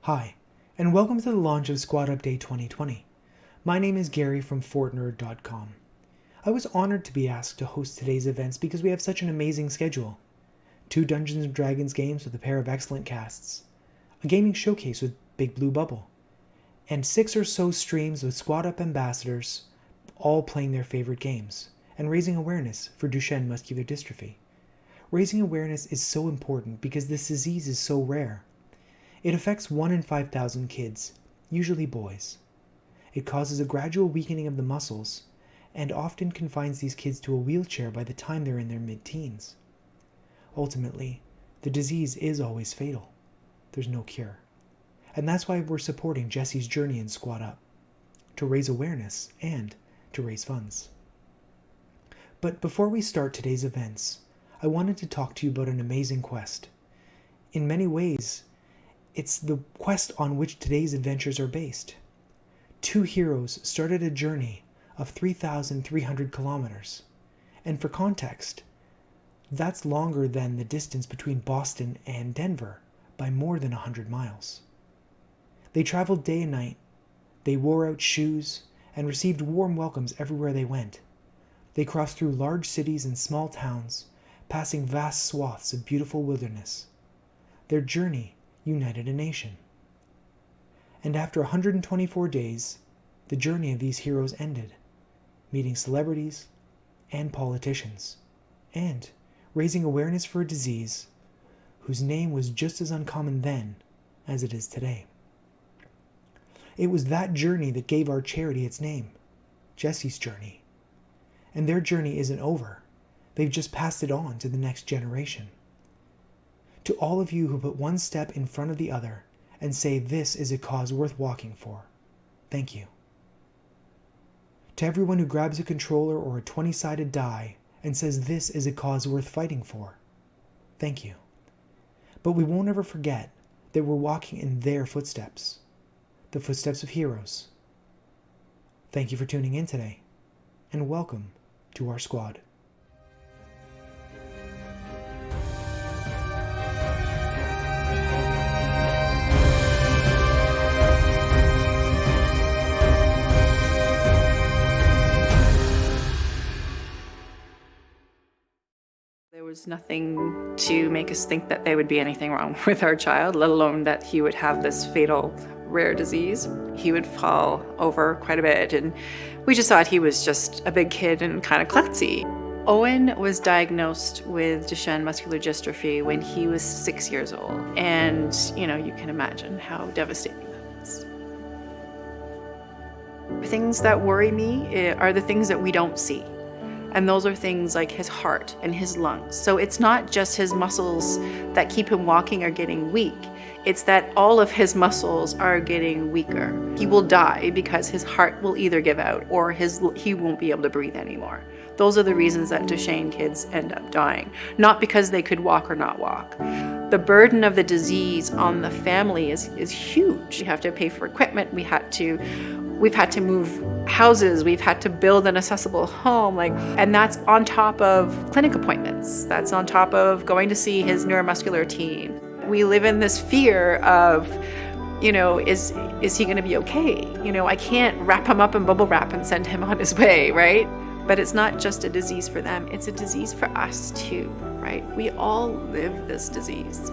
Hi, and welcome to the launch of Squad Update 2020. My name is Gary from FortNerd.com. I was honored to be asked to host today's events because we have such an amazing schedule. 2 Dungeons & Dragons games with a pair of excellent casts, a gaming showcase with Big Blue Bubble, and 6 or so streams with Squad Up ambassadors all playing their favorite games, and raising awareness for Duchenne Muscular Dystrophy. Raising awareness is so important because this disease is so rare. It affects 1 in 5,000 kids, usually boys. It causes a gradual weakening of the muscles, and often confines these kids to a wheelchair by the time they're in their mid-teens. Ultimately, the disease is always fatal. There's no cure. And that's why we're supporting Jesse's journey in Squad Up, to raise awareness and to raise funds. But before we start today's events, I wanted to talk to you about an amazing quest. In many ways, it's the quest on which today's adventures are based. 2 heroes started a journey of 3,300 kilometers. And for context, that's longer than the distance between Boston and Denver by more than 100 miles. They traveled day and night. They wore out shoes and received warm welcomes everywhere they went. They crossed through large cities and small towns, passing vast swaths of beautiful wilderness. Their journey united a nation. And after 124 days, the journey of these heroes ended, meeting celebrities and politicians, and raising awareness for a disease whose name was just as uncommon then as it is today. It was that journey that gave our charity its name, Jesse's Journey. And their journey isn't over. They've just passed it on to the next generation. To all of you who put one step in front of the other and say this is a cause worth walking for, thank you. To everyone who grabs a controller or a 20-sided die and says this is a cause worth fighting for, thank you. But we won't ever forget that we're walking in their footsteps, the footsteps of heroes. Thank you for tuning in today, and welcome to our squad. There was nothing to make us think that there would be anything wrong with our child, let alone that he would have this fatal rare disease. He would fall over quite a bit, and we just thought he was just a big kid and kind of klutzy. Owen was diagnosed with Duchenne Muscular Dystrophy when he was 6 years old, and you can imagine how devastating that is. Things that worry me are the things that we don't see. And those are things like his heart and his lungs. So it's not just his muscles that keep him walking are getting weak. It's that all of his muscles are getting weaker. He will die because his heart will either give out or he won't be able to breathe anymore. Those are the reasons that Duchenne kids end up dying. Not because they could walk or not walk. The burden of the disease on the family is huge. You have to pay for equipment. We've had to move houses, we've had to build an accessible home, and that's on top of clinic appointments. That's on top of going to see his neuromuscular team. We live in this fear of, is he gonna be okay? I can't wrap him up in bubble wrap and send him on his way, right? But it's not just a disease for them, it's a disease for us too, right? We all live this disease.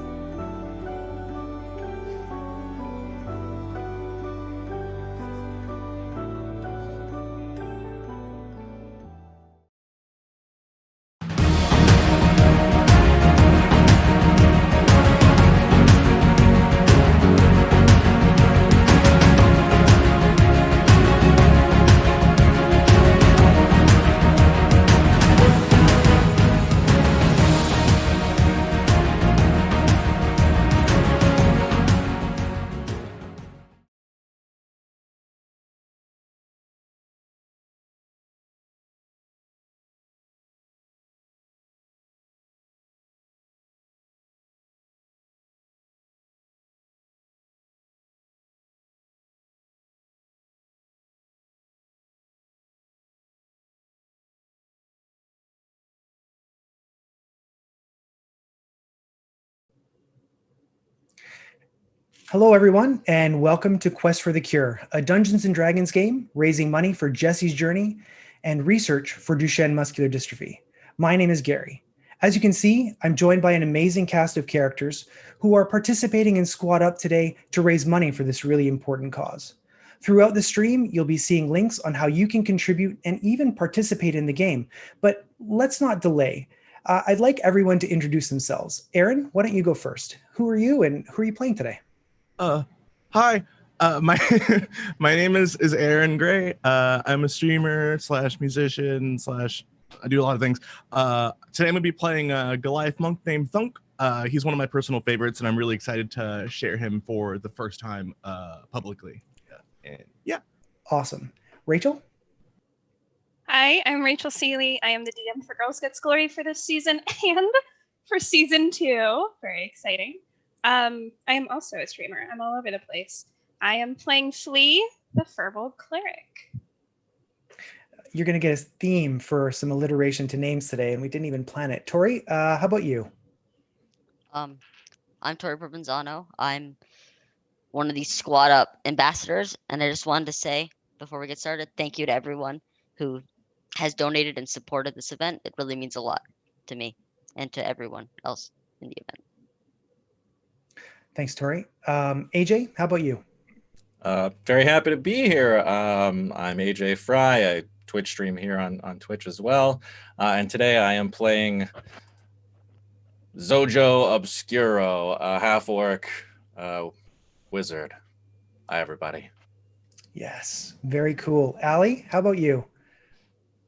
Hello, everyone, and welcome to Quest for the Cure, a Dungeons & Dragons game raising money for Jesse's journey and research for Duchenne Muscular Dystrophy. My name is Gary. As you can see, I'm joined by an amazing cast of characters who are participating in Squad Up today to raise money for this really important cause. Throughout the stream, you'll be seeing links on how you can contribute and even participate in the game. But let's not delay. I'd like everyone to introduce themselves. Ahren, why don't you go first? Who are you and who are you playing today? Hi. My my name is Ahren Gray. I'm a streamer slash musician slash I do a lot of things. Today I'm gonna be playing a Goliath monk named Thunk. He's one of my personal favorites, and I'm really excited to share him for the first time publicly. And yeah. Awesome. Rachel? Hi, I'm Rachel Seeley. I am the DM for Girls Gets Glory for this season and for season 2. Very exciting. I am also a streamer. I'm all over the place. I am playing Flea, the Furbolg Cleric. You're going to get a theme for some alliteration to names today, and we didn't even plan it. Tory, how about you? I'm Tory Provenzano. I'm one of these Squad Up ambassadors, and I just wanted to say, before we get started, thank you to everyone who has donated and supported this event. It really means a lot to me and to everyone else in the event. Thanks, Tory. AJ, how about you? Very happy to be here. I'm Ajay Fry. I Twitch stream here on Twitch as well. And today I am playing Zojo Obscuro, a half-orc wizard. Hi, everybody. Yes, very cool. Allie, how about you?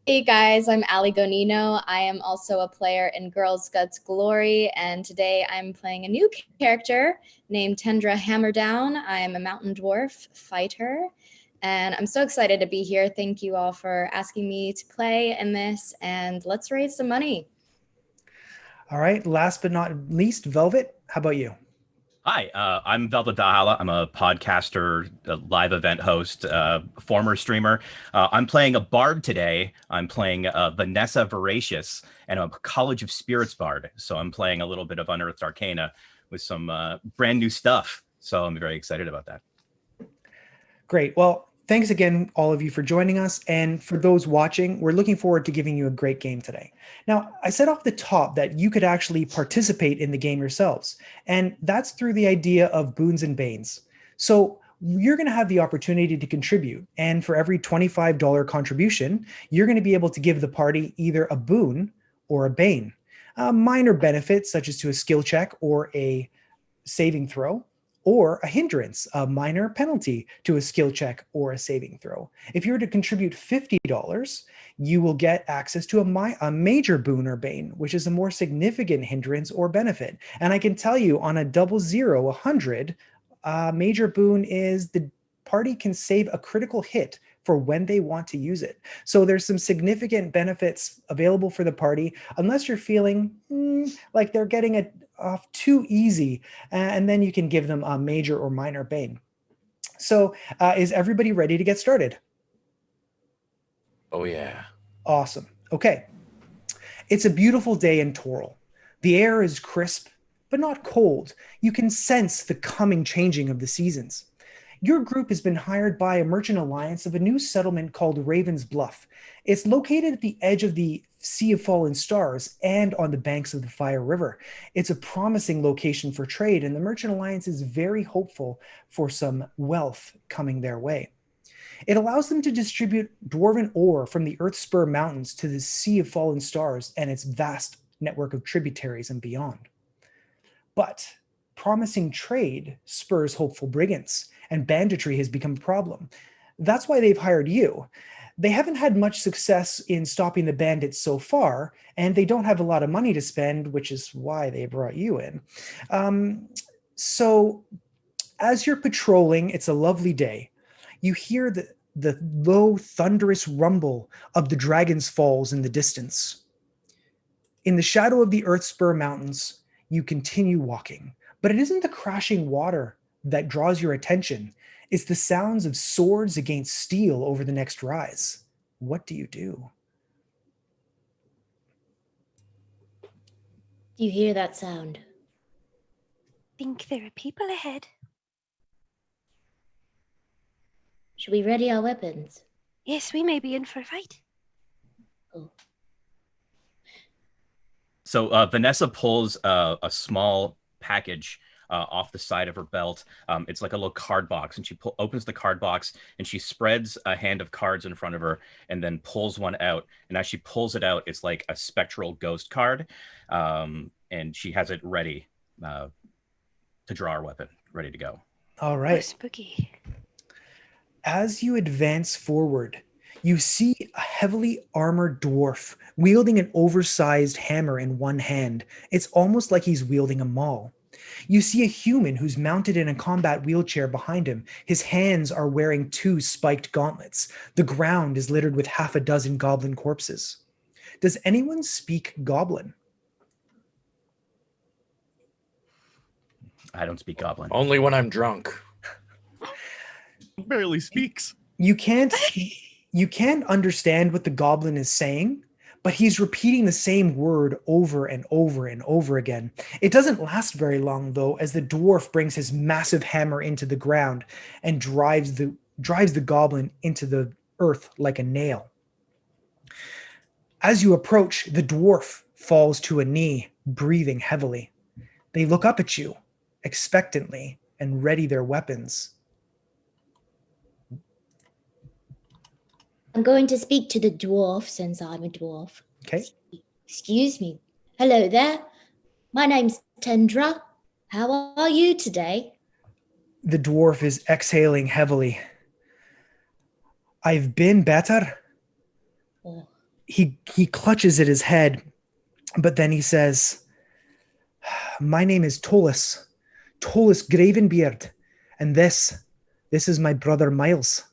Hey guys, I'm Allie Gonino. I am also a player in Girls Guts Glory, and today I'm playing a new character named Tendra Hammerdown. I am a mountain dwarf fighter, and I'm so excited to be here. Thank you all for asking me to play in this, and let's raise some money. All right, last but not least, Velvet, how about you? Hi, I'm Velvet Valhalla. I'm a podcaster, a live event host, former streamer. I'm playing a bard today. I'm playing Vanessa Voracious, and I'm a College of Spirits bard. So I'm playing a little bit of Unearthed Arcana with some brand new stuff. So I'm very excited about that. Great. Well, thanks again, all of you, for joining us. And for those watching, we're looking forward to giving you a great game today. Now, I said off the top that you could actually participate in the game yourselves, and that's through the idea of boons and banes. So you're going to have the opportunity to contribute, and for every $25 contribution, you're going to be able to give the party either a boon or a bane. Minor benefits, such as to a skill check or a saving throw, or a hindrance, a minor penalty to a skill check or a saving throw. If you were to contribute $50, you will get access to a major boon or bane, which is a more significant hindrance or benefit. And I can tell you on a 100, major boon is the party can save a critical hit for when they want to use it. So there's some significant benefits available for the party, unless you're feeling like they're getting it off too easy, and then you can give them a major or minor bane. So is everybody ready to get started? Oh, yeah. Awesome. Okay. It's a beautiful day in Toril. The air is crisp, but not cold. You can sense the coming changing of the seasons. Your group has been hired by a merchant alliance of a new settlement called Raven's Bluff. It's located at the edge of the Sea of Fallen Stars and on the banks of the Fire River. It's a promising location for trade, and the merchant alliance is very hopeful for some wealth coming their way. It allows them to distribute dwarven ore from the Earthspur Mountains to the Sea of Fallen Stars and its vast network of tributaries and beyond. But promising trade spurs hopeful brigands, and banditry has become a problem. That's why they've hired you. They haven't had much success in stopping the bandits so far, and they don't have a lot of money to spend, which is why they brought you in. So as you're patrolling, it's a lovely day. You hear the low, thunderous rumble of the Dragon's Falls in the distance. In the shadow of the Earthspur Mountains, you continue walking, but it isn't the crashing water that draws your attention. It's the sounds of swords against steel over the next rise. What do you do? Do you hear that sound? Think there are people ahead. Should we ready our weapons? Yes, we may be in for a fight. Oh. So Vanessa pulls a small package off the side of her belt. It's like a little card box, and she opens the card box, and she spreads a hand of cards in front of her, and then pulls one out. And as she pulls it out, it's like a spectral ghost card, and she has it ready to draw her weapon, ready to go. All Oh, right. spooky. As you advance forward, you see a heavily armored dwarf wielding an oversized hammer in one hand. It's almost like he's wielding a maul. You see a human who's mounted in a combat wheelchair behind him. His hands are wearing 2 spiked gauntlets. The ground is littered with half a dozen goblin corpses. Does anyone speak goblin? I don't speak goblin. Only when I'm drunk. Barely speaks. You can't understand what the goblin is saying, but he's repeating the same word over and over and over again. It doesn't last very long, though, as the dwarf brings his massive hammer into the ground and drives the goblin into the earth like a nail. As you approach, the dwarf falls to a knee, breathing heavily. They look up at you expectantly and ready their weapons. I'm going to speak to the dwarf since I'm a dwarf. Okay. Excuse me. Hello there. My name's Tendra. How are you today? The dwarf is exhaling heavily. I've been better. Oh. He clutches at his head, but then he says, my name is Tollus Gravenbeard, and this is my brother Miles.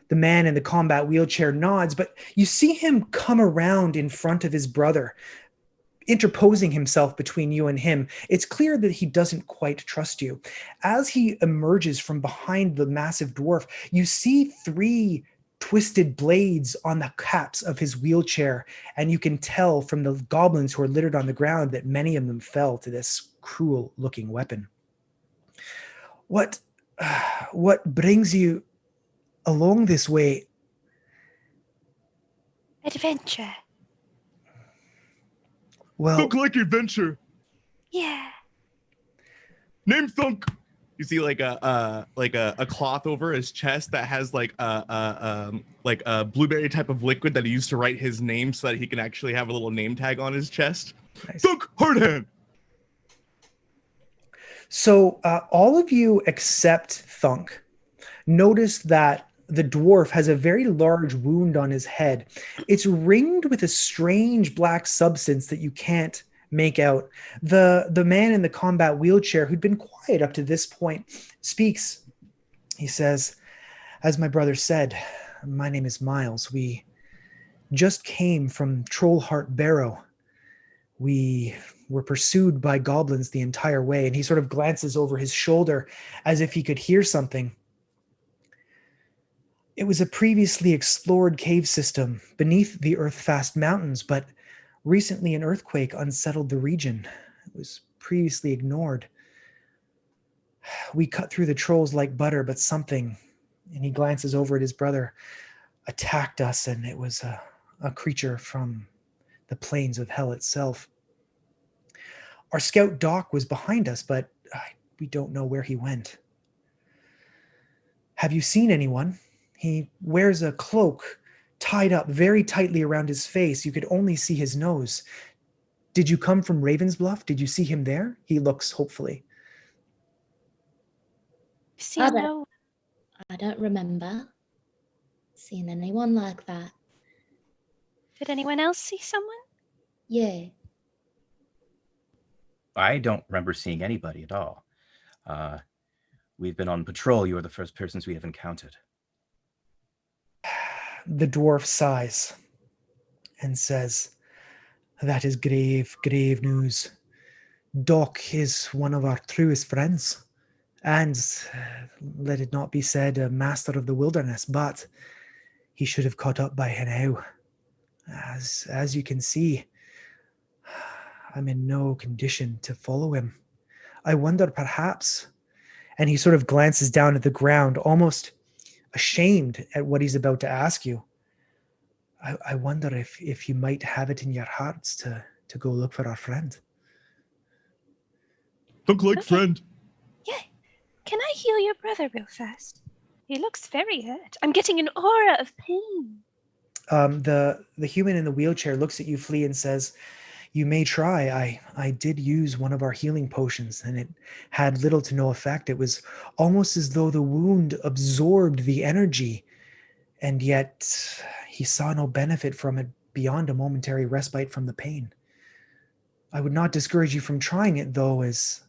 The man in the combat wheelchair nods, but you see him come around in front of his brother, interposing himself between you and him. It's clear that he doesn't quite trust you. As he emerges from behind the massive dwarf, you see 3 twisted blades on the caps of his wheelchair, and you can tell from the goblins who are littered on the ground that many of them fell to this cruel-looking weapon. What brings you along this way? Adventure. Well, Look like adventure. Yeah. Name Thunk. You see like a cloth over his chest that has like a blueberry type of liquid that he used to write his name so that he can actually have a little name tag on his chest. Nice. Thunk Hardhand. So all of you except Thunk notice that the dwarf has a very large wound on his head. It's ringed with a strange black substance that you can't make out. The man in the combat wheelchair, who'd been quiet up to this point, speaks. He says, as my brother said, my name is Miles. We just came from Trollheart Barrow. We were pursued by goblins the entire way. And he sort of glances over his shoulder as if he could hear something. It was a previously explored cave system beneath the Earthfast Mountains, but recently an earthquake unsettled the region. It was previously ignored. We cut through the trolls like butter, but something, and he glances over at his brother, attacked us, and it was a creature from the plains of hell itself. Our scout Doc was behind us, but we don't know where he went. Have you seen anyone? He wears a cloak tied up very tightly around his face. You could only see his nose. Did you come from Ravensbluff? Did you see him there? He looks hopefully. I don't remember seeing anyone like that. Did anyone else see someone? Yeah. I don't remember seeing anybody at all. We've been on patrol. You are the first persons we have encountered. The dwarf sighs and says, that is grave, grave news. Doc is one of our truest friends, and let it not be said, a master of the wilderness, but he should have caught up by now. As you can see, I'm in no condition to follow him. I wonder perhaps, and he sort of glances down at the ground, almost ashamed at what he's about to ask you. I wonder if you might have it in your hearts to go look for our friend. Look like Okay. friend. Yeah. Can I heal your brother real fast? He looks very hurt. I'm getting an aura of pain. The human in the wheelchair looks at you, Flea, and says, "You may try. I did use one of our healing potions, and it had little to no effect. It was almost as though the wound absorbed the energy, and yet he saw no benefit from it beyond a momentary respite from the pain. I would not discourage you from trying it, though, as..."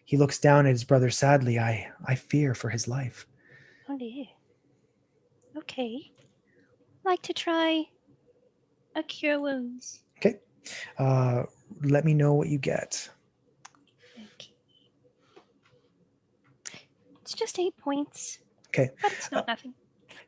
He looks down at his brother sadly. I fear for his life." Oh dear. Okay. I'd like to try a cure wounds. Okay. Let me know what you get. Okay. It's just 8 points. Okay. But it's not nothing.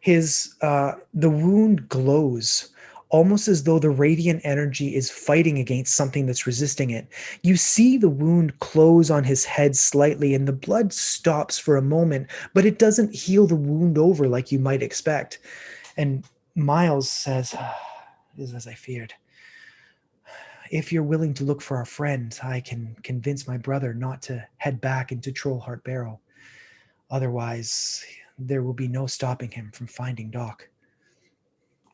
The wound glows, almost as though the radiant energy is fighting against something that's resisting it. You see the wound close on his head slightly, and the blood stops for a moment, but it doesn't heal the wound over like you might expect. And Miles says, "It is as I feared. If you're willing to look for our friend, I can convince my brother not to head back into Trollheart Barrow. Otherwise, there will be no stopping him from finding Doc."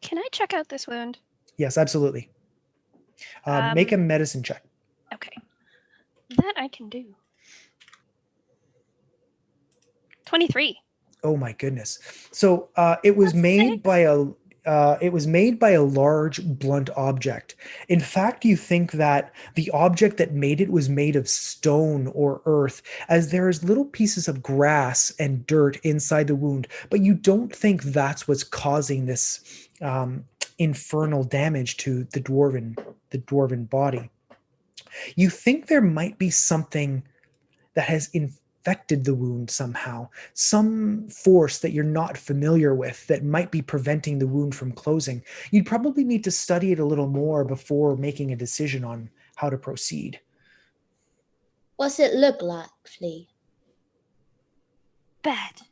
Can I check out this wound? Yes, absolutely. Make a medicine check. Okay. That I can do. 23. Oh my goodness! So it was made by a large blunt object. In fact, you think that the object that made it was made of stone or earth, as there is little pieces of grass and dirt inside the wound, but you don't think that's what's causing this infernal damage to the dwarven body. You think there might be something that has infected the wound somehow, some force that you're not familiar with that might be preventing the wound from closing. You'd probably need to study it a little more before making a decision on how to proceed. What's it look like, Flea? Bad.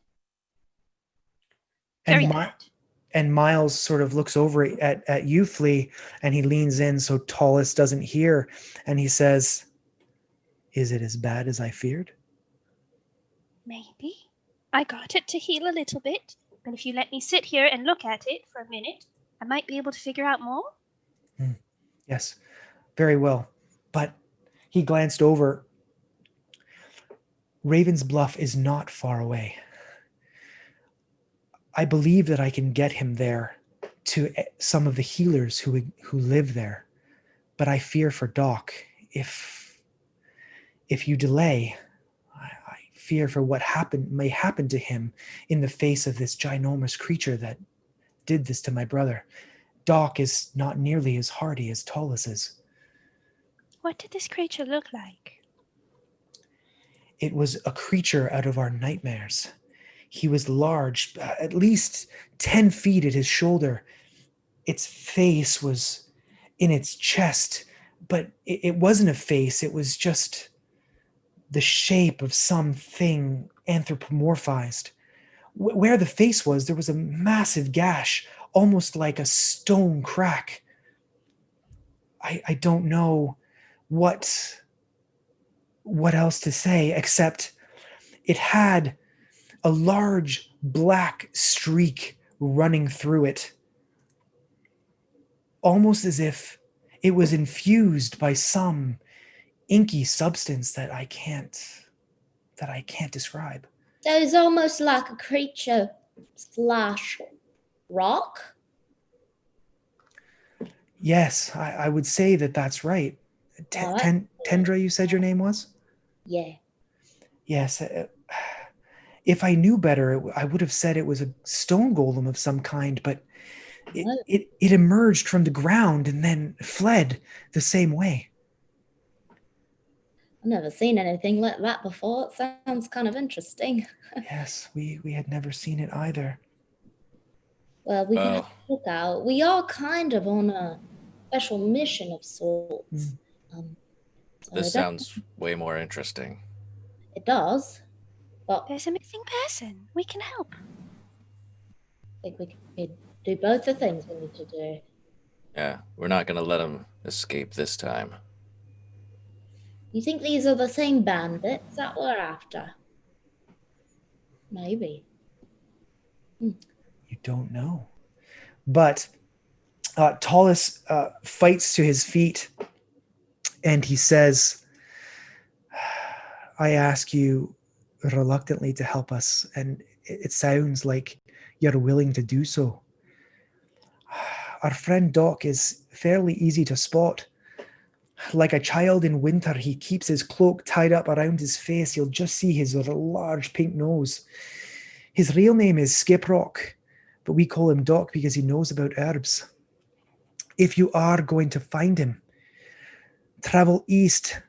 And Very bad. And Miles sort of looks over at you, Flea, and he leans in so Tallus doesn't hear, and he says, "Is it as bad as I feared?" Maybe. I got it to heal a little bit, but if you let me sit here and look at it for a minute, I might be able to figure out more. Yes, very well. But he glanced over. Raven's Bluff is not far away. I believe that I can get him there to some of the healers who live there. But I fear for Doc. If you delay, I fear for what may happen to him in the face of this ginormous creature that did this to my brother. Doc is not nearly as hardy as Tallus is. What did this creature look like? It was a creature out of our nightmares. He was large, at least 10 feet at his shoulder. Its face was in its chest, but it wasn't a face. It was just the shape of something anthropomorphized. Where the face was, there was a massive gash, almost like a stone crack. I don't know what else to say, except it had a large black streak running through it, almost as if it was infused by some inky substance that I can't describe. So it's almost like a creature / rock. Yes, I would say that that's right. Tendra, you said your name was? Yeah. Yes. If I knew better, I would have said it was a stone golem of some kind, but it emerged from the ground and then fled the same way. I've never seen anything like that before. It sounds kind of interesting. Yes, we had never seen it either. Well, we can have a look out. We are kind of on a special mission of sorts. This sounds way more interesting. It does. But there's a missing person. We can help. think we could do both the things we need to do. Yeah, we're not gonna let him escape this time. You think these are the same bandits that we're after? Maybe. You don't know. But Tallus fights to his feet and he says, I ask you reluctantly to help us, and it sounds like you're willing to do so. Our friend Doc is fairly easy to spot. Like a child in winter, he keeps his cloak tied up around his face. You'll just see his large pink nose. His real name is Skiprock, but we call him Doc because he knows about herbs. If you are going to find him, travel east.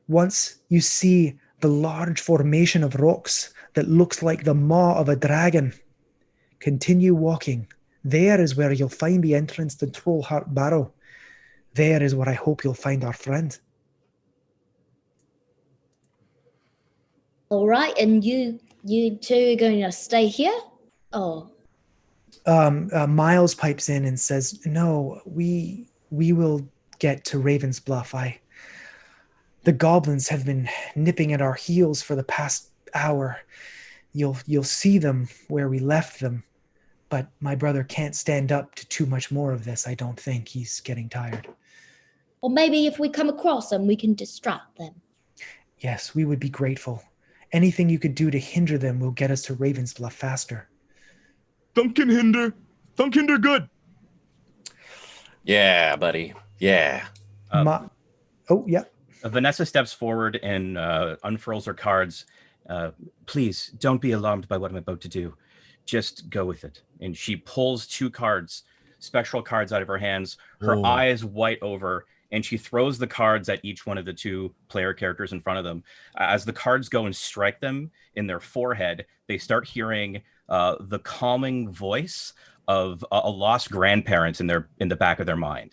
Once you see the large formation of rocks that looks like the maw of a dragon, continue walking. There is where you'll find the entrance to Trollheart Barrow. There is where I hope you'll find our friend. All right, and you two are going to stay here? Oh. Miles pipes in and says, no, we will get to Raven's Bluff. The goblins have been nipping at our heels for the past hour. You'll see them where we left them, but my brother can't stand up to too much more of this. I don't think. He's getting tired. Or maybe if we come across them, we can distract them. Yes, we would be grateful. Anything you could do to hinder them will get us to Raven's Bluff faster. Duncan hinder good. Yeah, buddy. Yeah. Yeah. Vanessa steps forward and unfurls her cards. Please don't be alarmed by what I'm about to do. Just go with it. And she pulls 2 cards, spectral cards, out of her hands. Her eyes white over, and she throws the cards at each one of the 2 player characters in front of them. As the cards go and strike them in their forehead, they start hearing the calming voice of a lost grandparent in the back of their mind.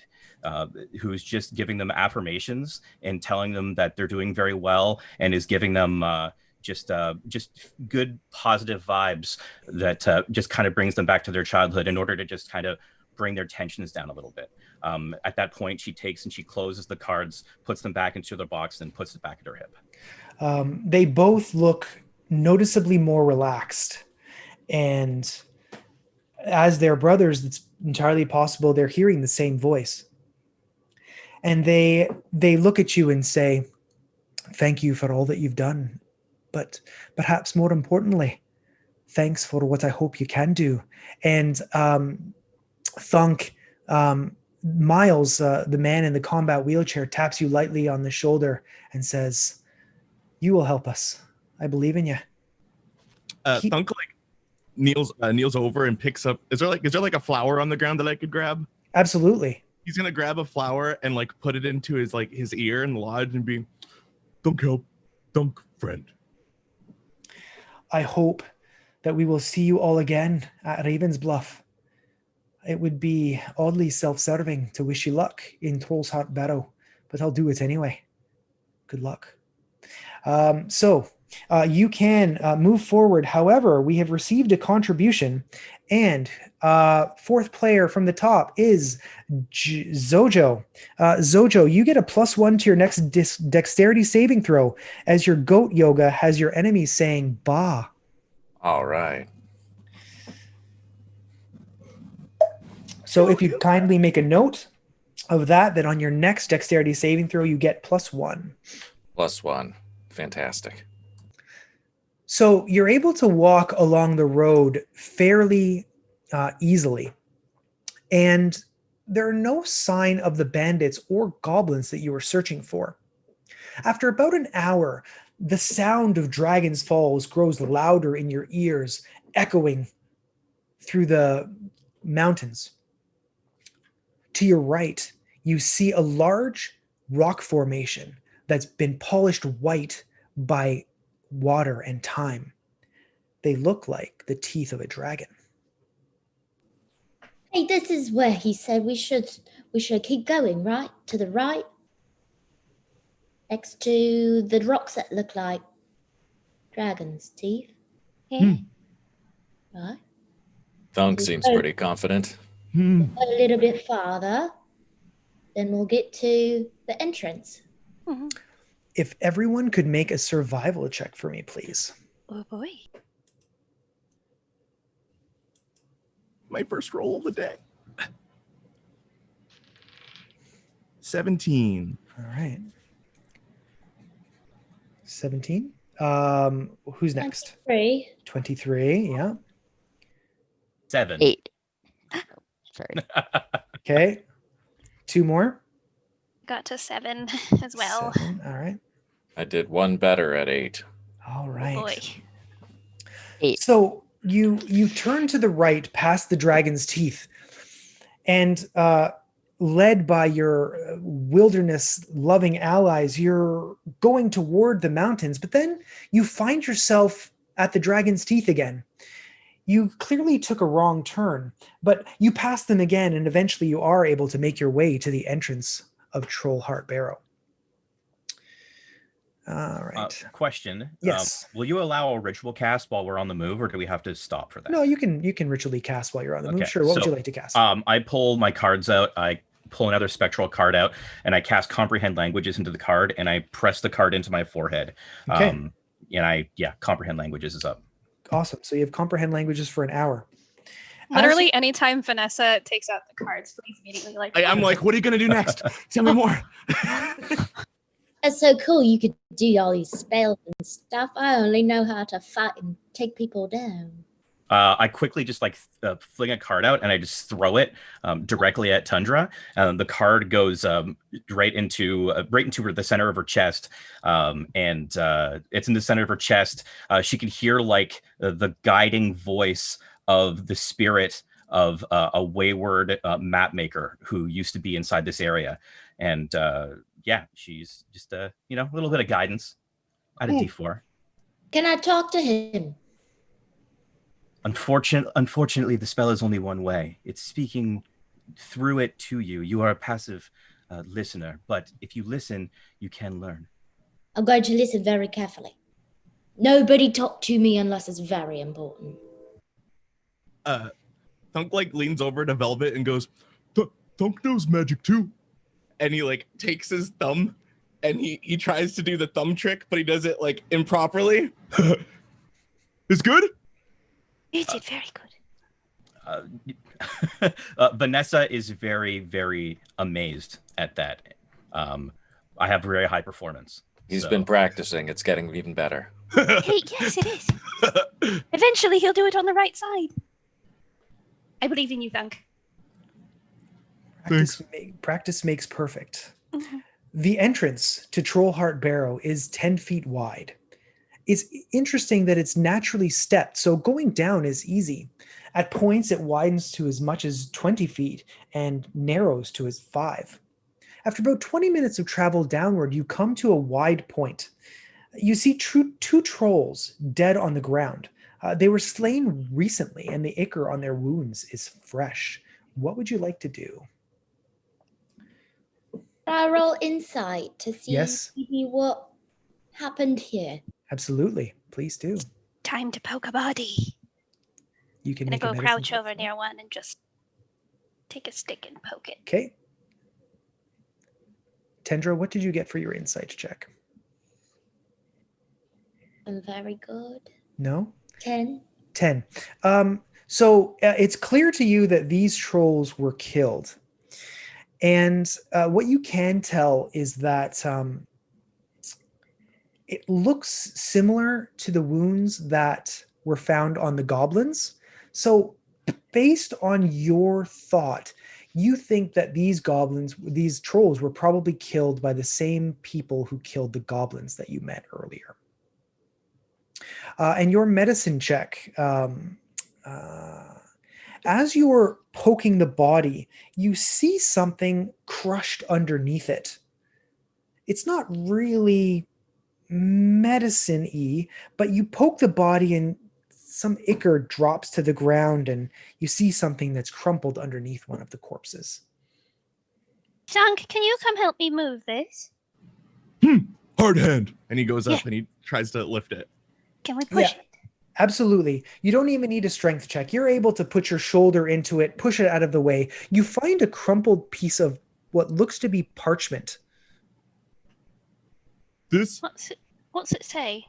Who's just giving them affirmations and telling them that they're doing very well, and is giving them just good positive vibes that just kind of brings them back to their childhood in order to just kind of bring their tensions down a little bit. At that point, she takes and she closes the cards, puts them back into their box, and puts it back at her hip. They both look noticeably more relaxed, and as their brothers, it's entirely possible they're hearing the same voice. And they look at you and say, thank you for all that you've done. But perhaps more importantly, thanks for what I hope you can do. And Thunk, Miles, the man in the combat wheelchair, taps you lightly on the shoulder and says, you will help us. I believe in you. Thunk kneels over and picks up. Is there like a flower on the ground that I could grab? Absolutely. He's gonna grab a flower and put it into his ear and lodge and be, Dunk help, Dunk friend. I hope that we will see you all again at Raven's Bluff. It would be oddly self-serving to wish you luck in Trollheart Barrow, but I'll do it anyway. Good luck. So you can move forward. However, we have received a contribution, and 4th player from the top is Zojo. Zojo, you get a +1 to your next dexterity saving throw, as your goat yoga has your enemies saying "ba." All right. So if you kindly make a note of that on your next dexterity saving throw, you get +1. +1. Fantastic. So you're able to walk along the road fairly easily, and there are no sign of the bandits or goblins that you were searching for. After about an hour, the sound of Dragon's Falls grows louder in your ears, echoing through the mountains. To your right, you see a large rock formation that's been polished white by water and time. They look like the teeth of a dragon. Hey, this is where he said we should keep going, right? To the right. Next to the rocks that look like dragon's teeth. Yeah. Right. Thunk seems pretty confident. A little bit farther, then we'll get to the entrance. Mhm. If everyone could make a survival check for me, please. Oh boy. My first roll of the day. 17. All right. 17. Who's next? 3. 23. Yeah. 7. 8. Oh, sorry. Okay. 2 more. Got to 7 as well. 7. All right. I did one better at 8. All Oh right. boy. 8. So you turn to the right past the dragon's teeth, and led by your wilderness-loving allies, you're going toward the mountains. But then you find yourself at the dragon's teeth again. You clearly took a wrong turn, but you pass them again, and eventually you are able to make your way to the entrance of Trollheart Barrow. All right. Question. Yes. Will you allow a ritual cast while we're on the move, or do we have to stop for that? No, you can ritually cast while you're on the move. Okay, Sure. What would so, you like to cast? I pull my cards out. I pull another spectral card out, and I cast Comprehend Languages into the card, and I press the card into my forehead. Okay. Comprehend Languages is up. Awesome. So you have Comprehend Languages for an hour. Literally, anytime Vanessa takes out the cards, please immediately I'm like, what are you going to do next? Tell me more. That's so cool. You could do all these spells and stuff. I only know how to fight and take people down. I quickly just fling a card out, and I just throw it directly at Tundra. The card goes right into the center of her chest, and it's in the center of her chest. She can hear the guiding voice of the spirit of a wayward map maker who used to be inside this area, and she's just a little bit of guidance at a D4. Can I talk to him? Unfortunately, the spell is only one way. It's speaking through it to you. You are a passive listener, but if you listen, you can learn. I'm going to listen very carefully. Nobody talk to me unless it's very important. Thunk leans over to Velvet and goes, Thunk knows magic too. And he takes his thumb and he tries to do the thumb trick, but he does it improperly. It's good? You did very good. Vanessa is very, very amazed at that. I have very high performance. He's been practicing. It's getting even better. Hey, yes, it is. Eventually, he'll do it on the right side. I believe in you, Thunk. Practice makes perfect. Mm-hmm. The entrance to Trollheart Barrow is 10 feet wide. It's interesting that it's naturally stepped, so going down is easy. At points, it widens to as much as 20 feet and narrows to as 5. After about 20 minutes of travel downward, you come to a wide point. You see two trolls dead on the ground. They were slain recently, and the ichor on their wounds is fresh. What would you like to do? I roll insight to see Yes. maybe what happened here. Absolutely. Please do. Time to poke a body. You can I'm make gonna a go medicine crouch check. over near one and just take a stick and poke it. Okay. Tendra, what did you get for your insight check? I'm very good. No? 10. 10. So it's clear to you that these trolls were killed. And what you can tell is that it looks similar to the wounds that were found on the goblins. So based on your thought, you think that these trolls were probably killed by the same people who killed the goblins that you met earlier. And your medicine check, as you're poking the body, you see something crushed underneath it. It's not really medicine-y, but you poke the body and some ichor drops to the ground and you see something that's crumpled underneath one of the corpses. Thunk, can you come help me move this? Hard hand. And he goes up and he tries to lift it. Can we push it? Absolutely. You don't even need a strength check. You're able to put your shoulder into it, push it out of the way. You find a crumpled piece of what looks to be parchment. This What's it say?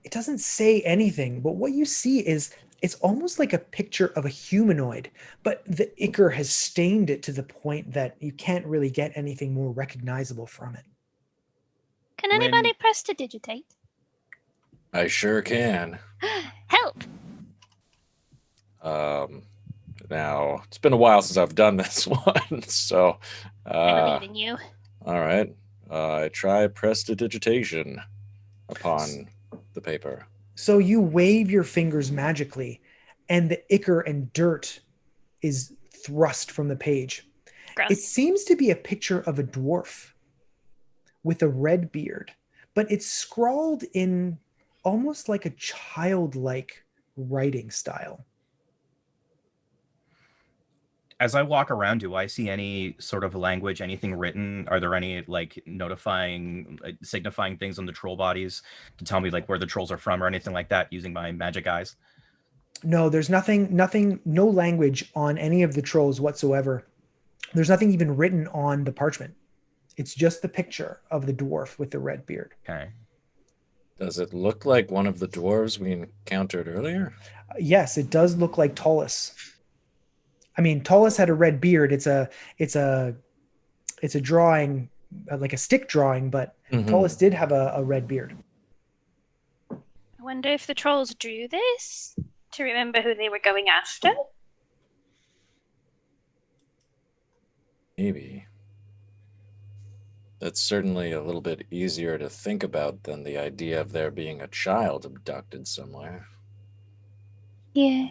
It doesn't say anything, but what you see is it's almost like a picture of a humanoid, but the ichor has stained it to the point that you can't really get anything more recognizable from it. Can When- anybody prestidigitate? I sure can. Help! Now it's been a while since I've done this one, so I believe in you. all right. I try prestidigitation upon the paper. So you wave your fingers magically, and the ichor and dirt is thrust from the page. Gross. It seems to be a picture of a dwarf with a red beard, but it's scrawled in almost like a childlike writing style. As I walk around, do I see any sort of language, anything written? Are there any like notifying, signifying things on the troll bodies to tell me like where the trolls are from or anything like that using my magic eyes? No, there's nothing, no language on any of the trolls whatsoever. There's nothing even written on the parchment. It's just the picture of the dwarf with the red beard. Okay. Does it look like one of the dwarves we encountered earlier? Yes, it does look like Tullus. I mean, Tullus had a red beard. It's a drawing, like a stick drawing, but Tullus did have a red beard. I wonder if the trolls drew this to remember who they were going after. Maybe. That's certainly a little bit easier to think about than the idea of there being a child abducted somewhere. Yeah.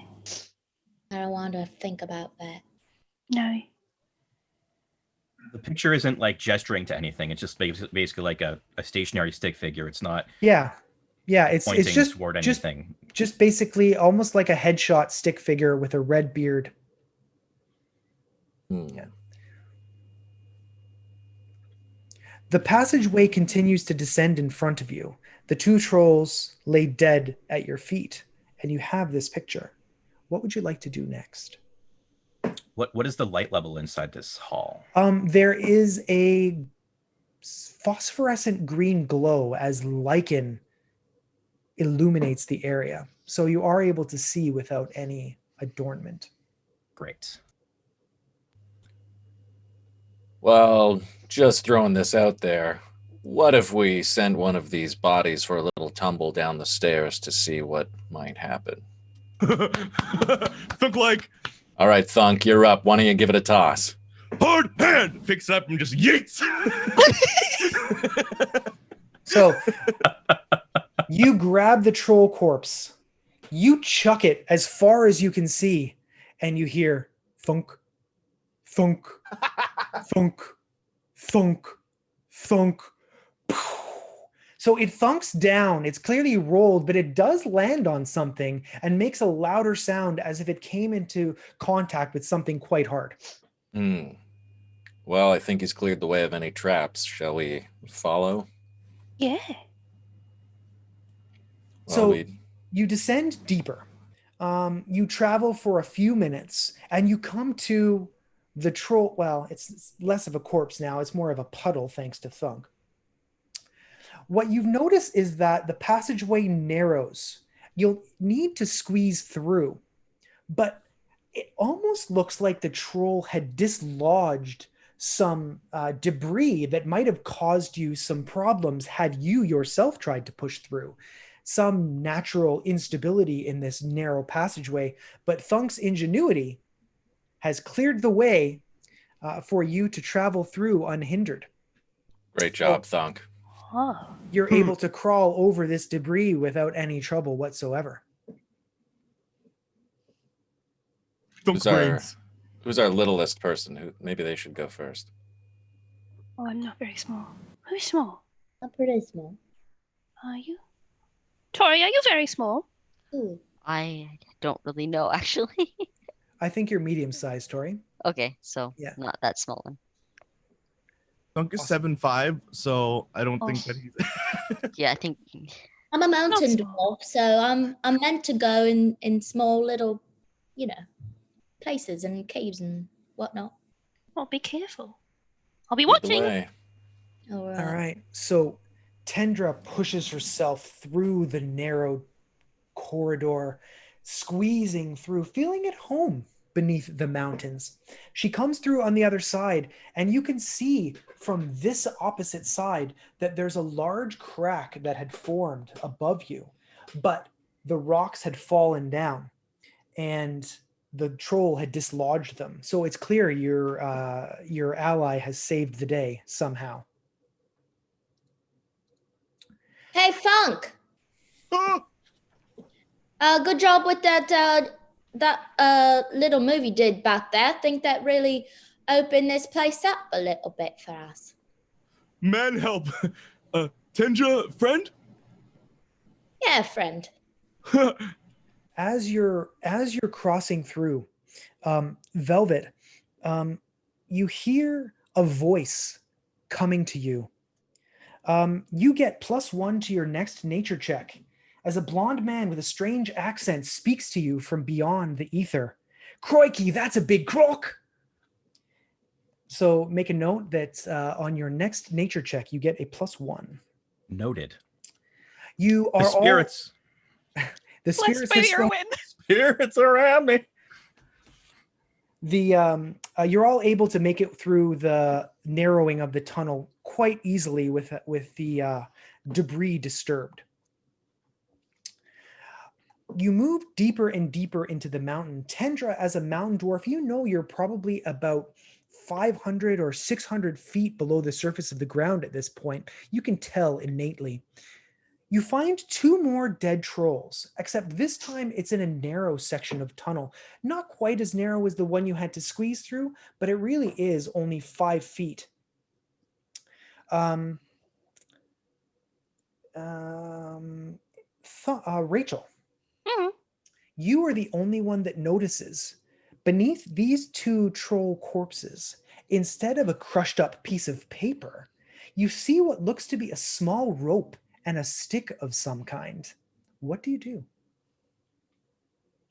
I don't want to think about that. No. The picture isn't like gesturing to anything. It's just basically like a stationary stick figure. It's not Yeah, it's pointing just toward anything. just basically almost like a headshot stick figure with a red beard. Yeah. The passageway continues to descend in front of you. The two trolls lay dead at your feet, and you have this picture. What would you like to do next? What is the light level inside this hall? There is a phosphorescent green glow as lichen illuminates the area. So you are able to see without any adornment. Great. Well, just throwing this out there. What if we sent one of these bodies for a little tumble down the stairs to see what might happen? Thunk like All right, Thunk, you're up. Why don't you give it a toss? hard hand picks it up and just yeets. So you grab the troll corpse, you chuck it as far as you can see, and you hear thunk, thunk, thunk, thunk, thunk. So it thunks down. It's clearly rolled, but it does land on something and makes a louder sound as if it came into contact with something quite hard. Well, I think he's cleared the way of any traps. Shall we follow? Yeah. So you descend deeper. You travel for a few minutes and you come to the troll. Well, it's less of a corpse now. It's more of a puddle thanks to Thunk. What you've noticed is that the passageway narrows. You'll need to squeeze through, but it almost looks like the troll had dislodged some debris that might have caused you some problems had you yourself tried to push through. Some natural instability in this narrow passageway, but Thunk's ingenuity has cleared the way for you to travel through unhindered. Great job, Thunk. Oh. You're able to crawl over this debris without any trouble whatsoever. Who's our littlest person? Who maybe they should go first? Oh, I'm not very small. Who's small? I'm pretty small. Are you? Tori, are you very small? Ooh. I don't really know, actually. I think you're medium-sized, Tori. Okay, so Yeah. not that small one. Thunk is Awesome. 7'5", so I don't think that he's. Yeah, I think I'm a mountain small. dwarf, so I'm meant to go in small little, places and caves and whatnot. Well, be careful. I'll be Lead the watching. way. All All right. So Tendra pushes herself through the narrow corridor, squeezing through, feeling at home beneath the mountains. She comes through on the other side, and you can see from this opposite side that there's a large crack that had formed above you, but the rocks had fallen down and the troll had dislodged them. So it's clear your ally has saved the day somehow. Hey, Funk. Good job with that little move you did back there. I think that really opened this place up a little bit for us. Man, help! Tendra, friend? Yeah, friend. As you're crossing through, Velvet, you hear a voice coming to you. You get +1 to your next nature check as a blonde man with a strange accent speaks to you from beyond the ether. Crikey, that's a big croc! So make a note that on your next nature check, you get a +1. Noted. You are The spirits. The spirits Blessed by have the spoken. Irwin. Spirits around me. You're all able to make it through the narrowing of the tunnel quite easily with the debris disturbed. You move deeper and deeper into the mountain. Tendra, as a mountain dwarf, you're probably about 500 or 600 feet below the surface of the ground at this point. You can tell innately. You find 2 more dead trolls, except this time it's in a narrow section of tunnel. Not quite as narrow as the one you had to squeeze through, but it really is only 5 feet. Rachel, you are the only one that notices beneath these 2 troll corpses, instead of a crushed up piece of paper, you see what looks to be a small rope and a stick of some kind. What do you do?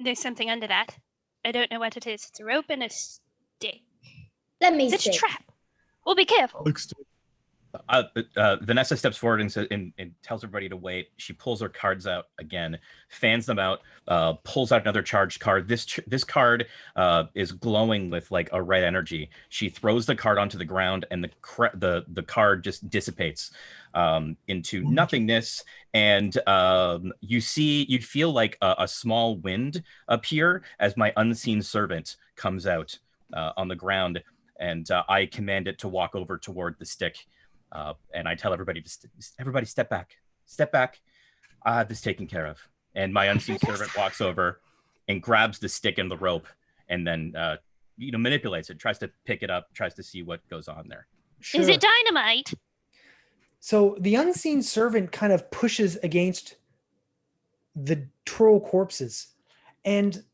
There's something under that. I don't know what it is. It's a rope and a stick. Let me Is it see. a trap? Well, be careful. Vanessa steps forward and tells everybody to wait. She pulls her cards out again, fans them out, pulls out another charged card. This card is glowing with like a red energy. She throws the card onto the ground, and the card just dissipates into nothingness. And you'd feel like a small wind appear as my unseen servant comes out on the ground, and I command it to walk over toward the stick. And I tell everybody everybody step back. I have this taken care of. And my unseen servant walks over and grabs the stick and the rope, and then manipulates it, tries to pick it up, tries to see what goes on there. Sure. Is it dynamite? So the unseen servant kind of pushes against the troll corpses, and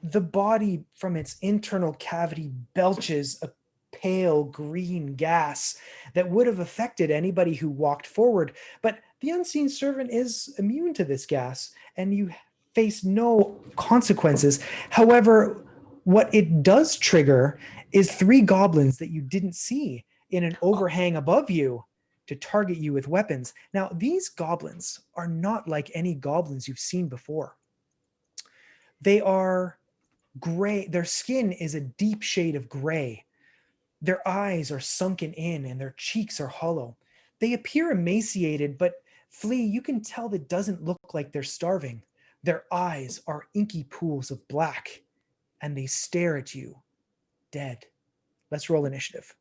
the body from its internal cavity belches a pale green gas that would have affected anybody who walked forward. But the unseen servant is immune to this gas, and you face no consequences. However, what it does trigger is 3 goblins that you didn't see in an overhang above you to target you with weapons. Now, these goblins are not like any goblins you've seen before. They are gray. Their skin is a deep shade of gray. Their eyes are sunken in and their cheeks are hollow. They appear emaciated, but Flea, you can tell that doesn't look like they're starving. Their eyes are inky pools of black, and they stare at you, dead. Let's roll initiative.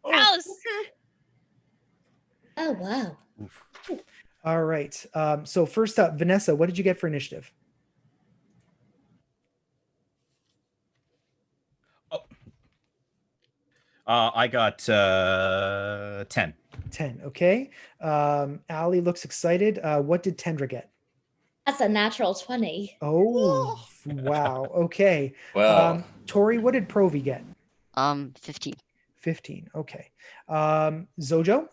Gross. Oh, wow. All right. So first up, Vanessa, what did you get for initiative? I got 10. 10. Okay. Allie looks excited. What did Tendra get? That's a natural 20. Oh, wow. Okay. Well, Tori, what did Provi get? 15. 15. Okay. Zojo?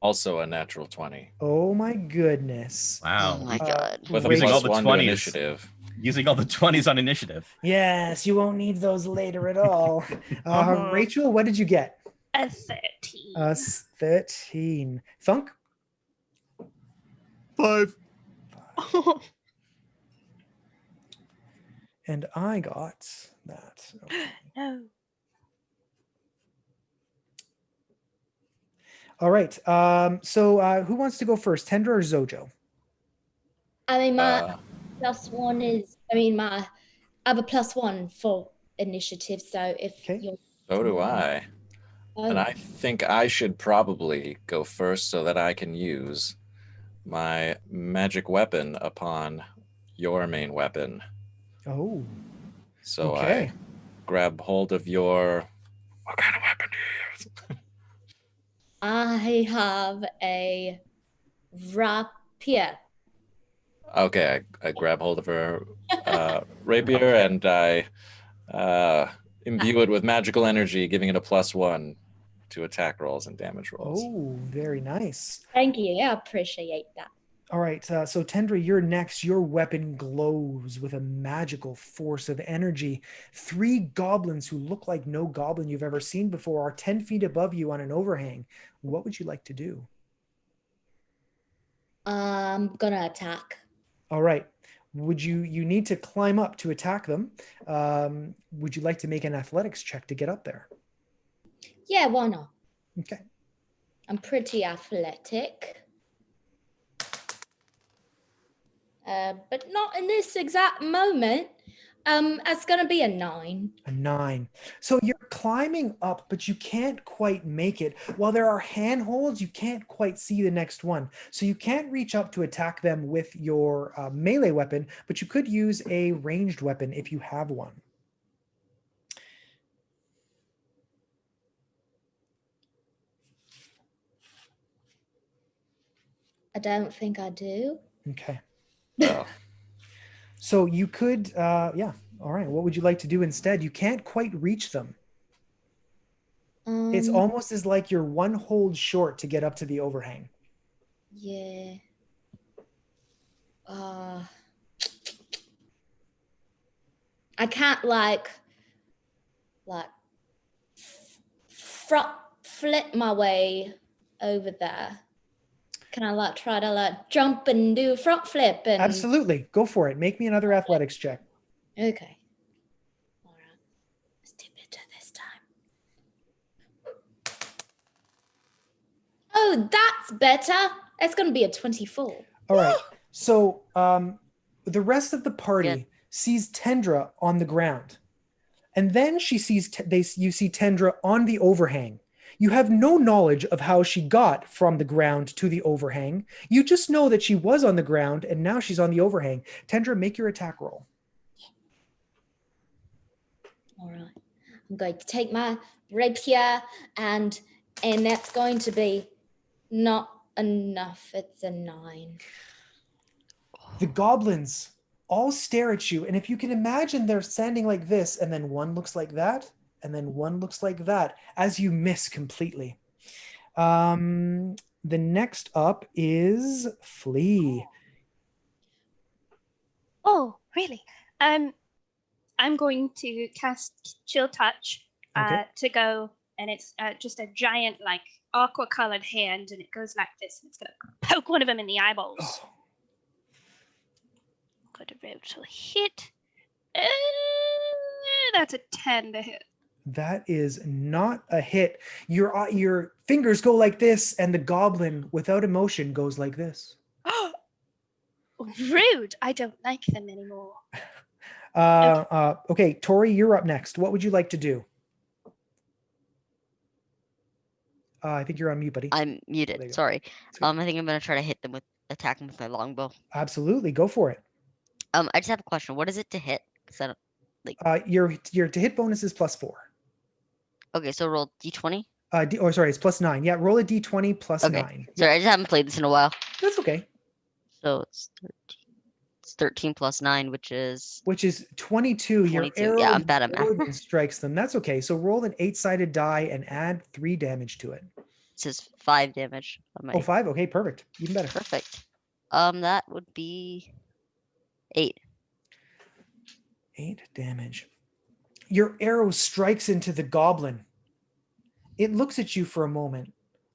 Also a natural 20. Oh my goodness. Wow. Oh my god. With a Rachel- Using all plus the 1 to 20s. initiative. Using all the 20s on initiative. Yes, you won't need those later at all. Rachel, what did you get? A 13. 13. Thunk? 5. And I got that. Okay. No. All right. So who wants to go first, Tendra or Zojo? I mean, my Uh, +1 is, I have a +1 for initiative. So if Okay. you're. so do I. And I think I should probably go first so that I can use my magic weapon upon your main weapon. Oh, So okay. I grab hold of your... What kind of weapon do you use? I have a rapier. Okay, I grab hold of her rapier and I imbue it with magical energy, giving it a +1 to attack rolls and damage rolls. Oh, very nice. Thank you. I appreciate that. All right, so Tendra, you're next. Your weapon glows with a magical force of energy. 3 goblins who look like no goblin you've ever seen before are 10 feet above you on an overhang. What would you like to do? I'm gonna attack. All right. You need to climb up to attack them. Would you like to make an athletics check to get up there? Yeah, why not? Okay. I'm pretty athletic. But not in this exact moment. It's gonna be a 9. A 9. So you're climbing up, but you can't quite make it. While there are handholds, you can't quite see the next one. So you can't reach up to attack them with your melee weapon, but you could use a ranged weapon if you have one. I don't think I do. Okay. Well, So you could, yeah. All right. What would you like to do instead? You can't quite reach them. It's almost as like you're one hold short to get up to the overhang. Yeah. I can't front flip my way over there. Can I try to jump and do a front flip and Absolutely. Go for it. Make me another athletics check. Okay. All right. Let's do better this time. Oh, that's better. It's gonna be a 24. All right. So the rest of the party Yeah. sees Tendra on the ground. And then she sees you see Tendra on the overhang. You have no knowledge of how she got from the ground to the overhang. You just know that she was on the ground and now she's on the overhang. Tendra, make your attack roll. All right. I'm going to take my rapier and that's going to be not enough. It's a 9. The goblins all stare at you. And if you can imagine, they're standing like this, and then one looks like that, and then one looks like that, as you miss completely. The next up is Flea. Oh, really? I'm going to cast Chill Touch Okay. to go, and it's just a giant, aqua-colored hand, and it goes like this, and it's going to poke one of them in the eyeballs. Oh, Got to roll to hit. That's a 10 to hit. that is not a hit. Your fingers go like this, and the goblin, without emotion, goes like this. Rude. I don't like them anymore. Okay, Tori, you're up next. What would you like to do? I think you're on mute, buddy. I'm There you muted. go. Sorry. It's okay. I think I'm gonna try to hit them with attack them with my longbow. Absolutely, go for it. I just have a question. What is it to hit? 'Cause I don't... Your to hit bonus is +4. Okay, so roll d20. Sorry, it's +9. Yeah, roll a d20 plus Okay. 9. Sorry, I just haven't played this in a while. That's okay. So it's 13 plus 9, which is... Which is 22. Your 22. arrow Yeah, I'm bad at more math. than strikes them. That's okay. So roll an 8-sided die and add 3 damage to it. says 5 damage on my. Oh, 5? Okay, perfect. Even better. Perfect. That would be 8. 8 damage. Your arrow strikes into the goblin. It looks at you for a moment,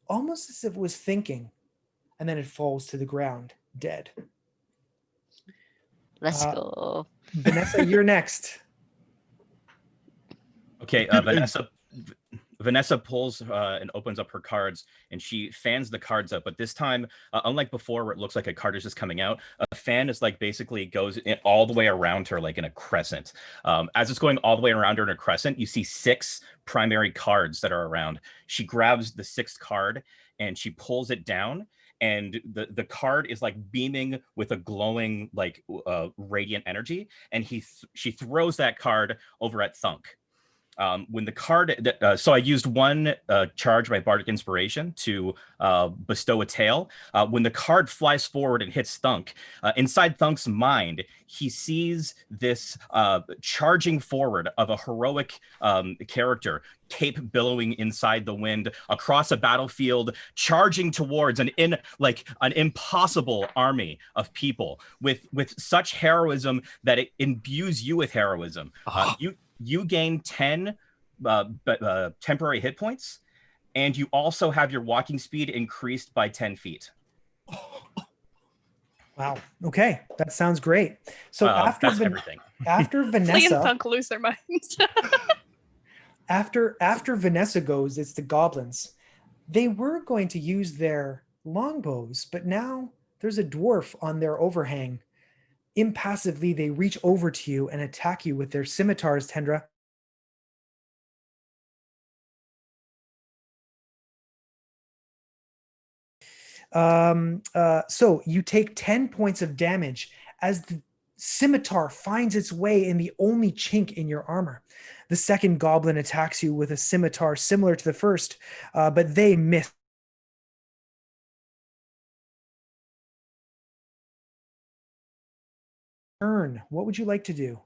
almost as if it was thinking, and then it falls to the ground, dead. Let's go. Vanessa, you're next. Okay, Vanessa pulls and opens up her cards, and she fans the cards up. But this time, unlike before, where it looks like a card is just coming out, a fan is like basically goes all the way around her, like in a crescent. As it's going all the way around her in a crescent, you see 6 primary cards that are around. She grabs the 6th card and she pulls it down, and the card is like beaming with a glowing like radiant energy, and she throws that card over at Thunk. When the card, so I used 1 charge by Bardic Inspiration to bestow a tail. When the card flies forward and hits Thunk, inside Thunk's mind, he sees this charging forward of a heroic character, cape billowing inside the wind across a battlefield, charging towards an impossible army of people with such heroism that it imbues you with heroism. You gain 10 temporary hit points, and you also have your walking speed increased by 10 feet. Wow. Okay, that sounds great. So after everything. After Lee Vanessa, and Thunk lose their minds. after Vanessa goes, it's the goblins. They were going to use their longbows, but now there's a dwarf on their overhang. Impassively, they reach over to you and attack you with their scimitars, Tendra. So you take 10 points of damage as the scimitar finds its way in the only chink in your armor. The second goblin attacks you with a scimitar similar to the first, but they miss. Turn. What would you like to do?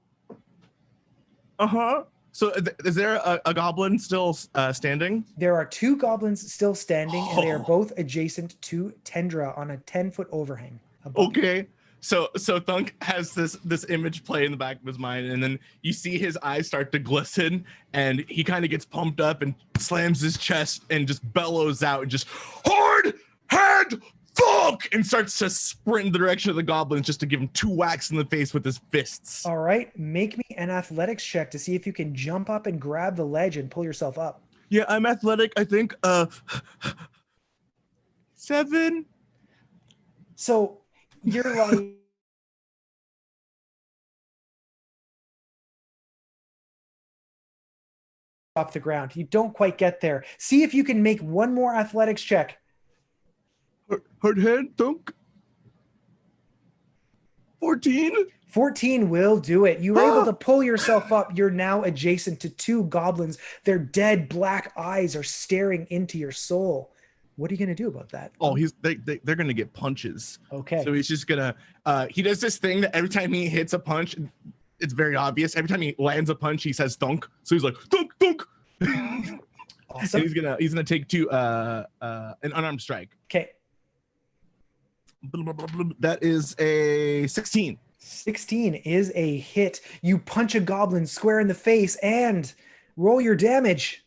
So is there a goblin still standing? There are 2 goblins still standing, and they are both adjacent to Tendra on a 10-foot overhang. Okay. So Thunk has this image play in the back of his mind, and then you see his eyes start to glisten, and he kind of gets pumped up and slams his chest and just bellows out and just hard hand Thunk, and starts to sprint in the direction of the goblins just to give him 2 whacks in the face with his fists. All right, make me an athletics check to see if you can jump up and grab the ledge and pull yourself up. Yeah, I'm athletic. I think 7. So you're like off the ground. You don't quite get there. See if you can make one more athletics check. Hard hand, Thunk. 14. 14 will do it. You were able to pull yourself up. You're now adjacent to 2 goblins. Their dead black eyes are staring into your soul. What are you going to do about that? Oh, they're going to get punches. Okay. So he's just going to, he does this thing that every time he hits a punch, it's very obvious. Every time he lands a punch, he says thunk. So he's like, thunk, thunk. Awesome. And he's gonna take 2, an unarmed strike. Okay. That is a 16. 16 is a hit. You punch a goblin square in the face and roll your damage.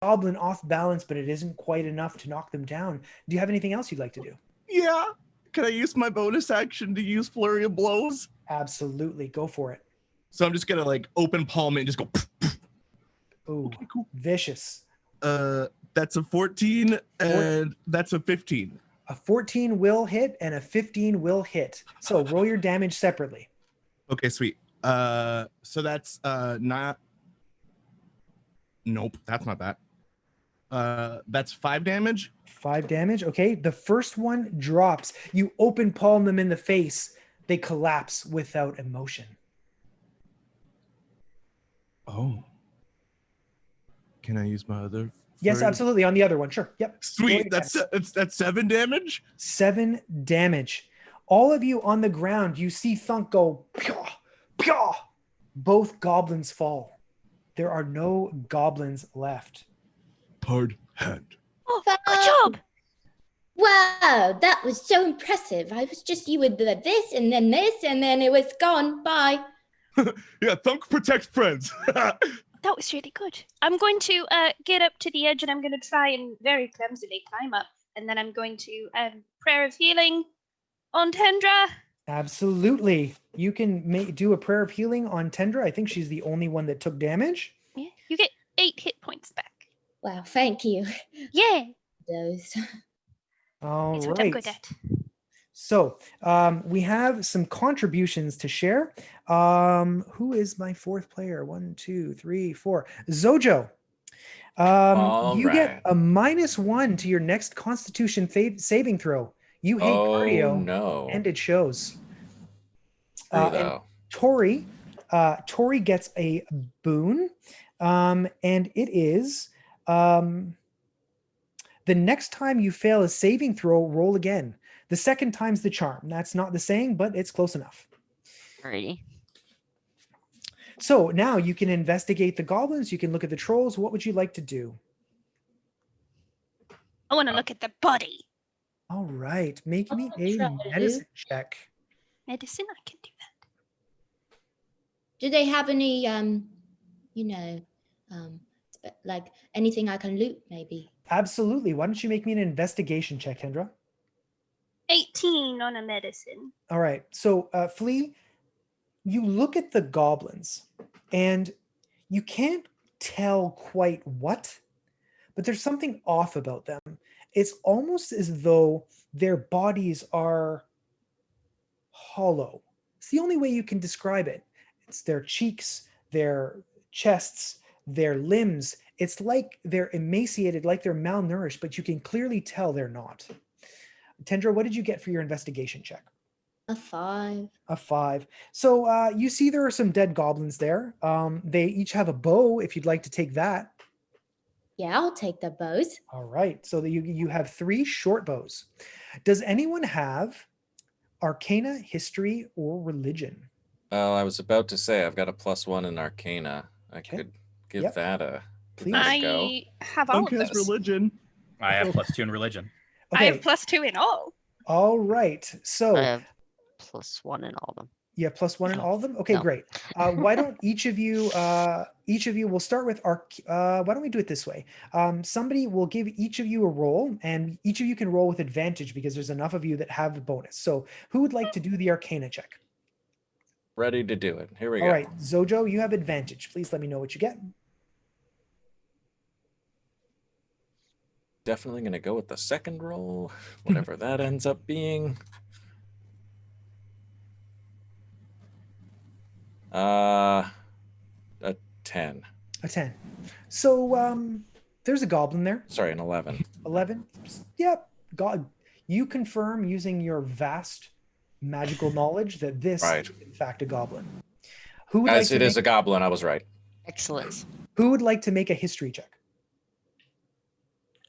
Goblin off balance, but it isn't quite enough to knock them down. Do you have anything else you'd like to do? Yeah. Can I use my bonus action to use Flurry of Blows? Absolutely. Go for it. So I'm just gonna like open palm it and just go. Ooh, okay, cool. Vicious. That's a 14 and that's a 15. A 14 will hit and a 15 will hit. So roll your damage separately. Okay, sweet. So that's not. Nope, that's not that. That's 5 damage. 5 damage. Okay, the first one drops. You open palm them in the face. They collapse without emotion. Oh. Can I use my other? Yes, absolutely. On the other one, sure. Yep. Sweet. That's 7 damage. 7 damage. All of you on the ground, you see Thunk go, pyaw, pyaw. Both goblins fall. There are no goblins left. Hard hand. Oh, good job. Wow, that was so impressive. I was just, you would do this, and then it was gone. Bye. Yeah, thunk protect friends. That was really good. I'm going to get up to the edge, and I'm going to try and very clumsily climb up. And then I'm going to prayer of healing on Tendra. Absolutely. You can do a prayer of healing on Tendra. I think she's the only one that took damage. Yeah, you get 8 hit points back. Wow, thank you. Yeah, Those. All that's what I'm good right. at. So we have some contributions to share. Who is my fourth player? 1, 2, 3, 4. Zojo. You get a -1 to your next Constitution saving throw. You hate cardio, no. and it shows. True, And though. Tory gets a boon, and it is the next time you fail a saving throw, roll again. The second time's the charm. That's not the saying, but it's close enough. Alrighty. So now you can investigate the goblins. You can look at the trolls. What would you like to do? I want to look at the body. All right. Make me I'll a try to. medicine check. Medicine, I can do that. Do they have any, like anything I can loot, maybe? Absolutely. Why don't you make me an investigation check, Kendra? 18 on a medicine. All right. So, Flea, you look at the goblins and you can't tell quite what, but there's something off about them. It's almost as though their bodies are hollow. It's the only way you can describe it. It's their cheeks, their chests, their limbs. It's like they're emaciated, like they're malnourished, but you can clearly tell they're not. Tendra, what did you get for your investigation check? A 5. A 5. So you see there are some dead goblins there. They each have a bow if you'd like to take that. Yeah, I'll take the bows. All right. So you have 3 short bows. Does anyone have Arcana, History, or Religion? Well, I was about to say I've got a +1 in Arcana. I could give that a Please. go. I have all Thunk of has those. religion. I have +2 in religion. I have +2 in all. All right. So I have +1 in all of them. you have +1 in all of them? Okay, No. great. Why don't each of you, we'll start with why don't we do it this way? Somebody will give each of you a roll, and each of you can roll with advantage because there's enough of you that have the bonus. So who would like to do the Arcana check? Ready to do it. Here we go. All right, Zojo, you have advantage. Please let me know what you get. Definitely going to go with the second roll, whatever that ends up being. A 10. A 10. So there's a goblin there. Sorry, an 11. 11. Yep. God, you confirm using your vast magical knowledge that this is in fact a goblin. Who would As it is a goblin, I was right. Excellent. Who would like to make a history check?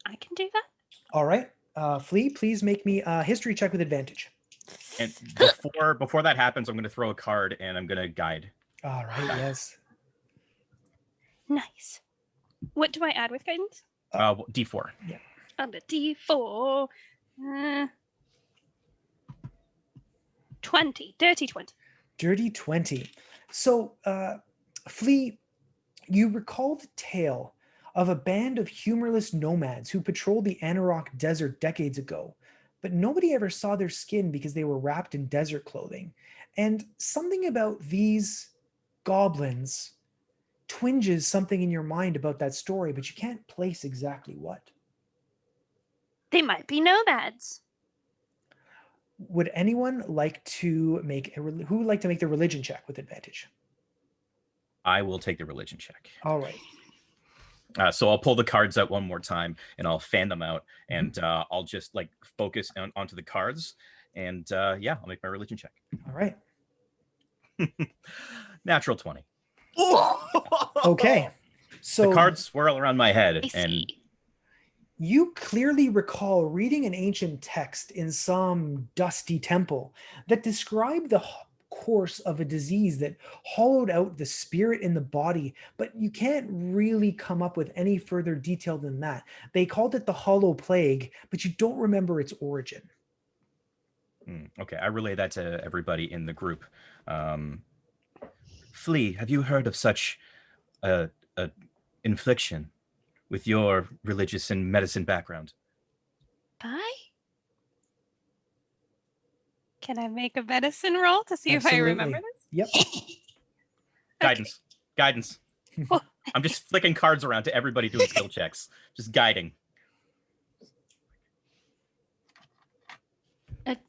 I can do that. All right. Flea, please make me a history check with advantage. And before that happens, I'm going to throw a card and I'm going to guide. All right. Yes. Nice. What do I add with guidance? D4. Yeah. On the D4. 20. Dirty 20. Dirty 20. So, Flea, you recall the tale of a band of humorless nomads who patrolled the Anarok Desert decades ago, but nobody ever saw their skin because they were wrapped in desert clothing. And something about these goblins twinges something in your mind about that story, but you can't place exactly what. They might be nomads. Would anyone like to make who would like to make the religion check with advantage? I will take the religion check. All right. So I'll pull the cards out one more time and I'll fan them out and I'll just like focus onto the cards and yeah, I'll make my religion check. All right. Natural 20. Okay. So the cards swirl around my head and you clearly recall reading an ancient text in some dusty temple that described the course of a disease that hollowed out the spirit in the body, but you can't really come up with any further detail than that. They called it the Hollow Plague, but you don't remember its origin. Okay, I relay that to everybody in the group. Flea, have you heard of such a infliction with your religious and medicine background? Bye. Can I make a medicine roll to see if I remember this? Yep. Guidance. Guidance. I'm just flicking cards around to everybody doing skill checks. Just guiding.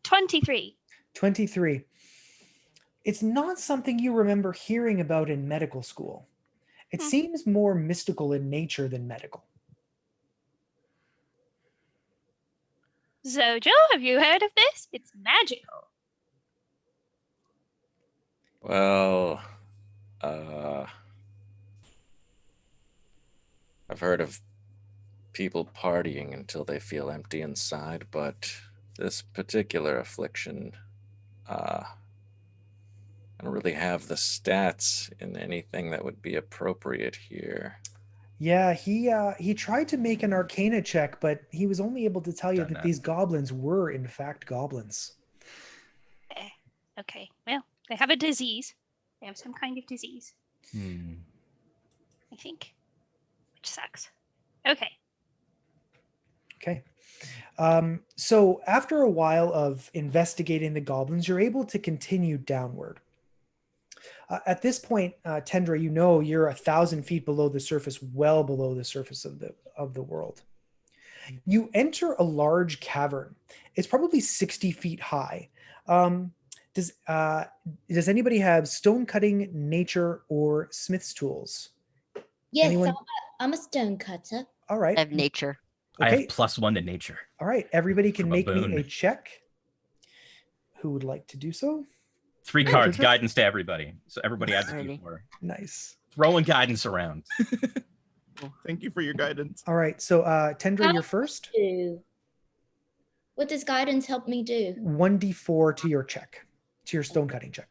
23. 23. It's not something you remember hearing about in medical school. It seems more mystical in nature than medical. Zojo, have you heard of this? It's magical. Well, I've heard of people partying until they feel empty inside, but this particular affliction, I don't really have the stats in anything that would be appropriate here. Yeah, he tried to make an Arcana check, but he was only able to tell you that these goblins were in fact goblins. Okay, well, they have a disease. They have some kind of disease. I think. Which sucks. Okay. Okay. So after a while of investigating the goblins, you're able to continue downward. At this point, Tendra, you know you're 1,000 feet below the surface, well below the surface of the world. You enter a large cavern. It's probably 60 feet high. Does anybody have stone cutting, nature, or smith's tools? Yes, Anyone? I'm a stone cutter. All right. I have nature. Okay. I have +1 to nature. All right. Everybody can From a make me boon. a check. Who would like to do so? 3 cards, guidance to everybody. So everybody adds a D4. Nice. Throwing guidance around. Thank you for your guidance. All right. So Tendra, you're first. What does guidance help me do? 1d4 to your check, to your stone cutting check.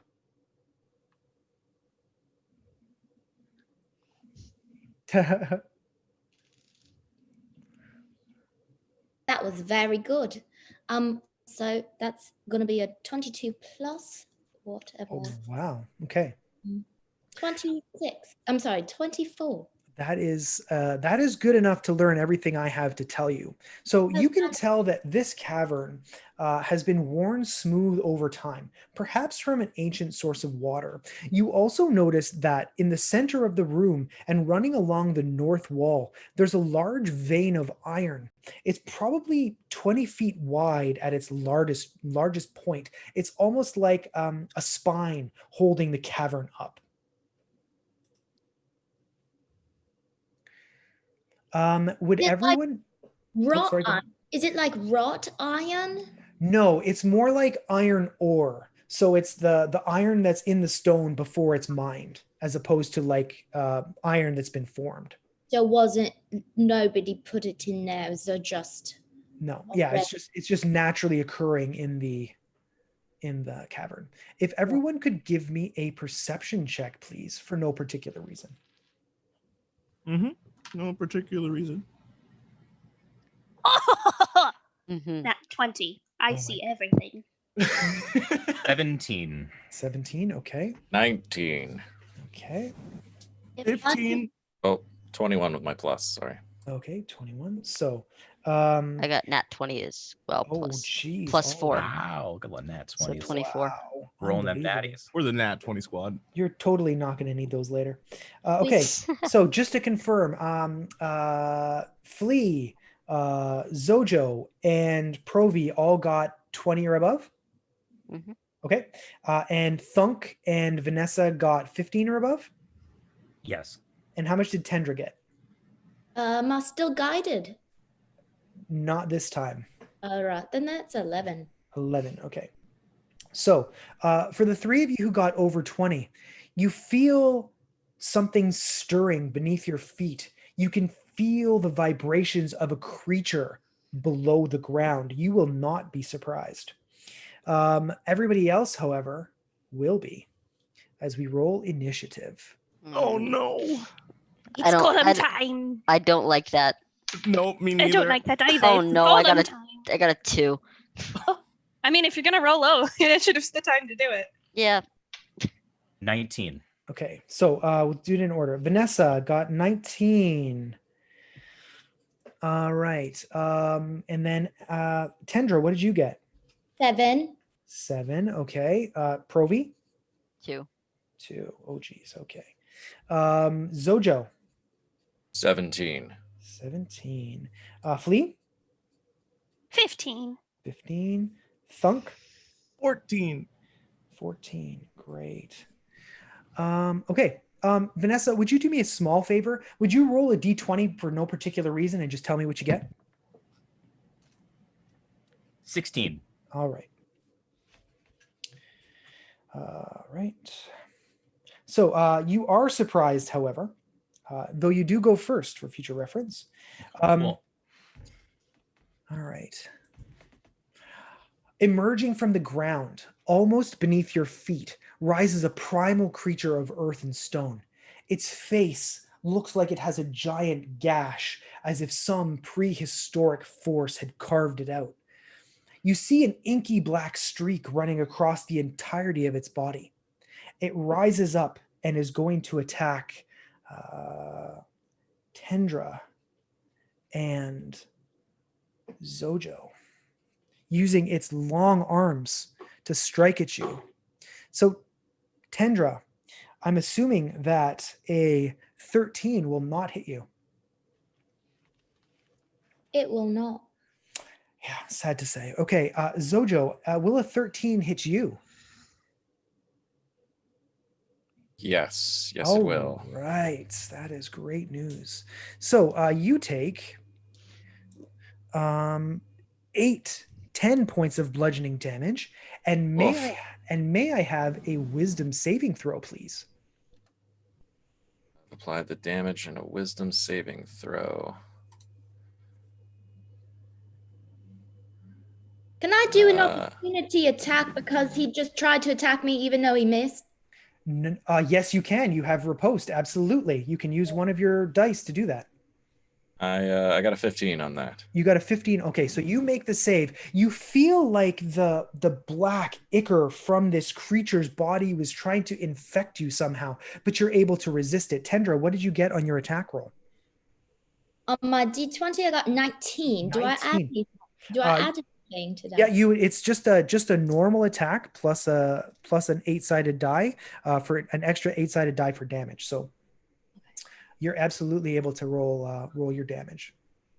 That was very good. So that's going to be a 22 plus whatever. Oh, wow. Okay. 26. I'm sorry, 24. That is good enough to learn everything I have to tell you. So you can tell that this cavern has been worn smooth over time, perhaps from an ancient source of water. You also notice that in the center of the room and running along the north wall, there's a large vein of iron. It's probably 20 feet wide at its largest point. It's almost like a spine holding the cavern up. Would everyone wrought iron? Is it like wrought iron? No, it's more like iron ore. So it's the iron that's in the stone before it's mined, as opposed to like iron that's been formed. So nobody put it in there? So just no, yeah, it's just naturally occurring in the cavern. If everyone could give me a perception check, please, for no particular reason. No particular reason. Nat 20. I see everything. 17. 17, okay. 19. Okay. 15. Oh, 21 with my plus, sorry. Okay, 21. So I got nat 20 as well. Geez. +4. Wow, good one, nat 20. So 24. Wow. Rolling them natties. We're the nat 20 squad. You're totally not going to need those later. Okay, so just to confirm, Flea, Zojo, and Provi all got 20 or above? Mm-hmm. Okay. And Thunk and Vanessa got 15 or above? Yes. And how much did Tendra get? Am I still guided? Not this time. All right, then that's 11. 11, okay. So for the three of you who got over 20, you feel something stirring beneath your feet. You can feel the vibrations of a creature below the ground. You will not be surprised. Everybody else, however, will be as we roll initiative. Oh Mm, no. It's don't- golem I- time. I don't like that. Nope, me I neither. don't like that either. Oh It's no, I golem got time. a 2. I mean, if you're gonna roll low, initiative's the time to do it. Yeah. 19. Okay, so we'll do it in order. Vanessa got 19. All right. And then Tendra, what did you get? 7. 7. Okay. Provi? 2. 2. Oh, geez. Okay. Zojo? 17. 17. Flea? 15. 15. Thunk? 14. 14. Great. Okay. Vanessa, would you do me a small favor? Would you roll a d20 for no particular reason and just tell me what you get? 16. All right. Right. So you are surprised, however, though you do go first for future reference. Cool. All right. Emerging from the ground, almost beneath your feet, rises a primal creature of earth and stone. Its face looks like it has a giant gash, as if some prehistoric force had carved it out. You see an inky black streak running across the entirety of its body. It rises up and is going to attack Tendra and Zojo, using its long arms to strike at you. So, Tendra, I'm assuming that a 13 will not hit you. It will not. Yeah, sad to say. Okay, Zojo, will a 13 hit you? Yes, it All will. right, that is great news. So you take 10 points of bludgeoning damage, and may I have a wisdom saving throw, please? Apply the damage and a wisdom saving throw. Can I do an opportunity attack because he just tried to attack me even though he missed? Yes, you can. You have riposte. Absolutely. You can use one of your dice to do that. I got a 15 on that. You got a 15. Okay, so you make the save. You feel like the black ichor from this creature's body was trying to infect you somehow, but you're able to resist it. Tendra, what did you get on your attack roll? On my D20, I got 19. Do I add 19. anything? Do I add anything to that? Yeah, it's just a normal attack plus an 8-sided die for an extra 8-sided die for damage. So you're absolutely able to roll your damage.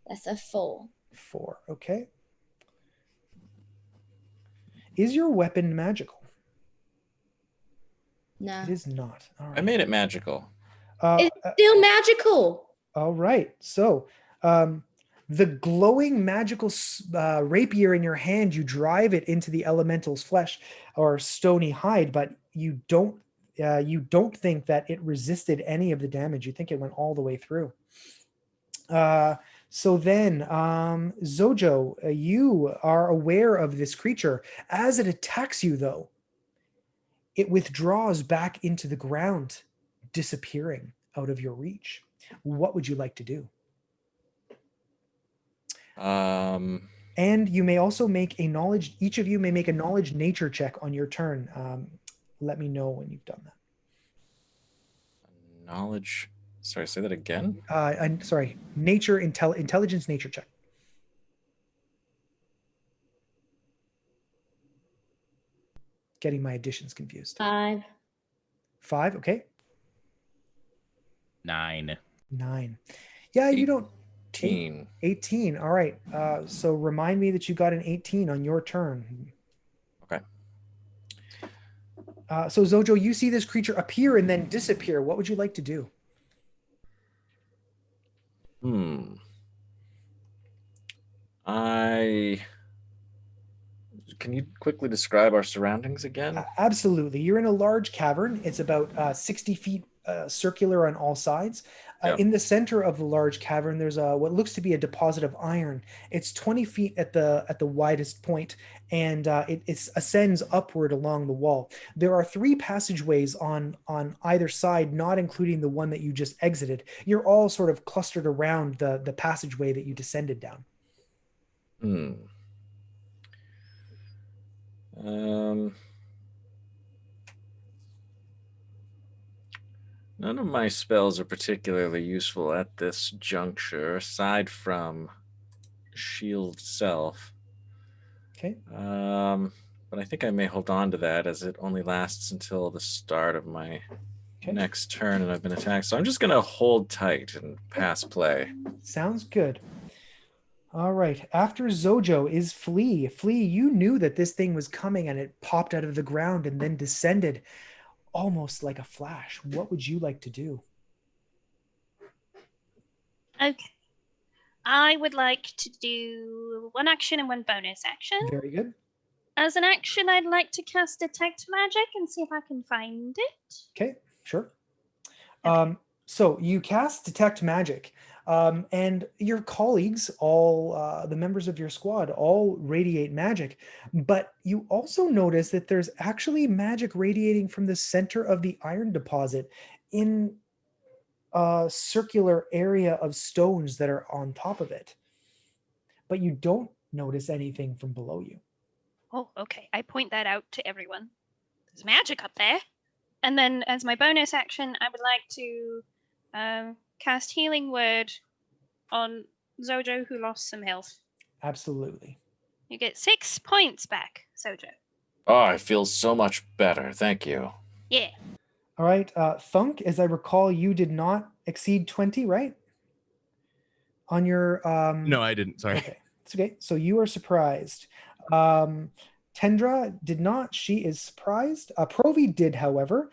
That's a 4. 4. Okay. Is your weapon magical? No. It is not. All right. I made it magical. It's still magical. All right. So the glowing magical rapier in your hand, you drive it into the elemental's flesh or stony hide, but you don't think that it resisted any of the damage. You think it went all the way through. So then, Zojo, you are aware of this creature. As it attacks you, though, it withdraws back into the ground, disappearing out of your reach. What would you like to do? And you may also make a knowledge, each of you may make a knowledge nature check on your turn. Let me know when you've done that. Knowledge. Sorry, say that again. I'm sorry. Intelligence nature check. Getting my additions confused. 5. 5. Okay. 9. 9. Yeah, you don't. 18. 18. All right. So remind me that you got an 18 on your turn. Okay. So Zojo, you see this creature appear and then disappear. What would you like to do? Can you quickly describe our surroundings again? Absolutely. You're in a large cavern. It's about 60 feet circular on all sides. Yep. In the center of the large cavern, there's what looks to be a deposit of iron. It's 20 feet at the widest point, and it ascends upward along the wall. There are 3 passageways on either side, not including the one that you just exited. You're all sort of clustered around the passageway that you descended down. None of my spells are particularly useful at this juncture, aside from Shield Self. Okay. But I think I may hold on to that, as it only lasts until the start of my next turn, and I've been attacked. So I'm just going to hold tight and pass play. Sounds good. All right. After Zojo is Flea. Flea, you knew that this thing was coming, and it popped out of the ground and then descended almost like a flash. What would you like to do? Okay. I would like to do 1 action and 1 bonus action. Very good. As an action, I'd like to cast Detect Magic and see if I can find it. Okay, sure. So you cast Detect Magic, and your colleagues, all the members of your squad, all radiate magic. But you also notice that there's actually magic radiating from the center of the iron deposit in a circular area of stones that are on top of it. But you don't notice anything from below you. Oh, okay. I point that out to everyone. There's magic up there. And then as my bonus action, I would like to cast Healing Word on Zojo, who lost some health. Absolutely. You get 6 points back, Zojo. Oh, I feel so much better. Thank you. Yeah. All right. Thunk, as I recall, you did not exceed 20, right? On your... No, I didn't. Sorry. Okay. It's okay. So you are surprised. Tendra did not. She is surprised. Provi did, however.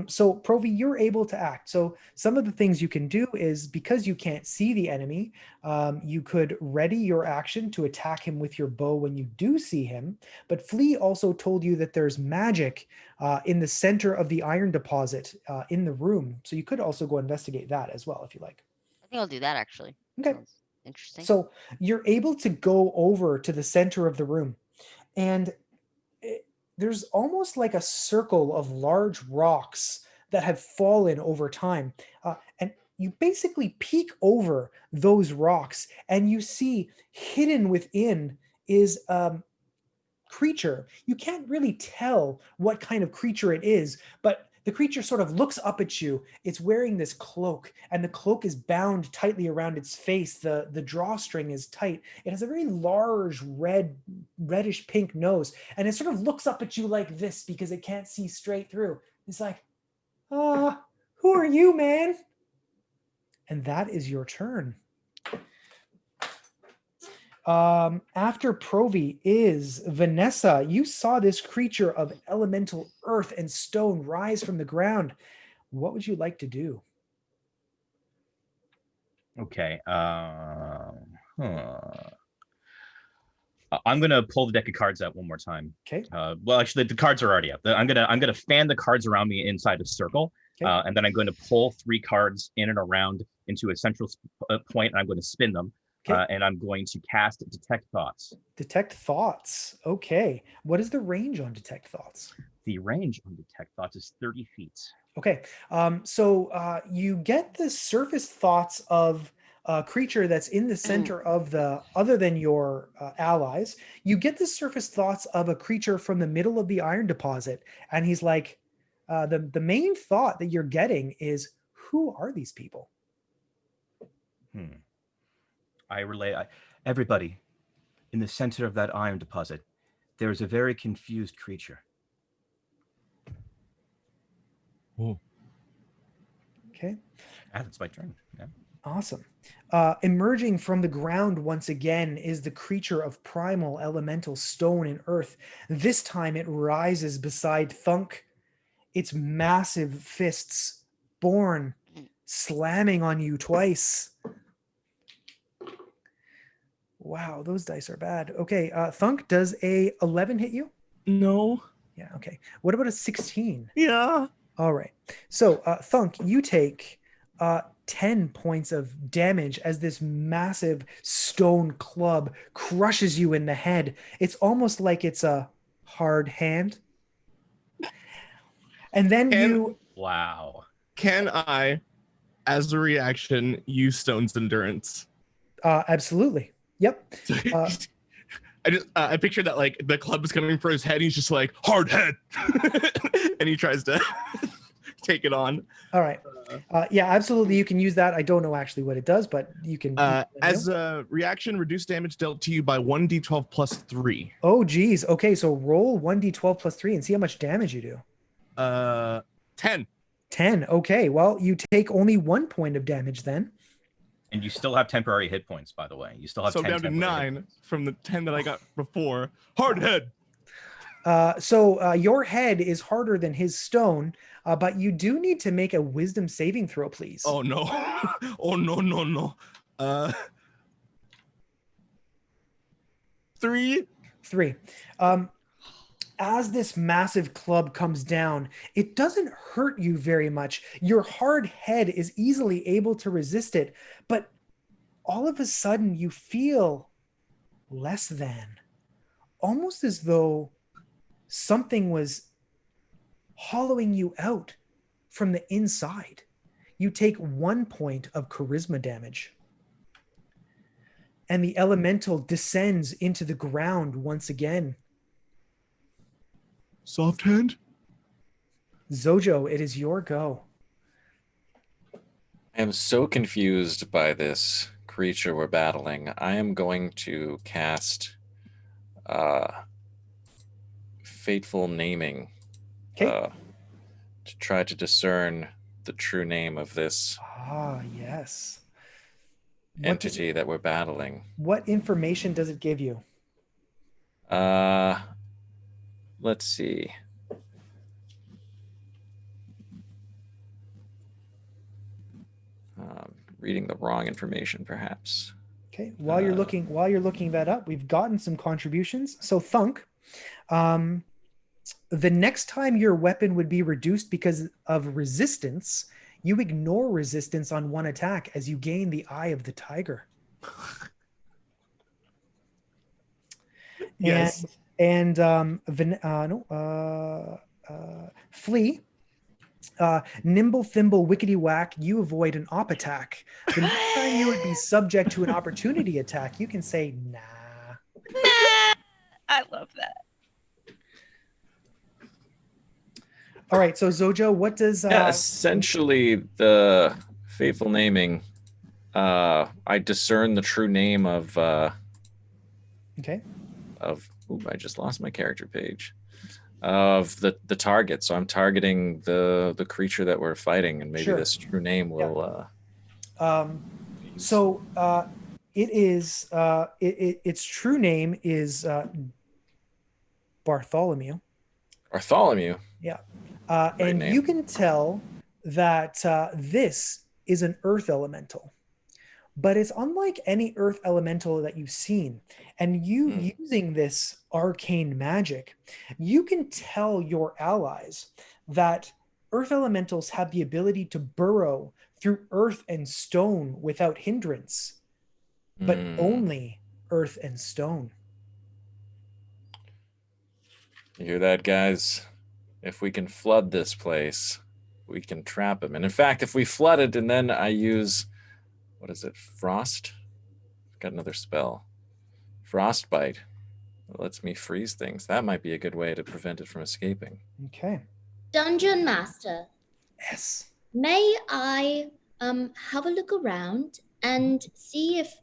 So Provi, you're able to act. So some of the things you can do is, because you can't see the enemy, you could ready your action to attack him with your bow when you do see him. But Flea also told you that there's magic in the center of the iron deposit in the room. So you could also go investigate that as well if you like. I think I'll do that actually. Okay. Sounds interesting. So you're able to go over to the center of the room, and there's almost like a circle of large rocks that have fallen over time. And you basically peek over those rocks, and you see hidden within is creature. You can't really tell what kind of creature it is, but the creature sort of looks up at you. It's wearing this cloak, and the cloak is bound tightly around its face. The drawstring is tight. It has a very large reddish pink nose, and it sort of looks up at you like this because it can't see straight through. It's like, who are you, man? And that is your turn. After Provi is Vanessa. You saw this creature of elemental earth and stone rise from the ground. What would you like to do? Okay. I'm gonna pull the deck of cards out one more time. Okay. Well, actually, the cards are already up. I'm gonna fan the cards around me inside a circle, Okay. and then I'm going to pull 3 cards in and around into a central point, and I'm going to spin them. Okay. And I'm going to cast Detect Thoughts. Detect Thoughts. Okay. What is the range on Detect Thoughts? The range on Detect Thoughts is 30 feet. Okay. So you get the surface thoughts of a creature that's in the center of the, other than your allies, you get the surface thoughts of a creature from the middle of the iron deposit. And he's like, the main thought that you're getting is, who are these people? I relay, everybody, in the center of that iron deposit, there is a very confused creature. Oh. Okay. That's my turn. Yeah. Awesome. Emerging from the ground once again is the creature of primal elemental stone and earth. This time it rises beside Thunk, its massive fists born, slamming on you twice. Wow, those dice are bad. Okay, Thunk, does a 11 hit you? No. Yeah, okay. What about a 16? Yeah. All right. So, Thunk, you take 10 points of damage as this massive stone club crushes you in the head. It's almost like it's a hard hand. And then you... Wow. Can I, as a reaction, use Stone's Endurance? Absolutely. Yep. I pictured that like the club is coming for his head. He's just like hard head, and he tries to take it on. All right. Yeah, absolutely. You can use that. I don't know actually what it does, but you can. As a reaction, reduce damage dealt to you by 1d12 plus 3. Oh, geez. Okay, so roll 1d12 plus 3 and see how much damage you do. 10. 10. Okay. Well, you take only 1 point of damage then. And you still have temporary hit points, by the way. You still have so 10 down to 9 from the 10 that I got before. Hard head. So your head is harder than his stone, but you do need to make a wisdom saving throw, please. Oh no! Oh no! 3. As this massive club comes down, it doesn't hurt you very much. Your hard head is easily able to resist it, but all of a sudden you feel less than, almost as though something was hollowing you out from the inside. You take 1 point of charisma damage, and the elemental descends into the ground once again. Soft hand. Zojo, it is your go. I am so confused by this creature we're battling. I am going to cast Fateful Naming to try to discern the true name of this Yes. entity that we're battling. What information does it give you? Let's see. Reading the wrong information, perhaps. Okay. While you're looking that up, we've gotten some contributions. So Thunk, the next time your weapon would be reduced because of resistance, you ignore resistance on one attack as you gain the Eye of the Tiger. Yes. And Flea, nimble, thimble, wickety whack, you avoid an op attack. The next time you would be subject to an opportunity attack, you can say, nah. I love that. All right, so Zojo, what does... essentially, the Fateful Naming, I discern the true name of... Okay. I just lost my character page. Of the target. So I'm targeting the creature that we're fighting, and maybe this true name will... it is... its true name is Bartholomew. Bartholomew? Yeah. And you can tell that this is an earth elemental, but it's unlike any earth elemental that you've seen. And you using this arcane magic, you can tell your allies that earth elementals have the ability to burrow through earth and stone without hindrance, but only earth and stone. You hear that, guys? If we can flood this place, we can trap him. And in fact, if we flood it and then I use, what is it, Frost? I've got another spell. Frostbite. It lets me freeze things. That might be a good way to prevent it from escaping. Okay. Dungeon Master. Yes. May I have a look around and see if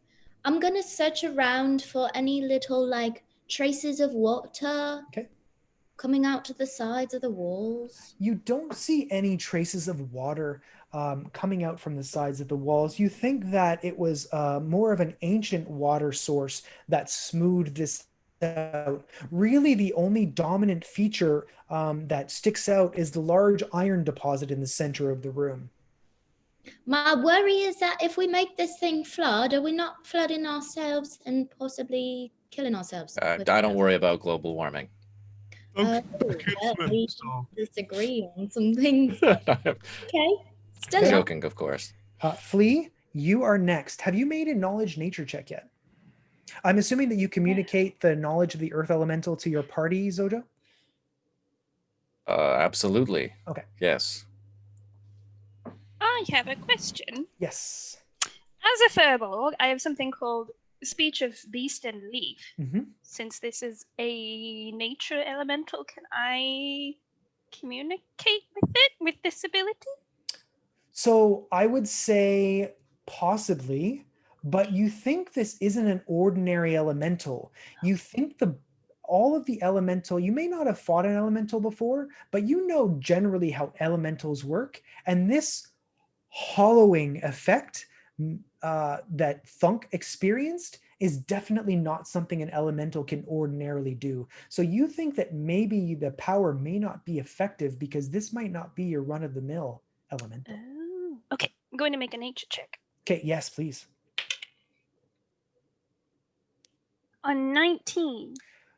I'm gonna search around for any little like traces of water coming out to the sides of the walls? You don't see any traces of water coming out from the sides of the walls. You think that it was more of an ancient water source that smoothed this out. Really, the only dominant feature that sticks out is the large iron deposit in the center of the room. My worry is that if we make this thing flood, are we not flooding ourselves and possibly killing ourselves? I don't worry about global warming. Yeah, we disagree on some things. Okay, Stella. Joking, of course. Flea, you are next. Have you made a knowledge nature check yet? I'm assuming that you communicate the knowledge of the earth elemental to your party, Zojo? Absolutely. Okay. Yes. I have a question. Yes. As a furbolg, I have something called Speech of Beast and Leaf. Mm-hmm. Since this is a nature elemental, can I communicate with it with this ability? So I would say possibly, but you think this isn't an ordinary elemental. You think all of the elemental, you may not have fought an elemental before, but you know generally how elementals work. And this hollowing effect that Thunk experienced is definitely not something an elemental can ordinarily do. So you think that maybe the power may not be effective because this might not be your run-of-the-mill elemental. Oh, okay. I'm going to make a nature check. Okay, yes, please. On 19.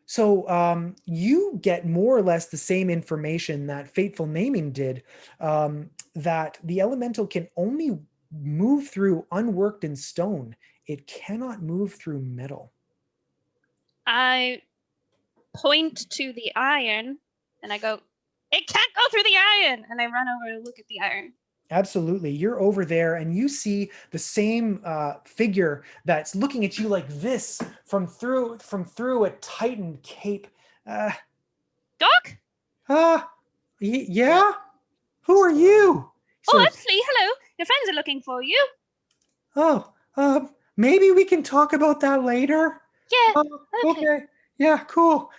So you get more or less the same information that Fateful Naming did, that the elemental can only move through unworked in stone. It cannot move through metal. I point to the iron and I go, it can't go through the iron! And I run over to look at the iron. Absolutely. You're over there and you see the same figure that's looking at you like this from through a tightened cape. Doc? Yeah? Who are you? Oh, it's Flea. Hello. Your friends are looking for you. Oh, maybe we can talk about that later. Yeah. Okay. Yeah, cool.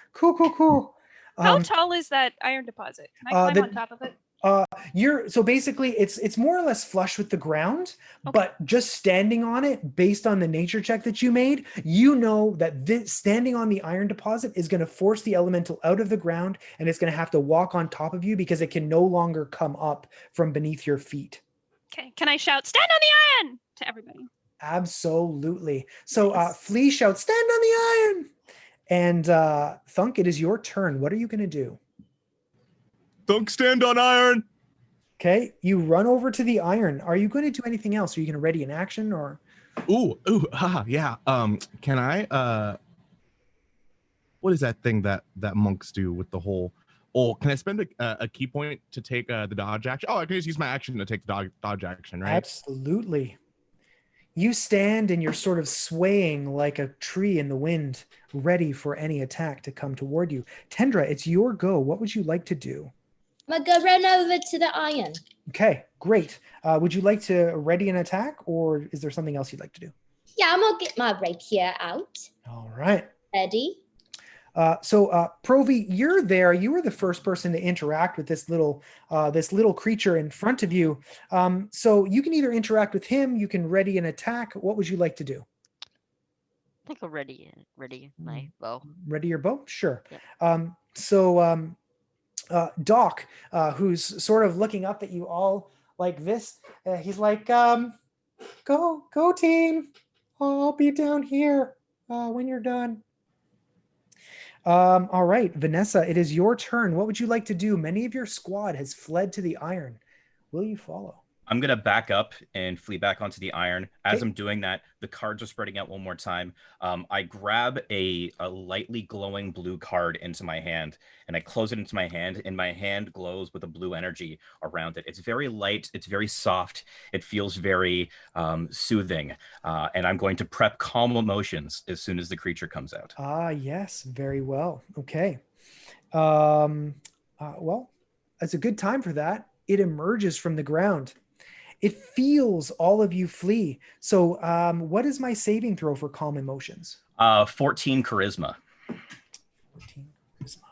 How tall is that iron deposit? Can I climb on top of it? So basically it's more or less flush with the ground, but just standing on it based on the nature check that you made, you know that this standing on the iron deposit is going to force the elemental out of the ground and it's going to have to walk on top of you because it can no longer come up from beneath your feet. Okay. Can I shout, stand on the iron to everybody? Absolutely. So Flea shouts, stand on the iron. And Thunk, it is your turn. What are you going to do? Thunk, stand on iron. Okay, you run over to the iron. Are you going to do anything else? Are you going to ready an action or? Yeah. Can I? What is that thing that monks do with the whole? Oh, can I spend a key point to take the dodge action? Oh, I can just use my action to take the dodge action, right? Absolutely. You stand and you're sort of swaying like a tree in the wind, ready for any attack to come toward you. Tendra, it's your go. What would you like to do? I'm gonna go run over to the iron. Okay, great. Would you like to ready an attack or is there something else you'd like to do? Yeah, I'm gonna get my rapier out. All right. Ready? So Provi, you're there. You were the first person to interact with this little creature in front of you. So you can either interact with him, you can ready an attack. What would you like to do? I think I'll ready my bow. Ready your bow? Sure. Yep. Doc, who's sort of looking up at you all like this, he's like, go team. I'll be down here when you're done. All right, Vanessa, it is your turn. What would you like to do? Many of your squad has fled to the iron. Will you follow? I'm going to back up and flee back onto the iron. As I'm doing that, the cards are spreading out one more time. I grab a lightly glowing blue card into my hand, and I close it into my hand, and my hand glows with a blue energy around it. It's very light. It's very soft. It feels very soothing. And I'm going to prep calm emotions as soon as the creature comes out. Yes. Very well. Okay. Well, it's a good time for that. It emerges from the ground. It feels all of you flee. So what is my saving throw for calm emotions? 14 charisma. 14 charisma.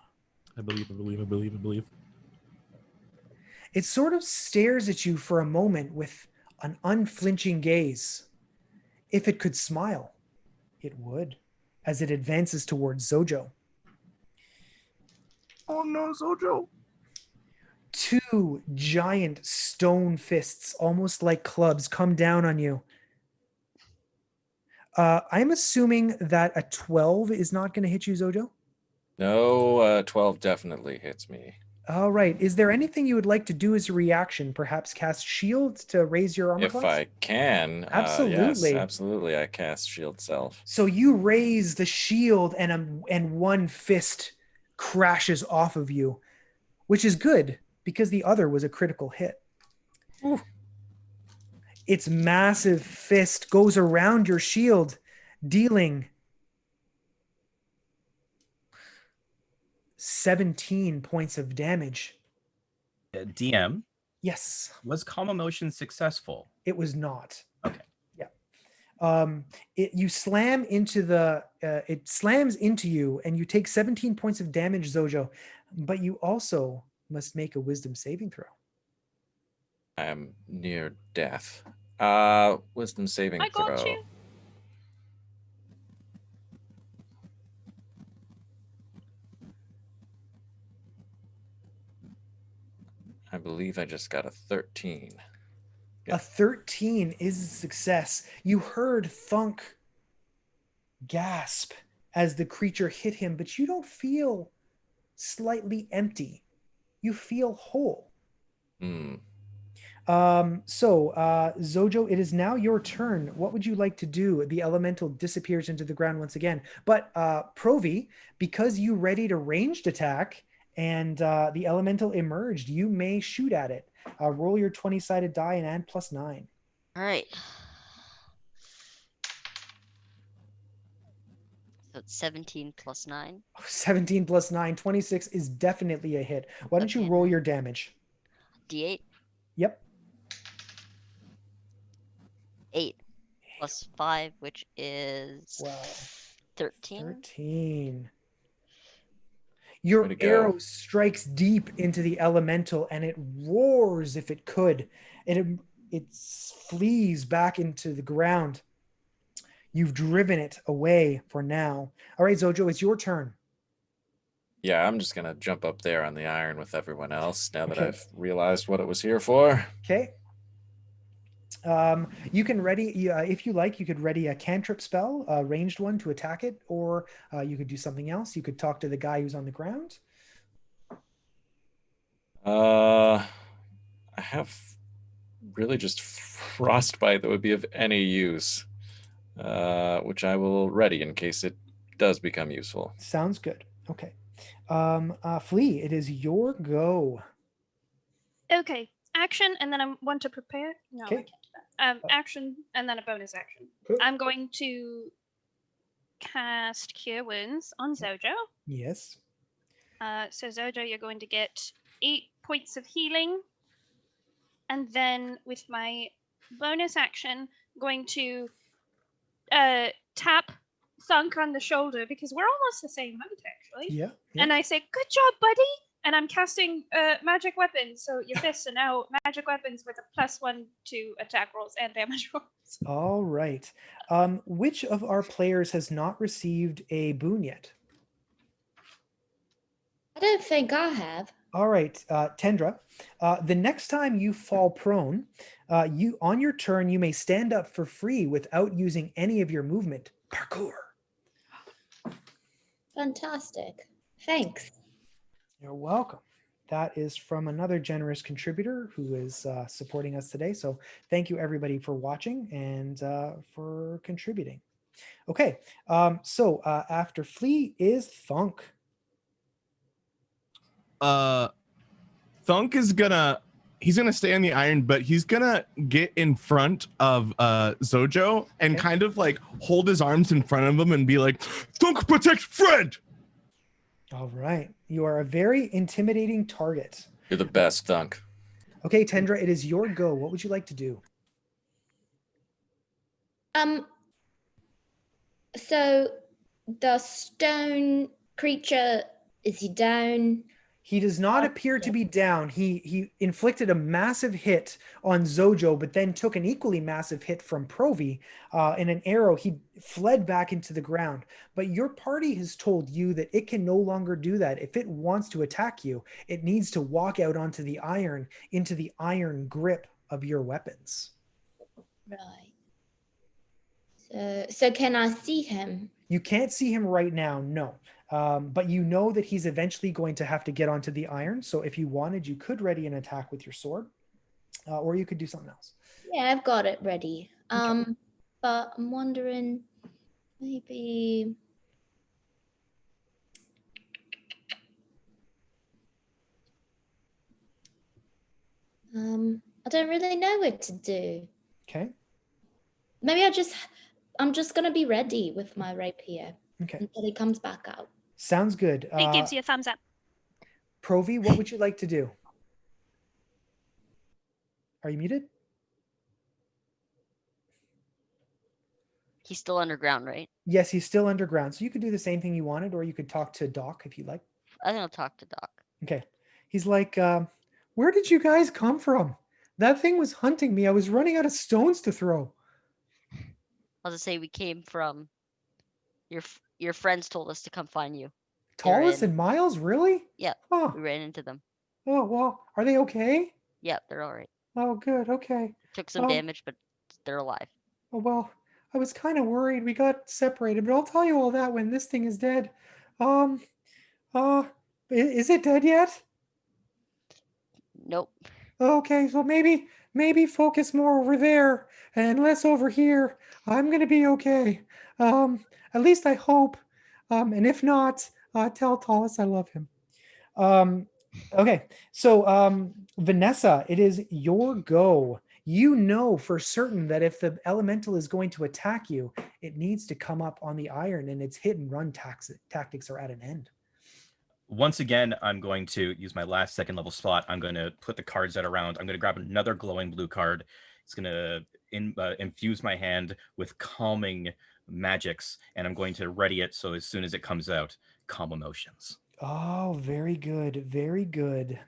I believe. It sort of stares at you for a moment with an unflinching gaze. If it could smile, it would, as it advances towards Zojo. Oh no, Zojo. 2 giant stone fists, almost like clubs, come down on you. I'm assuming that a 12 is not going to hit you, Zojo? No, 12 definitely hits me. All right. Is there anything you would like to do as a reaction? Perhaps cast shield to raise your armor If class? I can, yes, Absolutely. absolutely. I cast Shield Self. So you raise the shield and one fist crashes off of you, which is good because the other was a critical hit. Ooh. Its massive fist goes around your shield, dealing 17 points of damage. DM, Yes, was calm emotion successful? it was not. Okay. Yeah. You slam into it slams into you and you take 17 points of damage, Zojo, but you also must make a wisdom saving throw. I am near death. Wisdom saving I got throw. you. I believe I just got a 13. A 13 is a success. You heard Thunk gasp as the creature hit him, but you don't feel slightly empty. You feel whole. Hmm. Zojo, it is now your turn. What would you like to do? The elemental disappears into the ground once again. But Provi, because you readied a ranged attack and the elemental emerged, you may shoot at it. Roll your 20-sided die and add +9. All right. So it's 17 plus 9. 17 plus 9, 26 is definitely a hit. Why don't you Okay. roll your damage? D8. Yep. 8 plus 5, which is Wow. 13. 13. Your Way to go. arrow strikes deep into the elemental and it roars if it could. And it flees back into the ground. You've driven it away for now. All right, Zojo, it's your turn. Yeah, I'm just going to jump up there on the iron with everyone else now that Okay. I've realized what it was here for. Okay. You can ready, if you like, you could ready a cantrip spell, a ranged one to attack it, or you could do something else. You could talk to the guy who's on the ground. I have really just frostbite that would be of any use, which I will ready in case it does become useful. Sounds good. Okay. Flea, it is your go. Okay, action, and then I want to prepare. No, Okay. I can't do that. Action, and then a bonus action. Cool. I'm going to cast Cure Wounds on Zojo. Yes. So Zojo, you're going to get 8 points of healing, and then with my bonus action, I'm going to tap Thunk on the shoulder because we're almost the same height, actually. Yeah. And I say, "Good job, buddy!" And I'm casting magic weapons. So your fists are now magic weapons with a +1 to attack rolls and damage rolls. All right. Which of our players has not received a boon yet? I don't think I have. All right, Tendra. The next time you fall prone, you on your turn you may stand up for free without using any of your movement. Parkour. Fantastic. Thanks. You're welcome. That is from another generous contributor who is supporting us today. So thank you everybody for watching and for contributing. Okay, so after Flea is Thunk. Thunk is he's gonna stay on the iron, but he's gonna get in front of Zojo and kind of like hold his arms in front of him and be like, Thunk, protect friend. All right, you are a very intimidating target. You're the best, Thunk. Okay, Tendra, it is your go. What would you like to do? So the stone creature, is he down? He does not appear to be down. He inflicted a massive hit on Zojo, but then took an equally massive hit from Provi. In an arrow, he fled back into the ground. But your party has told you that it can no longer do that. If it wants to attack you, it needs to walk out onto the iron, into the iron grip of your weapons. Right. So can I see him? You can't see him right now, no. But you know that he's eventually going to have to get onto the iron. So if you wanted, you could ready an attack with your sword, or you could do something else. Yeah, I've got it ready. But I'm wondering, maybe. I don't really know what to do. Okay. Maybe I'm just gonna be ready with my rapier until he comes back out. Sounds good. It gives you a thumbs up. Provi, what would you like to do? Are you muted? He's still underground, right? Yes, he's still underground. So you could do the same thing you wanted, or you could talk to Doc if you like. I think I'll talk to Doc. Okay. He's like, where did you guys come from? That thing was hunting me. I was running out of stones to throw. I'll just say we came from your friends told us to come find you. Tallest and Miles, really? Yep. Oh. We ran into them. Oh, well, are they okay? Yep, they're all right. Oh, good. Okay. Took some damage, but they're alive. Oh, well, I was kind of worried. We got separated, but I'll tell you all that when this thing is dead. Is it dead yet? Nope. Okay, so maybe focus more over there and less over here. I'm gonna be okay. At least I hope. And if not, tell Tallus I love him. Okay, so Vanessa, it is your go. You know for certain that if the elemental is going to attack you, it needs to come up on the iron, and its hit and run tactics are at an end. Once again, I'm going to use my last second level slot. I'm going to put the cards out around. I'm going to grab another glowing blue card. It's going to infuse my hand with calming magics, and I'm going to ready it so as soon as it comes out, calm emotions. Oh, very good. Very good.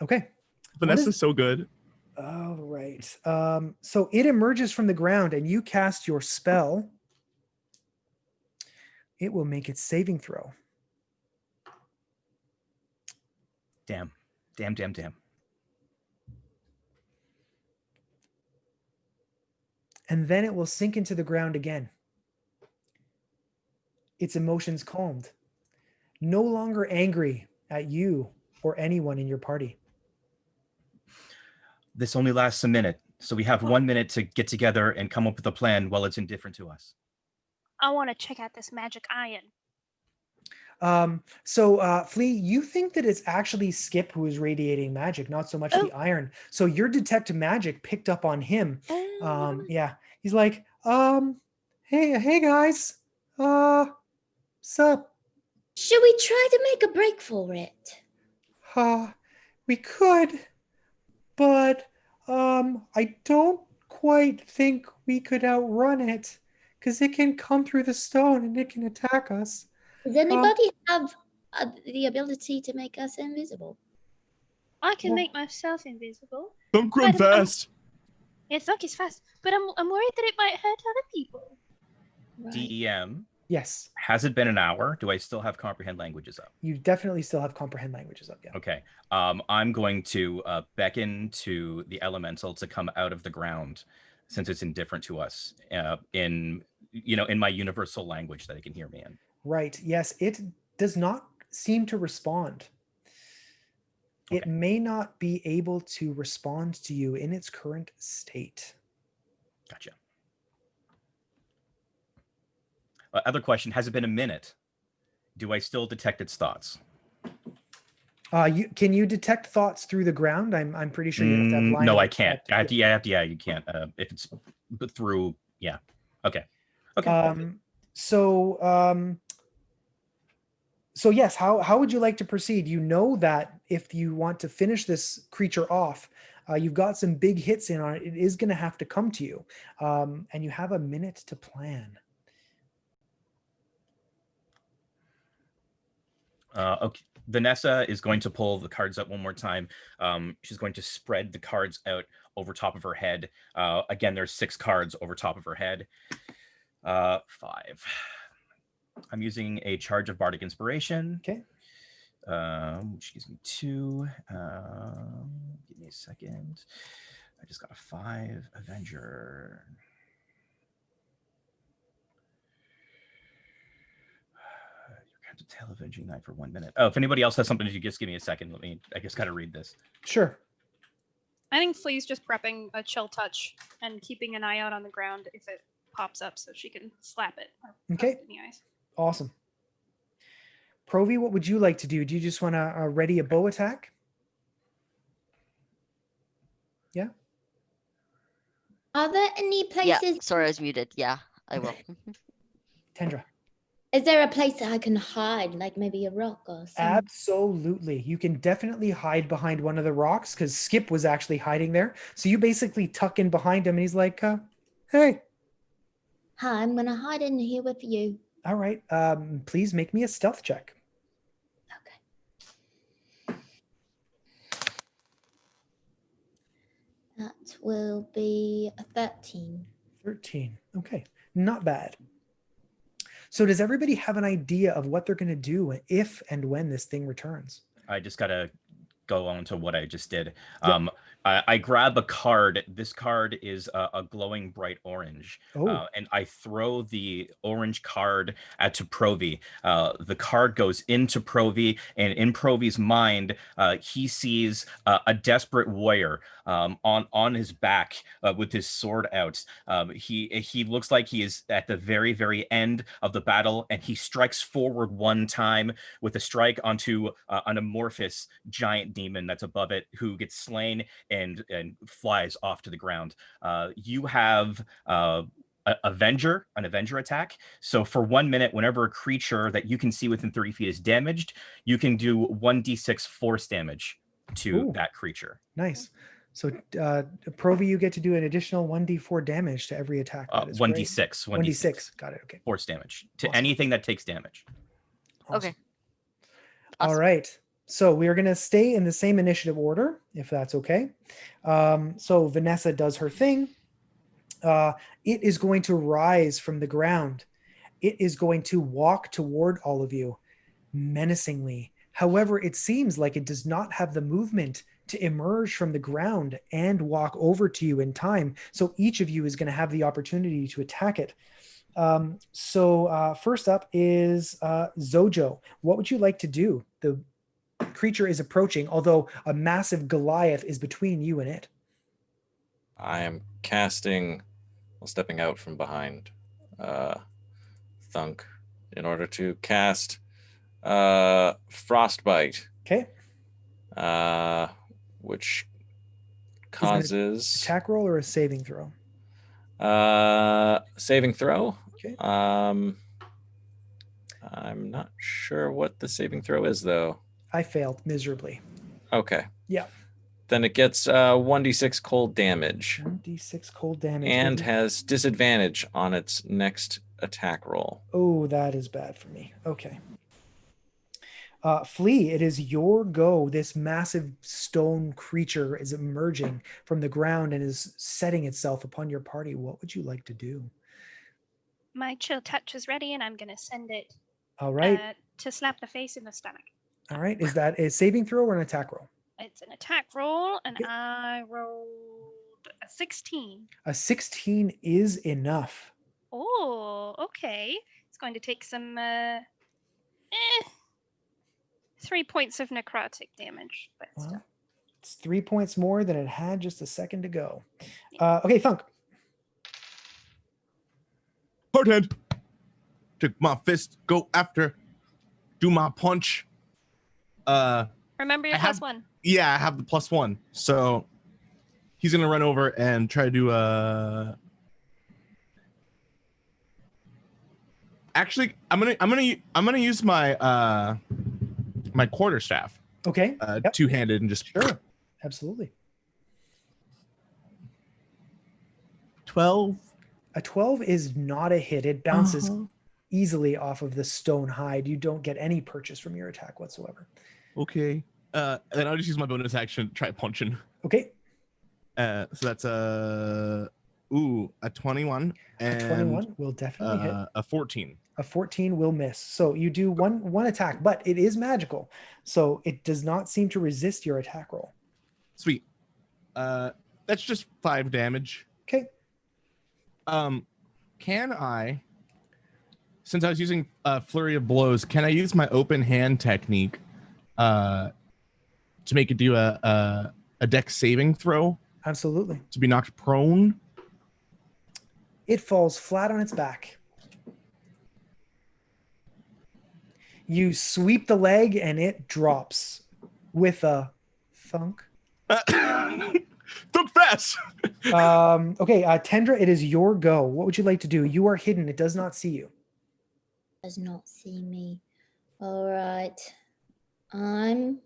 Okay. Vanessa's so good. All right. So it emerges from the ground and you cast your spell. It will make its saving throw. Damn. And then it will sink into the ground again. Its emotions calmed. No longer angry at you or anyone in your party. This only lasts a minute, so we have 1 minute to get together and come up with a plan while it's indifferent to us. I want to check out this magic iron. Flea, you think that it's actually Skip who is radiating magic, not so much the iron. So your detect magic picked up on him. Yeah, he's like, hey guys, sup? Should we try to make a break for it? We could, but I don't quite think we could outrun it, because it can come through the stone and it can attack us. Does anybody have the ability to make us invisible? I can make myself invisible. Thunk run fast. Yeah, Thunk is fast, but I'm worried that it might hurt other people. Right. DEM. Yes. Has it been an hour? Do I still have comprehend languages up? You definitely still have comprehend languages up, yeah. Okay. I'm going to beckon to the elemental to come out of the ground, since it's indifferent to us, in my universal language that it can hear me in. Right. Yes, it does not seem to respond. Okay. It may not be able to respond to you in its current state. Gotcha. Other question, has it been a minute? Do I still detect its thoughts? Can you detect thoughts through the ground? I'm pretty sure you have to have line. No, I can't. You can't. If it's through, yeah. Okay. So yes, how would you like to proceed? You know that if you want to finish this creature off, you've got some big hits in on it. It is going to have to come to you, and you have a minute to plan. Okay. Vanessa is going to pull the cards out one more time. She's going to spread the cards out over top of her head. Again, there's 6 cards over top of her head. 5. I'm using a charge of Bardic Inspiration. Okay. Which gives me 2. Give me a second. I just got a 5. Avenger. To tell avenging knife for 1 minute. Oh, if anybody else has something, you just give me a second. I just gotta read this. Sure. I think Flea's just prepping a chill touch and keeping an eye out on the ground if it pops up so she can slap it. Okay. In the eyes. Awesome. Provi, what would you like to do? Do you just want to ready a bow attack? Yeah. Are there any Yeah, places? sorry, I was muted. Yeah, I will. Tendra. Is there a place that I can hide, like maybe a rock or something? Absolutely. You can definitely hide behind one of the rocks because Skip was actually hiding there. So you basically tuck in behind him and he's like, hey. Hi, I'm going to hide in here with you. All right. Please make me a stealth check. Okay. That will be a 13. 13. Okay. Not bad. So does everybody have an idea of what they're going to do if and when this thing returns? I just gotta go on to what I just did. Yep. I grab a card. This card is a glowing bright orange. Oh. And I throw the orange card at to Provi. The card goes into Provi, and in Provi's mind, he sees a desperate warrior on his back with his sword out. He looks like he is at the very, very end of the battle, and he strikes forward one time with a strike onto an amorphous giant demon that's above it, who gets slain and flies off to the ground. You have an Avenger attack. So for 1 minute, whenever a creature that you can see within 30 feet is damaged, you can do 1d6 force damage to that creature. Nice. So Provi, you get to do an additional 1d4 damage to every attack. That is 1d6. 1d6. Got it. Okay. Force damage to anything that takes damage. Awesome. Okay. All right. So we are going to stay in the same initiative order, if that's okay. So Vanessa does her thing. It is going to rise from the ground. It is going to walk toward all of you menacingly. However, it seems like it does not have the movement to emerge from the ground and walk over to you in time. So each of you is going to have the opportunity to attack it. So first up is Zojo. What would you like to do? The creature is approaching, although a massive Goliath is between you and it. I am casting, stepping out from behind Thunk in order to cast Frostbite. Okay. Which causes attack roll or a saving throw? Saving throw. Okay. I'm not sure what the saving throw is though. I failed miserably. Okay. Yeah. Then it gets 1d6 cold damage. 1d6 cold damage. And has disadvantage on its next attack roll. Oh, that is bad for me. Okay. Flea, it is your go. This massive stone creature is emerging from the ground and is setting itself upon your party. What would you like to do? My chill touch is ready, and I'm going to send it All right. To slap the face in the stomach. All right. Is that a saving throw or an attack roll? It's an attack roll, and I rolled a 16. A 16 is enough. Oh, okay. It's going to take some 3 points of necrotic damage. But still. It's 3 points more than it had just a second ago. Okay, Thunk. Hard hand. Take my fist, go after, do my punch. Remember your +1. Yeah, I have the +1. So he's gonna run over and try to do actually I'm gonna use my my quarterstaff. Okay. Two-handed and just sure. Absolutely. 12. A 12 is not a hit. It bounces easily off of the stone hide. You don't get any purchase from your attack whatsoever. Okay. And then I'll just use my bonus action to try punching. Okay. So that's a 21. And a 21 will definitely hit. A 14. A 14 will miss. So you do one attack, but it is magical. So it does not seem to resist your attack roll. Sweet. That's just 5 damage. Okay. Can I since I was using flurry of blows, can I use my open hand technique to make it do a dex saving throw Absolutely. to be knocked prone? It falls flat on its back. You sweep the leg and it drops with a thunk. Thunk fast. Okay, Tendra, it is your go. What would you like to do? You are hidden. It does not see you. Does not see me. All right. I'm.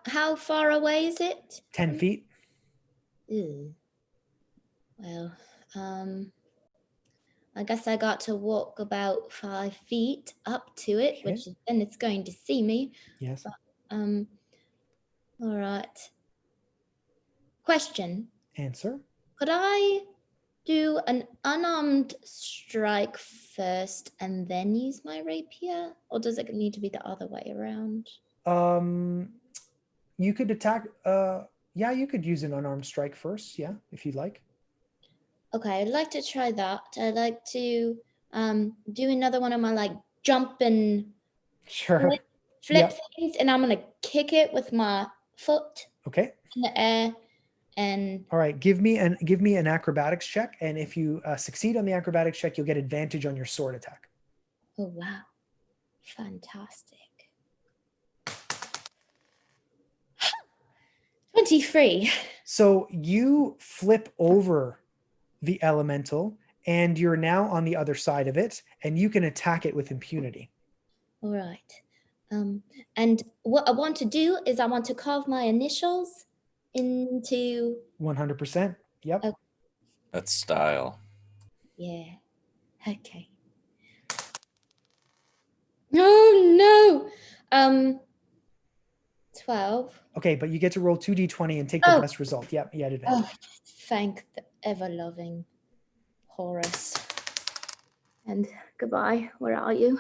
How far away is it? 10 feet. Ew. Well, I guess I got to walk about 5 feet up to it, Okay. which then it's going to see me. Yes. All right. Question. Answer. Could I do an unarmed strike first and then use my rapier? Or does it need to be the other way around? You could attack. Yeah, you could use an unarmed strike first. Yeah, if you'd like. Okay, I'd like to try that. I'd like to do another one of my like jump and Sure. flip things, and I'm gonna kick it with my foot Okay. in the air. And All right. Give me an acrobatics check, and if you succeed on the acrobatics check, you'll get advantage on your sword attack. oh wow, fantastic! 23. So you flip over the elemental, and you're now on the other side of it, and you can attack it with impunity. All right. And what I want to do is I want to carve my initials into. 100%. Yep. Okay. That's style. Yeah. Okay. No. 12. Okay, but you get to roll 2d20 and take the best result. Yep, you had advantage. Oh, thank the ever-loving Horus. And goodbye. Where are you?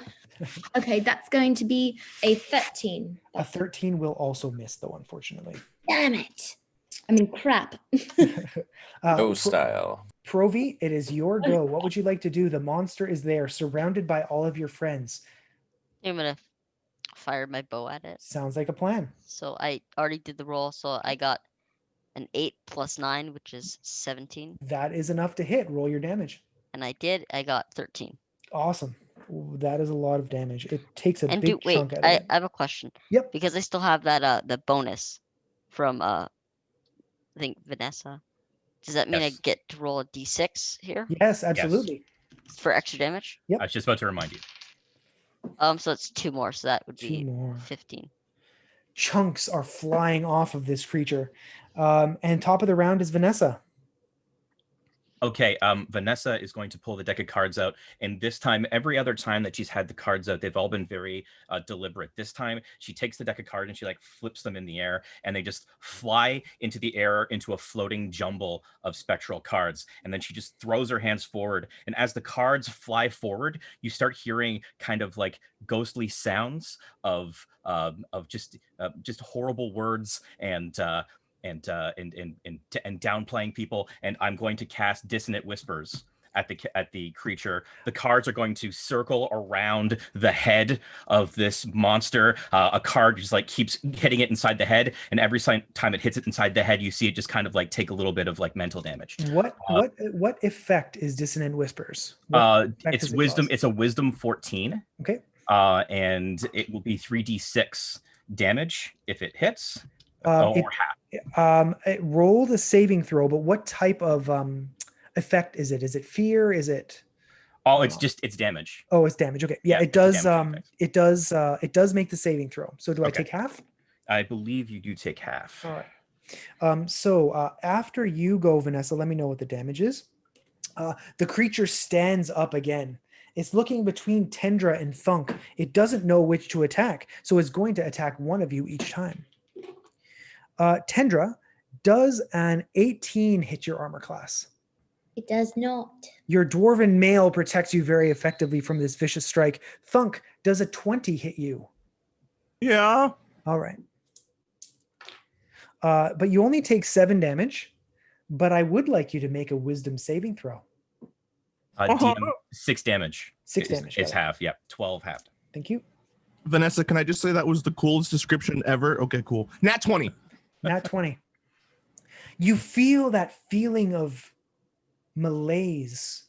Okay, that's going to be a 13. A 13 will also miss, though, unfortunately. Damn it. I mean, crap. No style. Provi, it is your go. What would you like to do? The monster is there, surrounded by all of your friends. I'm gonna fire my bow at it. Sounds like a plan. So I already did the roll, so I got an 8 plus 9, which is 17. That is enough to hit. Roll your damage. And I got 13. Awesome. Ooh, that is a lot of damage. It takes a And big wait, chunk out of I it. have a question. Yep. Because I still have that the bonus from I think Vanessa. Does that mean Yes. I get to roll a d6 here Yes, absolutely. for extra damage? Yep. I was just about to remind you. So it's 2 more, so that would Two be more. 15. Chunks are flying off of this creature. And top of the round is Vanessa. Okay, Vanessa is going to pull the deck of cards out, and this time, every other time that she's had the cards out, they've all been very deliberate. This time, she takes the deck of cards and she like flips them in the air, and they just fly into the air into a floating jumble of spectral cards. And then she just throws her hands forward, and as the cards fly forward, you start hearing kind of like ghostly sounds of just horrible words and downplaying people, and I'm going to cast Dissonant Whispers at the creature. The cards are going to circle around the head of this monster. A card just like keeps hitting it inside the head, and every time it hits it inside the head, you see it just kind of like take a little bit of like mental damage. What effect is Dissonant Whispers? What effect It's does it wisdom. cause? It's a wisdom 14. Okay. And it will be 3d6 damage if it hits. Or half. Roll the saving throw, but what type of effect is it? Is it fear? Is it? Oh, it's damage. Oh, it's damage. Okay, yeah, Yeah, it does. it's a damage It does make the saving throw. So do I Okay. take half? I believe you do take half. All right. So after you go, Vanessa, let me know what the damage is. The creature stands up again. It's looking between Tendra and Thunk. It doesn't know which to attack, so it's going to attack one of you each time. Tendra, does an 18 hit your armor class? It does not. Your dwarven mail protects you very effectively from this vicious strike. Thunk, does a 20 hit you? Yeah. All right. But you only take 7 damage, but I would like you to make a wisdom saving throw. DM 6 damage. 6 damage. It's half. Yep. 12 half. Thank you. Vanessa, can I just say that was the coolest description ever? Okay, cool. Nat 20. Nat 20. You feel that feeling of malaise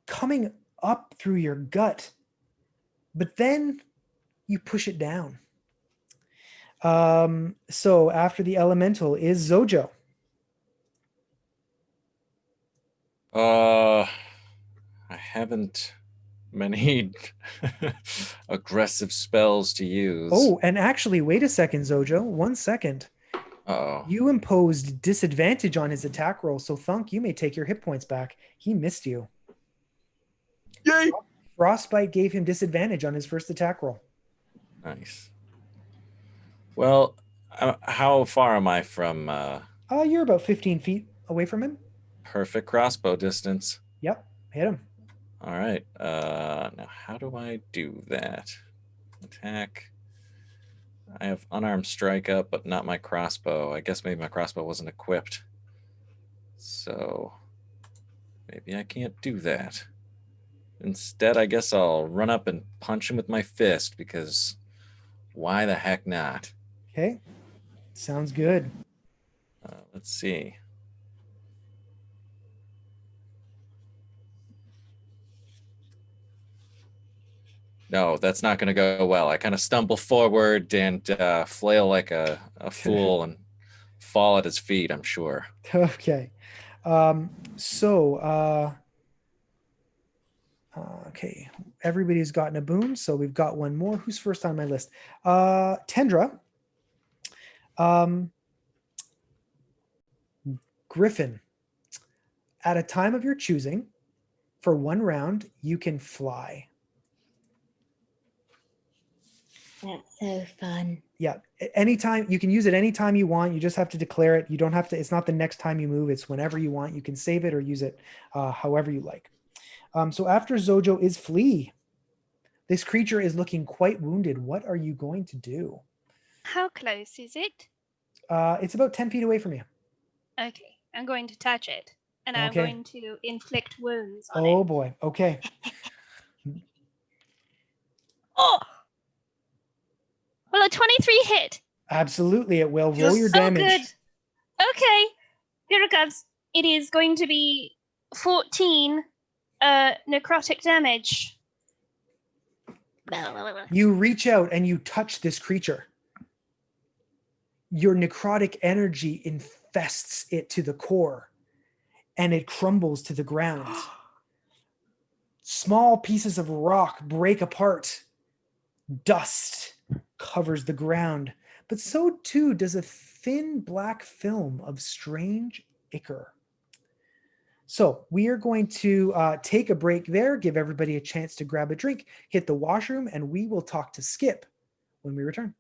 coming up through your gut, but then you push it down. So after the elemental is Zojo. I haven't many aggressive spells to use. Oh, and actually, wait a second, Zojo. 1 second. Uh-oh. You imposed disadvantage on his attack roll, so Thunk, you may take your hit points back. He missed you. Yay! Frostbite gave him disadvantage on his first attack roll. Nice. Well, how far am I from You're about 15 feet away from him. perfect crossbow distance? Yep, hit him. All right. Now, how do I do that? Attack. I have unarmed strike up, but not my crossbow. I guess maybe my crossbow wasn't equipped. So maybe I can't do that. Instead, I guess I'll run up and punch him with my fist, because why the heck not? Okay, sounds good. Let's see. No, that's not going to go well. I kind of stumble forward and flail like a fool and fall at his feet, I'm sure. Okay. Okay. Everybody's gotten a boon, so we've got one more. Who's first on my list? Tendra. Griffin. At a time of your choosing, for 1 round, you can fly. That's so fun. Yeah. Anytime you can use it anytime you want. You just have to declare it. You don't have to, it's not the next time you move. It's whenever you want. You can save it or use it however you like. So after Zojo is Flea. This creature is looking quite wounded. What are you going to do? How close is it? It's about 10 feet away from you. Okay, I'm going to touch it, and I'm Okay. going to inflict wounds on Oh it. boy. Okay. Oh! Will a 23 hit? Absolutely. It will. Roll You're your so damage. good. Okay, here it comes. It is going to be 14 necrotic damage. You reach out and you touch this creature. Your necrotic energy infests it to the core, and it crumbles to the ground. Small pieces of rock break apart. Dust covers the ground, but so too does a thin black film of strange ichor. So we are going to take a break there, give everybody a chance to grab a drink, hit the washroom, and we will talk to Skip when we return.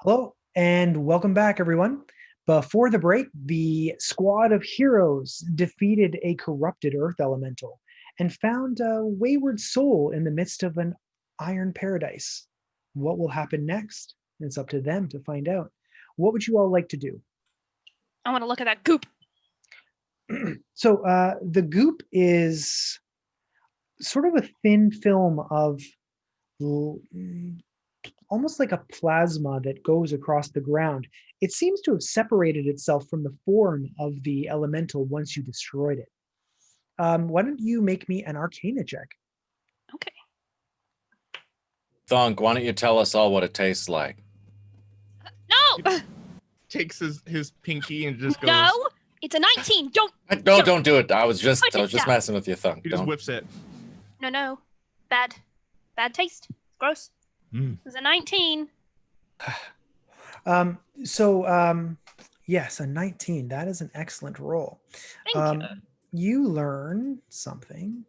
Hello, and welcome back, everyone. Before the break, the squad of heroes defeated a corrupted Earth elemental and found a wayward soul in the midst of an iron paradise. What will happen next? It's up to them to find out. What would you all like to do? I want to look at that goop. So the goop is sort of a thin film of almost like a plasma that goes across the ground. It seems to have separated itself from the form of the elemental once you destroyed it. Why don't you make me an Arcana check? Okay. Thunk, why don't you tell us all what it tastes like? No! Takes his pinky and just goes. No! It's a 19. Don't do it. I was just Put it down. messing with you, Thunk. He just whips it. No. Bad taste. It's gross. It's a 19. Yes, a 19. That is an excellent roll. Thank you. You learn something.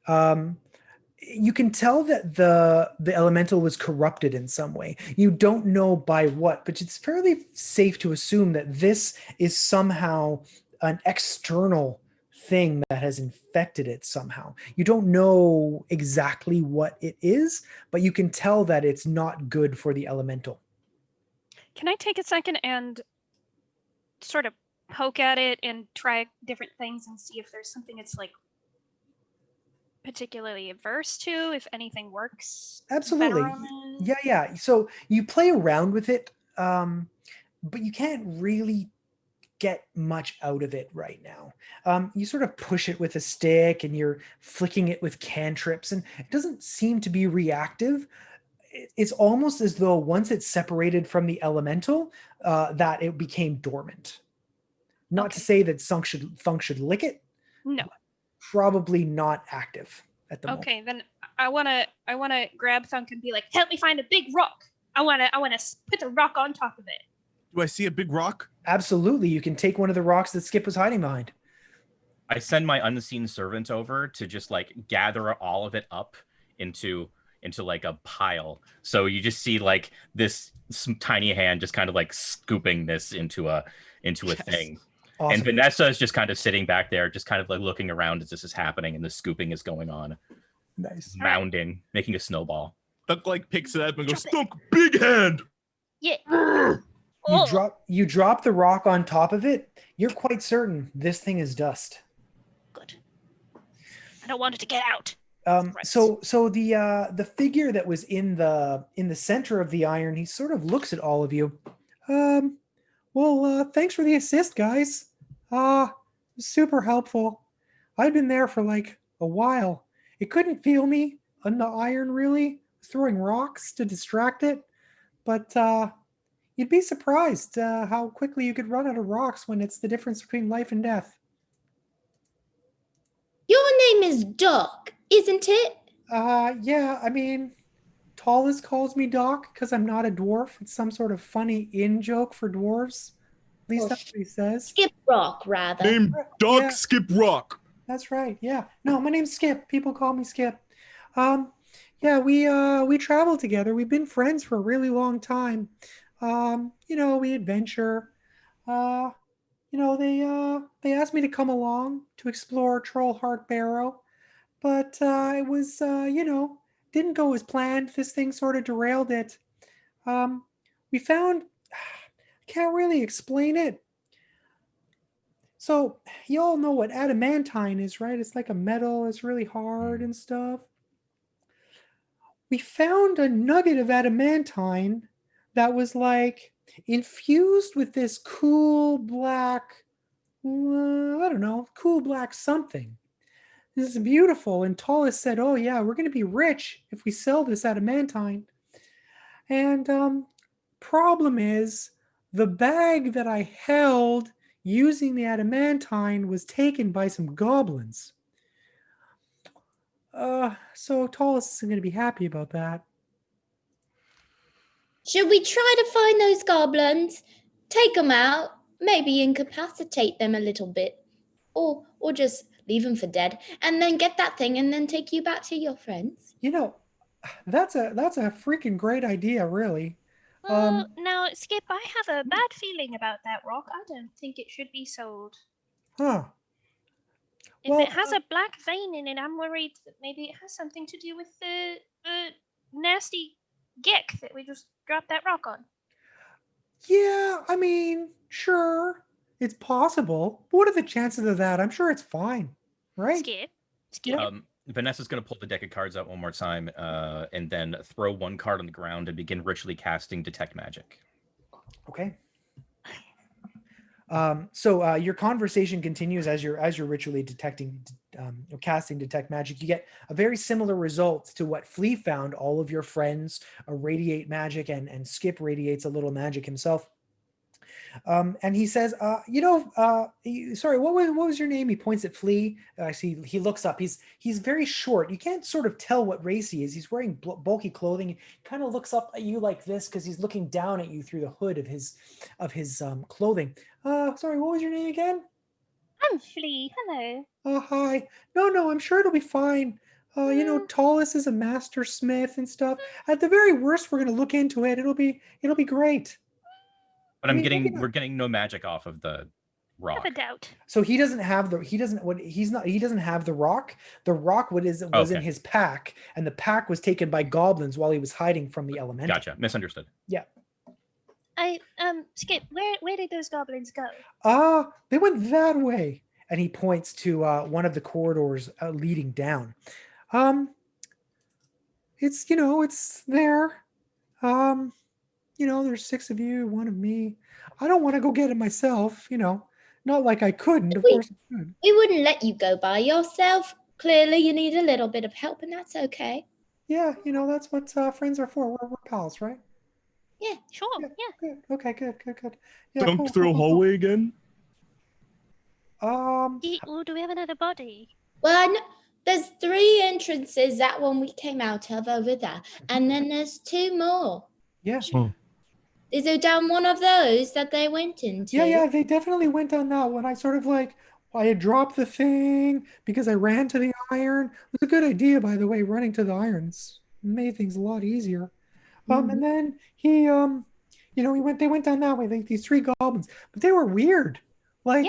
You can tell that the elemental was corrupted in some way. You don't know by what, but it's fairly safe to assume that this is somehow an external thing that has infected it somehow. You don't know exactly what it is, but you can tell that it's not good for the elemental. Can I take a second and sort of poke at it and try different things and see if there's something it's like particularly averse to, if anything works? Absolutely. Yeah. So you play around with it, but you can't really get much out of it right now. You sort of push it with a stick and you're flicking it with cantrips, and it doesn't seem to be reactive. It's almost as though once it's separated from the elemental, that it became dormant. Not to say that Thunk should lick it. No. Probably not active at the moment. Okay, then I wanna grab Thunk and be like, help me find a big rock. I wanna put the rock on top of it. Do I see a big rock? Absolutely. You can take one of the rocks that Skip was hiding behind. I send my unseen servant over to just like gather all of it up into like a pile. So you just see like some tiny hand just kind of like scooping this into a thing. Awesome. And Vanessa is just kind of sitting back there, just kind of like looking around as this is happening and the scooping is going on. Nice. Mounding, making a snowball. Thunk like picks it up and goes, Thunk, big hand. Yeah. You drop the rock on top of it. You're quite certain this thing is dust. Good. I don't want it to get out. So the figure that was in the center of the iron, he sort of looks at all of you. Well, thanks for the assist, guys. Super helpful. I'd been there for like a while. It couldn't feel me on the iron really. I was throwing rocks to distract it, but you'd be surprised how quickly you could run out of rocks when it's the difference between life and death. Your name is Doc, isn't it? Yeah, I mean, Tallest calls me Doc because I'm not a dwarf. It's some sort of funny in-joke for dwarves. At least that's what he says. Skip Rock, rather. Name Doc, Yeah. Skip Rock. That's right, yeah. No, my name's Skip. People call me Skip. Yeah, we travel together. We've been friends for a really long time. We adventure. They asked me to come along to explore Trollheart Barrow, but it was, didn't go as planned. This thing sort of derailed it. We found, I can't really explain it. So you all know what adamantine is, right? It's like a metal. It's really hard and stuff. We found a nugget of adamantine that was like infused with this cool black, cool black something. This is beautiful. And Tallest said, oh yeah, we're going to be rich if we sell this adamantine. And problem is, the bag that I held using the adamantine was taken by some goblins. So Tallest isn't going to be happy about that. Should we try to find those goblins, take them out, maybe incapacitate them a little bit, or just leave them for dead, and then get that thing and then take you back to your friends? That's a freaking great idea, really. Now, Skip, I have a bad feeling about that rock. I don't think it should be sold. Huh. If Well, it has a black vein in it, I'm worried that maybe it has something to do with the nasty geck that we just dropped that rock on. Yeah, I mean, sure, it's possible. But what are the chances of that? I'm sure it's fine, right? Skip. Yeah. Vanessa's going to pull the deck of cards out one more time and then throw one card on the ground and begin ritually casting Detect Magic. Okay. So your conversation continues as you're ritually detecting, casting Detect Magic. You get a very similar result to what Flea found. All of your friends radiate magic, and Skip radiates a little magic himself. And he says, sorry, what was your name? He points at Flea. I see. He looks up. He's very short. You can't sort of tell what race he is. He's wearing bulky clothing. He kind of looks up at you like this because he's looking down at you through the hood of his clothing. Sorry, what was your name again? I'm Flea. Hello. Oh, hi. No, I'm sure it'll be fine. Tallus is a master smith and stuff. At the very worst, we're gonna look into it. It'll be great. But we're getting no magic off of the rock. I have a doubt. So he doesn't have the rock. The rock was in his pack, and the pack was taken by goblins while he was hiding from the elemental. Gotcha. Misunderstood. Yeah. Skip, where did those goblins go? They went that way. And he points to one of the corridors leading down. It's there. There's 6 of you, 1 of me. I don't want to go get it myself, not like I couldn't, of course I could. We wouldn't let you go by yourself. Clearly you need a little bit of help, and that's okay. Yeah, that's what friends are for. We're pals, right? Yeah, sure, yeah. Good. Okay, good. Yeah, Dunked through a hallway again? Do we have another body? Well, there's 3 entrances, that one we came out of over there. And then there's 2 more. Yeah. Is it down one of those that they went into? Yeah, they definitely went down that one. I sort of I had dropped the thing because I ran to the iron. It was a good idea, by the way, running to the irons. Made things a lot easier. And then he, they went down that way, these 3 goblins, but they were weird. They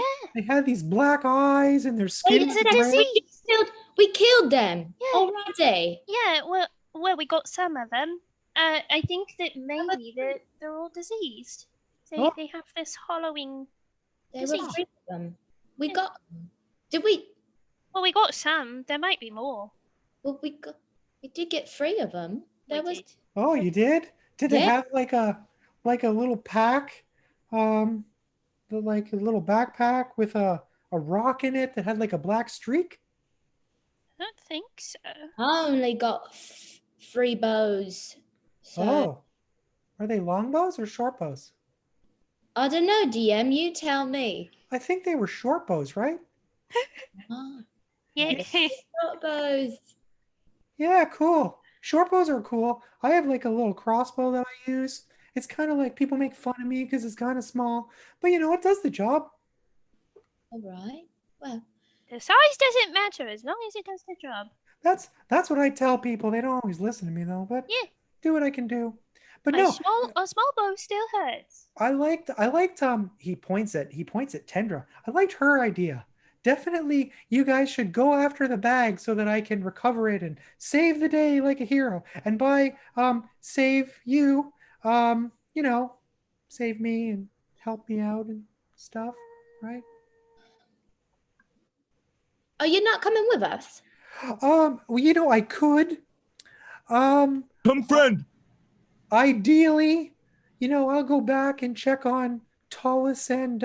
had these black eyes and their skin. We killed them already. Yeah, well, we got some of them. I think that maybe they're all diseased. They have this hollowing disease. Were 3 of them. We got. Did we? Well, we got some. There might be more. Well, we did get 3 of them. Oh, you did? Did they have like a little pack, like a little backpack with a rock in it that had like a black streak? I don't think so. I only got 3 bows. So. Oh, are they long bows or short bows? I don't know, DM. You tell me. I think they were short bows, right? Yeah. Short bows. Yeah, cool. Short bows are cool. I have like a little crossbow that I use. It's kind of like people make fun of me because it's kind of small, but it does the job. All right. Well, the size doesn't matter as long as it does the job. That's what I tell people. They don't always listen to me though, but do what I can do. But a small bow still hurts. I liked he points at Tendra. I liked her idea. Definitely you guys should go after the bag so that I can recover it and save the day like a hero. And by save you, save me and help me out and stuff, right? Are you not coming with us? Well, I could. Come, friend. Ideally, I'll go back and check on Tallus and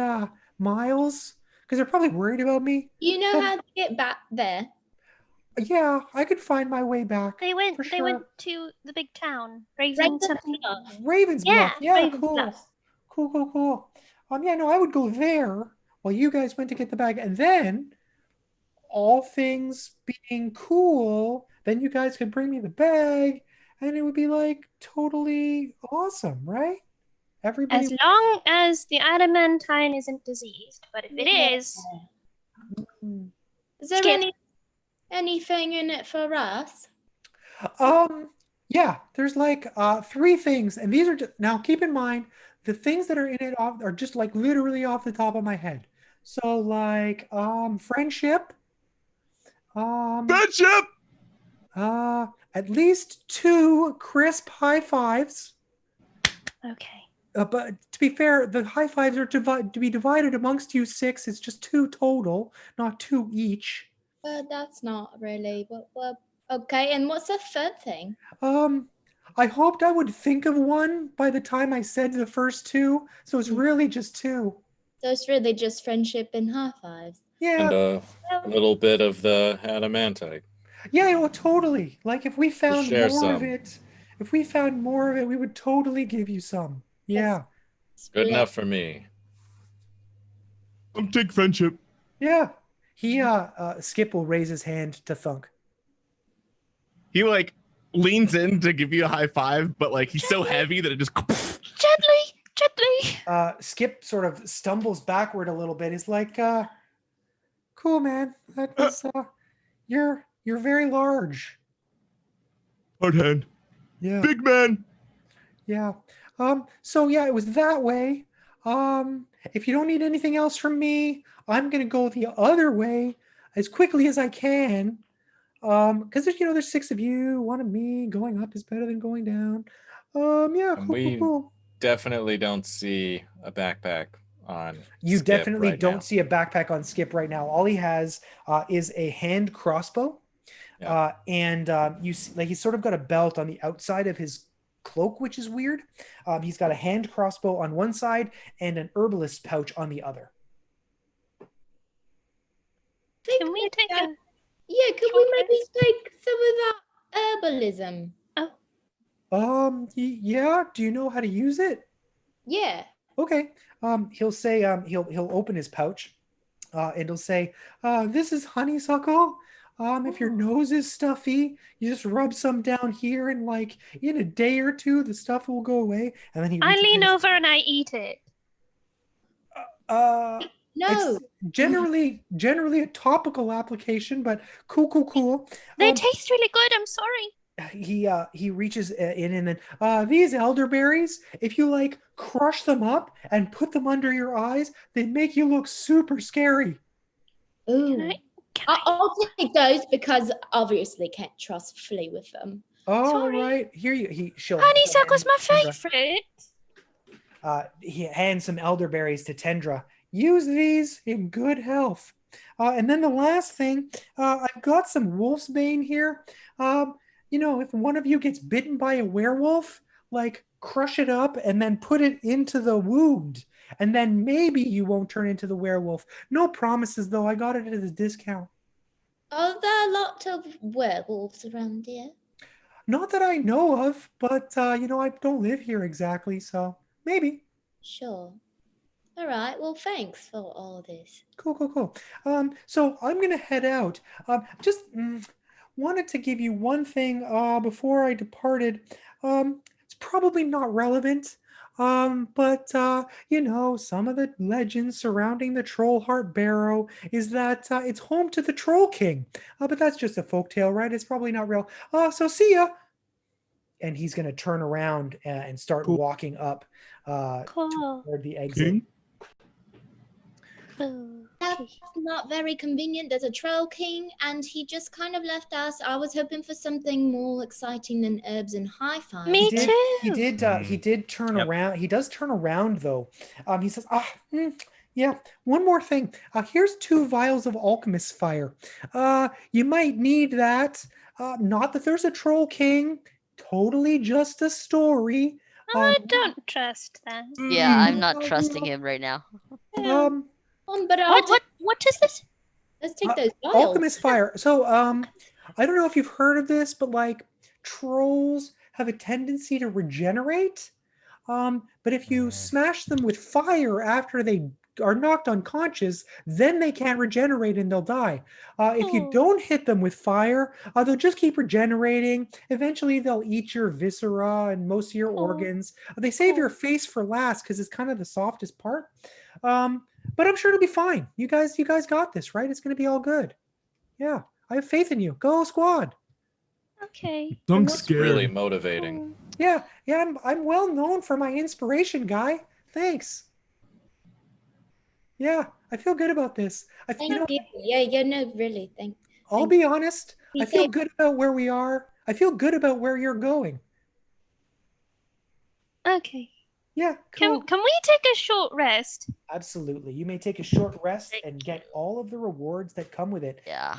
Miles because they're probably worried about me. You know how to get back there? Yeah, I could find my way back. They went to the big town. Ravensbluff. Yeah, cool. Cool. I would go there while you guys went to get the bag, and then all things being cool, then you guys could bring me the bag, and it would be like totally awesome, right? Everybody. As long as the adamantine isn't diseased, but if it is there anything in it for us? Yeah, there's like three things, and these are just, now keep in mind the things that are in it are just like literally off the top of my head. So like friendship, um Friendship. uh at least two crisp high fives. Okay. But to be fair, the high fives are to be divided amongst you six. It's just two total, not two each. That's not really. Okay, and what's the third thing? Um, I hoped I would think of one by the time I said the first two, so it's really just two. So it's really just friendship and high fives. Yeah, And a little bit of the adamantite. yeah, well, totally. Like if we found share more of some. it, if we found more of it, we would totally give you some. Yeah, Good enough for me. I'm take friendship. yeah. He Skip will raise his hand to Thunk. He like leans in to give you a high five, but like he's so heavy that it just Gently. Skip sort of stumbles backward a little bit. He's like, cool, man. That was you're very large. hard hand. Yeah. Big man. Yeah. So yeah, it was that way. If you don't need anything else from me, I'm gonna go the other way as quickly as I can. Because there's six of you, one of me. Going up is better than going down. Yeah, And cool, cool, we cool. definitely don't see a backpack on You Skip definitely right don't now. see a backpack on Skip right now. All he has is a hand crossbow. Yeah. And you see, like he's sort of got a belt on the outside of his cloak, which is weird. He's got a hand crossbow on one side and an herbalist pouch on the other. Can we take a... Yeah, could we maybe take some of that herbalism? Yeah. Do you know how to use it? Yeah. Okay. He'll say he'll open his pouch, and he'll say, "This is honeysuckle. If your nose is stuffy, you just rub some down here, and like in a day or two, the stuff will go away." And then he I reaches lean his, over and I eat it. No. It's generally a topical application, but cool. They taste really good. I'm sorry. He reaches in and then these elderberries, if you like crush them up and put them under your eyes, they make you look super scary. Ooh. I'll take those because obviously can't trust Flea with them. All right, here she'll Honeysuckle's my Tendra. favorite. He hands some elderberries to Tendra. Use these in good health. And then the last thing, I've got some wolfsbane here. If one of you gets bitten by a werewolf, like crush it up and then put it into the wound. And then maybe you won't turn into the werewolf. No promises, though. I got it at a discount. Are there lots of werewolves around here? Not that I know of, but I don't live here exactly, so maybe. Sure. All right. Well, thanks for all this. Cool. So I'm gonna head out. Just wanted to give you one thing before I departed. It's probably not relevant. But some of the legends surrounding the Trollheart Barrow is that it's home to the Troll King. But that's just a folktale, right? It's probably not real. So see ya. And he's gonna turn around and start walking up toward the exit. That's not very convenient. There's a Troll King, and he just kind of left us. I was hoping for something more exciting than herbs and high fives. Me too. He did turn around. He does turn around though. He says, yeah, one more thing. Here's 2 vials of alchemist's fire. You might need that. Not that there's a Troll King. Totally just a story. I don't trust that. Yeah, I'm not trusting him right now. But what is this? Let's take those vials. Alchemist fire. So I don't know if you've heard of this, but like trolls have a tendency to regenerate. But if you smash them with fire after they are knocked unconscious, then they can't regenerate and they'll die. If you don't hit them with fire, they'll just keep regenerating. Eventually they'll eat your viscera and most of your organs. They save your face for last because it's kind of the softest part. But I'm sure it'll be fine. You guys got this, right? It's going to be all good. Yeah, I have faith in you. Go squad. Okay. Dunk's It's scary. really motivating. Yeah, I'm well known for my inspiration, guy. Thanks. Yeah, I feel good about this. Thank you. Yeah, no, really. I'll be honest. Be I feel safe. good about where we are. I feel good about where you're going. Okay. Yeah, cool. Can we take a short rest? Absolutely. You may take a short rest and get all of the rewards that come with it. Yeah.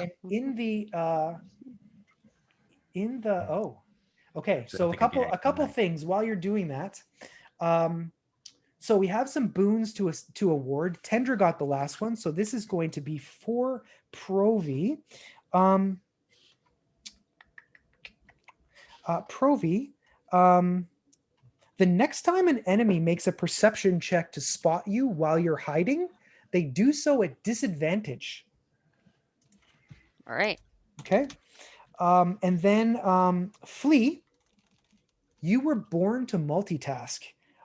And okay. So I think it'd be a couple things while you're doing that. So we have some boons to award. Tendra got the last one, so this is going to be for Provi. Provi, the next time an enemy makes a perception check to spot you while you're hiding, they do so at disadvantage. All right. Okay. And then Flea, you were born to multitask.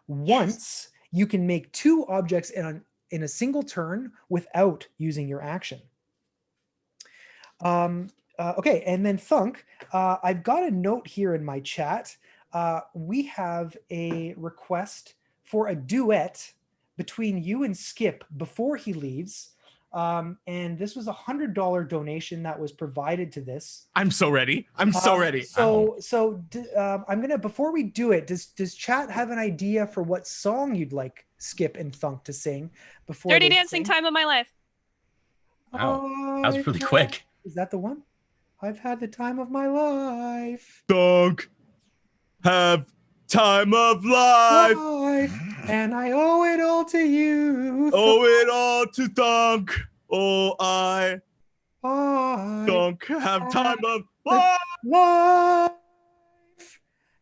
Once you can make 2 objects in a single turn without using your action. Okay, and then Thunk, I've got a note here in my chat. We have a request for a duet between you and Skip before he leaves. And this was $100 donation that was provided to this. I'm so ready. I'm so ready. I'm gonna, before we do it, does chat have an idea for what song you'd like Skip and Thunk to sing before? Dirty Dancing, Time of My Life. Wow, that was really quick. Is that the one? I've had the time of my life. Dunk. Have time of life. And I owe it all to you. Owe it all to Dunk. Oh, I Dunk have time of life.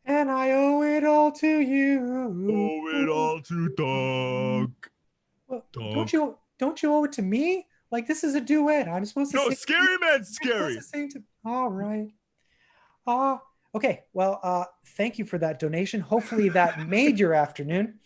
And I owe it all to you. Owe it all to Dunk. Well, don't you owe it to me? Like, this is a duet. I'm supposed to No, sing. Scary Man's scary. All right. Okay. Well, thank you for that donation. Hopefully that made your afternoon.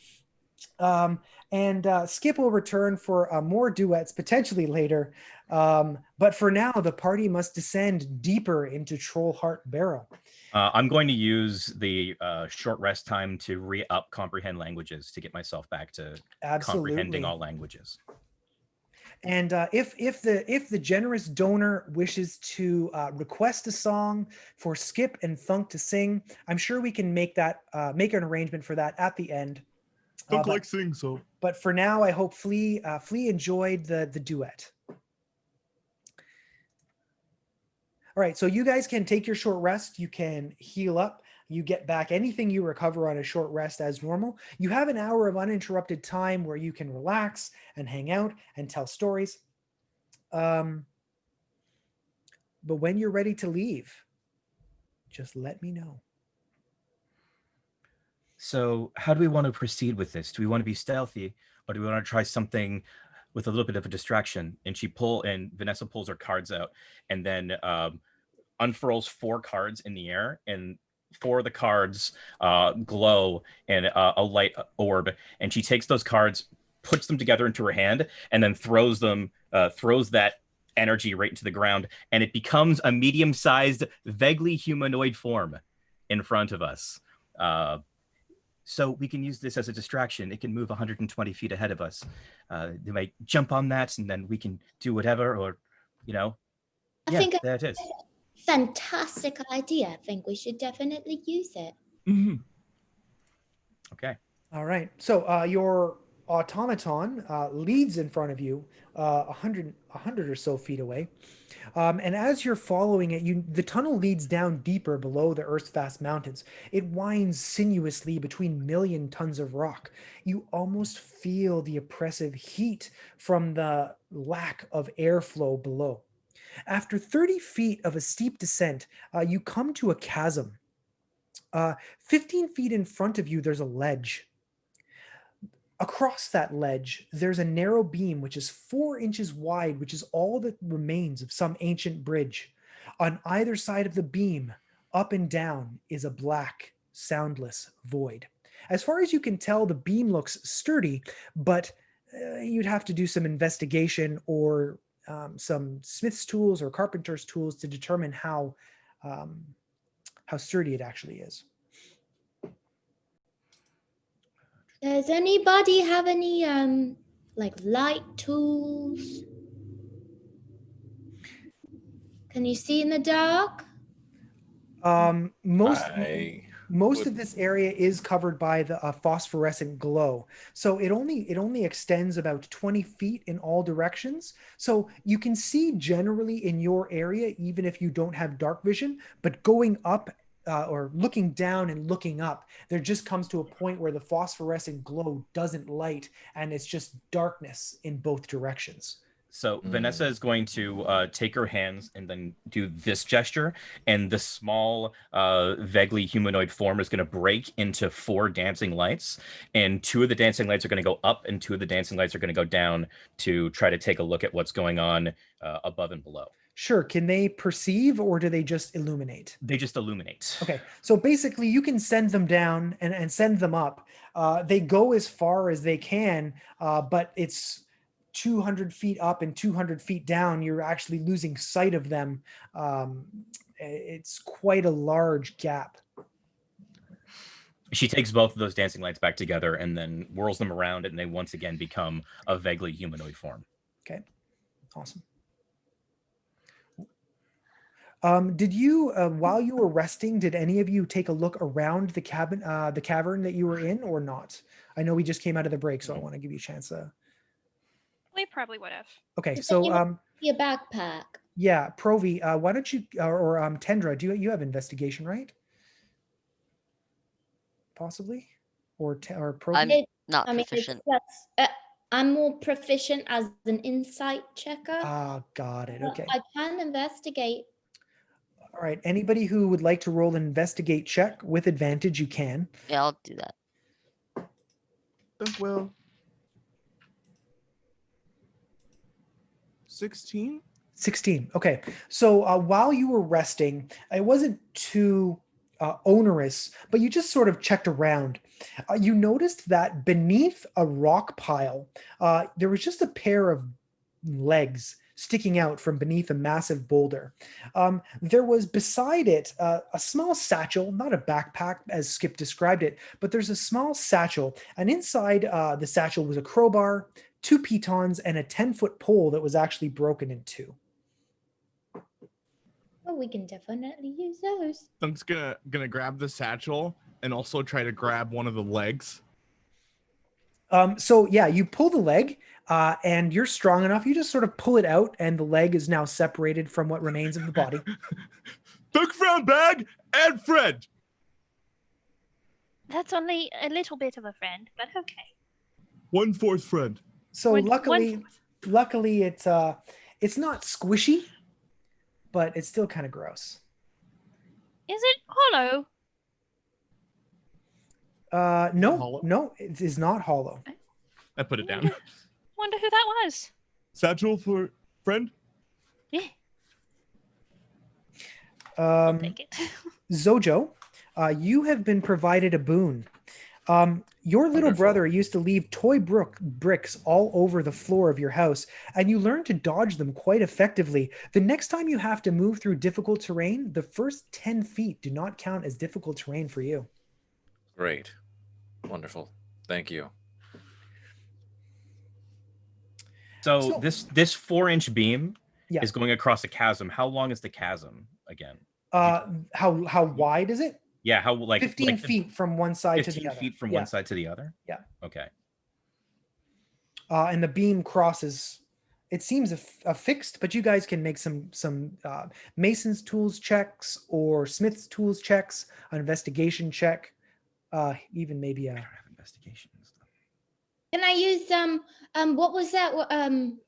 And Skip will return for more duets potentially later. But for now, the party must descend deeper into Trollheart Barrow. I'm going to use the short rest time to re-up comprehend languages to get myself back to comprehending all languages. And if the generous donor wishes to request a song for Skip and Thunk to sing, I'm sure we can make an arrangement for that at the end. Thunk like sing so. But for now, I hope Flea enjoyed the duet. All right, so you guys can take your short rest. You can heal up. You get back anything you recover on a short rest as normal. You have an hour of uninterrupted time where you can relax and hang out and tell stories. But when you're ready to leave, just let me know. So how do we want to proceed with this? Do we want to be stealthy, or do we want to try something with a little bit of a distraction? And Vanessa pulls her cards out and then unfurls 4 cards in the air, and 4 of the cards glow in a light orb, and she takes those cards, puts them together into her hand, and then throws that energy right into the ground, and it becomes a medium-sized, vaguely humanoid form in front of us. So we can use this as a distraction. It can move 120 feet ahead of us. They might jump on that, and then we can do whatever, or, I think there it is. Fantastic idea. I think we should definitely use it. Mm-hmm. Okay. All right. So your automaton leads in front of you 100 or so feet away. And as you're following it, the tunnel leads down deeper below the Earth's vast mountains. It winds sinuously between million tons of rock. You almost feel the oppressive heat from the lack of airflow below. After 30 feet of a steep descent, you come to a chasm. 15 feet in front of you, there's a ledge. Across that ledge, there's a narrow beam which is 4 inches wide, which is all that remains of some ancient bridge. On either side of the beam, up and down, is a black, soundless void. As far as you can tell, the beam looks sturdy, but you'd have to do some investigation or some smith's tools or carpenter's tools to determine how how sturdy it actually is. Does anybody have any like light tools? Can you see in the dark? Most I most would- of this area is covered by the phosphorescent glow, so it only extends about 20 feet in all directions. So you can see generally in your area, even if you don't have dark vision. But going up or looking down and looking up, there just comes to a point where the phosphorescent glow doesn't light, and it's just darkness in both directions. So Vanessa is going to take her hands and then do this gesture, and the small, vaguely humanoid form is going to break into 4 dancing lights, and 2 of the dancing lights are going to go up, and 2 of the dancing lights are going to go down to try to take a look at what's going on above and below. Sure. Can they perceive, or do they just illuminate? They just illuminate. Okay. So basically you can send them down and send them up. They go as far as they can, but it's 200 feet up and 200 feet down. You're actually losing sight of them. It's quite a large gap. She takes both of those dancing lights back together and then whirls them around, and they once again become a vaguely humanoid form. Okay. Awesome. Did you, while you were resting, did any of you take a look around the cavern that you were in, or not? I know we just came out of the break, so I want to give you a chance. We probably would have. Okay, You so said your backpack. yeah, Provi, why don't you or Tendra, do you have investigation, right? Possibly, or Provi? I'm not proficient. I'm more proficient as an insight checker. Ah, got it. Okay. I can investigate. All right. Anybody who would like to roll an investigate check with advantage, you can. Yeah, I'll do that. Well, 16. 16. Okay. So while you were resting, it wasn't too onerous, but you just sort of checked around. You noticed that beneath a rock pile, there was just a pair of legs sticking out from beneath a massive boulder. There was beside it a small satchel, not a backpack as Skip described it, but there's a small satchel, and inside the satchel was a crowbar, 2 pitons, and a 10-foot pole that was actually broken in 2. Well, we can definitely use those. Thunk's gonna grab the satchel and also try to grab one of the legs. So yeah, you pull the leg, and you're strong enough. You just sort of pull it out, and the leg is now separated from what remains of the body. Thunk found bag and friend. That's only a little bit of a friend, but okay. 1/4 friend. So luckily it's not squishy, but it's still kind of gross. Is it hollow? No, it is not hollow. I put it down. Wonder who that was. Satchel for friend. Yeah. I'll take it. Zojo, you have been provided a boon. Your little brother used to leave toy bricks all over the floor of your house, and you learned to dodge them quite effectively. The next time you have to move through difficult terrain, the first 10 feet do not count as difficult terrain for you. Great. Wonderful. Thank you. So this 4-inch beam Yeah. is going across a chasm. How long is the chasm again? How wide is it? Yeah, how like 15 feet from one side to the 15 other. feet from Yeah. one side to the other? Yeah. Okay. And the beam crosses. It seems affixed, but you guys can make some Mason's tools checks or Smith's tools checks, an investigation check, even maybe I don't have investigation and stuff. Can I use what was that?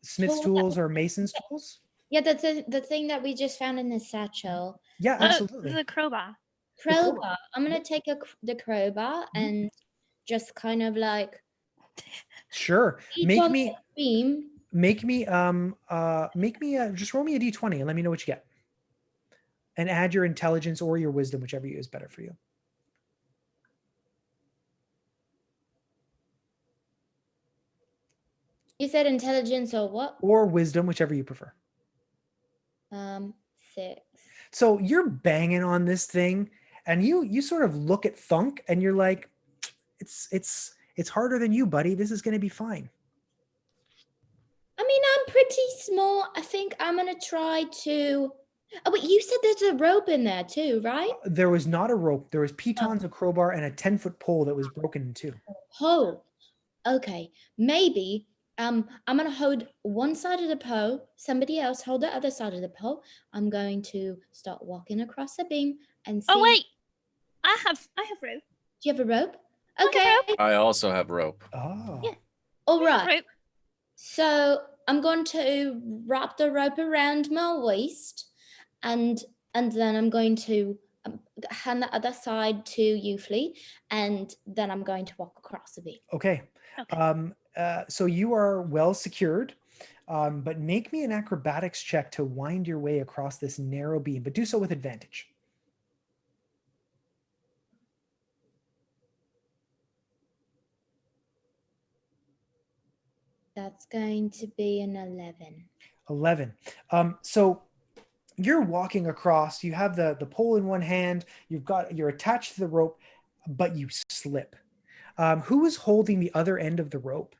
Smith's tool that tools or Mason's tools. Yeah, that's the thing that we just found in the satchel. Yeah, absolutely. The crowbar. Crowbar. I'm gonna take the crowbar and just kind of like Sure. each Make on me the beam. just roll me a d20 and let me know what you get. And add your intelligence or your wisdom, whichever is better for you. You said intelligence or what? Or wisdom, whichever you prefer. 6. So you're banging on this thing, And you sort of look at Thunk and you're like, it's harder than you, buddy. This is going to be fine. I mean, I'm pretty small. I think I'm going to try to... Oh, wait, you said there's a rope in there too, right? There was not a rope. There was pitons, a crowbar, and a 10-foot pole that was broken in two. Oh, okay. Maybe I'm going to hold one side of the pole, somebody else hold the other side of the pole. I'm going to start walking across the beam and see... Oh, wait. I have rope. Do you have a rope? I Okay. have rope. I also have rope. Oh. Yeah. All I have right. rope. So I'm going to wrap the rope around my waist, and then I'm going to hand the other side to you, Flea, and then I'm going to walk across the beam. Okay. So you are well secured, but make me an acrobatics check to wind your way across this narrow beam, but do so with advantage. That's going to be an 11. 11. So you're walking across, you have the pole in one hand, you're attached to the rope, but you slip. Who is holding the other end of the rope?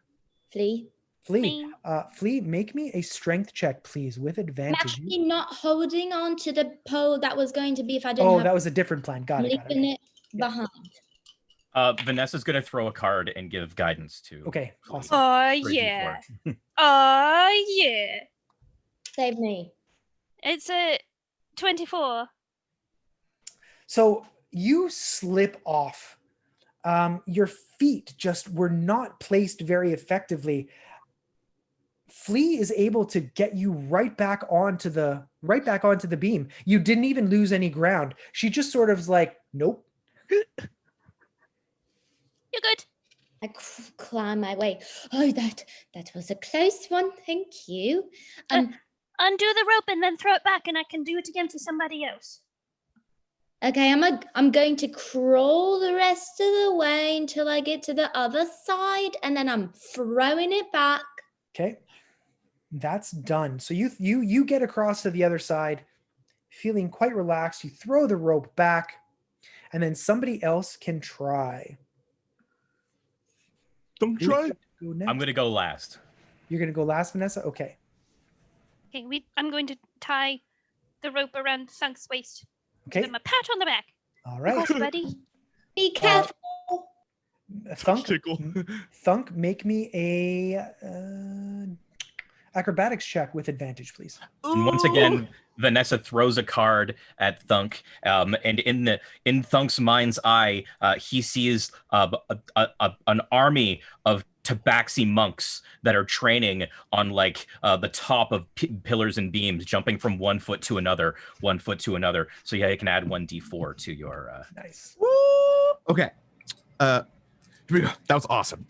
Flea. Flea. Flea, make me a strength check, please, with I'm advantage. actually not holding on to the pole that was going to be if I didn't Oh, have... that was a different plan. Got it. leaving it behind. Vanessa's going to throw a card and give guidance to. Okay, awesome. Oh, for a yeah. D4. Oh, yeah. Save me. It's a 24. So you slip off. Your feet just were not placed very effectively. Flea is able to get you right back onto the beam. You didn't even lose any ground. She just sort of was like, nope. You're good. I climb my way. Oh, that was a close one. Thank you. Undo the rope and then throw it back, and I can do it again to somebody else. Okay, I'm going to crawl the rest of the way until I get to the other side, and then I'm throwing it back. Okay, that's done. So you get across to the other side, feeling quite relaxed. You throw the rope back, and then somebody else can try. Don't try. I'm going to go last. You're going to go last, Vanessa? Okay. Okay, I'm going to tie the rope around Thunk's waist. Okay. Give him a pat on the back. All right. Of course, buddy. Be careful. Thunk, make me a acrobatics check with advantage, please. And once again, Vanessa throws a card at Thunk, and in Thunk's mind's eye, he sees an army of tabaxi monks that are training on the top of pillars and beams, jumping from 1 foot to another, 1 foot to another. So yeah, you can add 1d4 to your. Nice. Woo! Okay. That was awesome.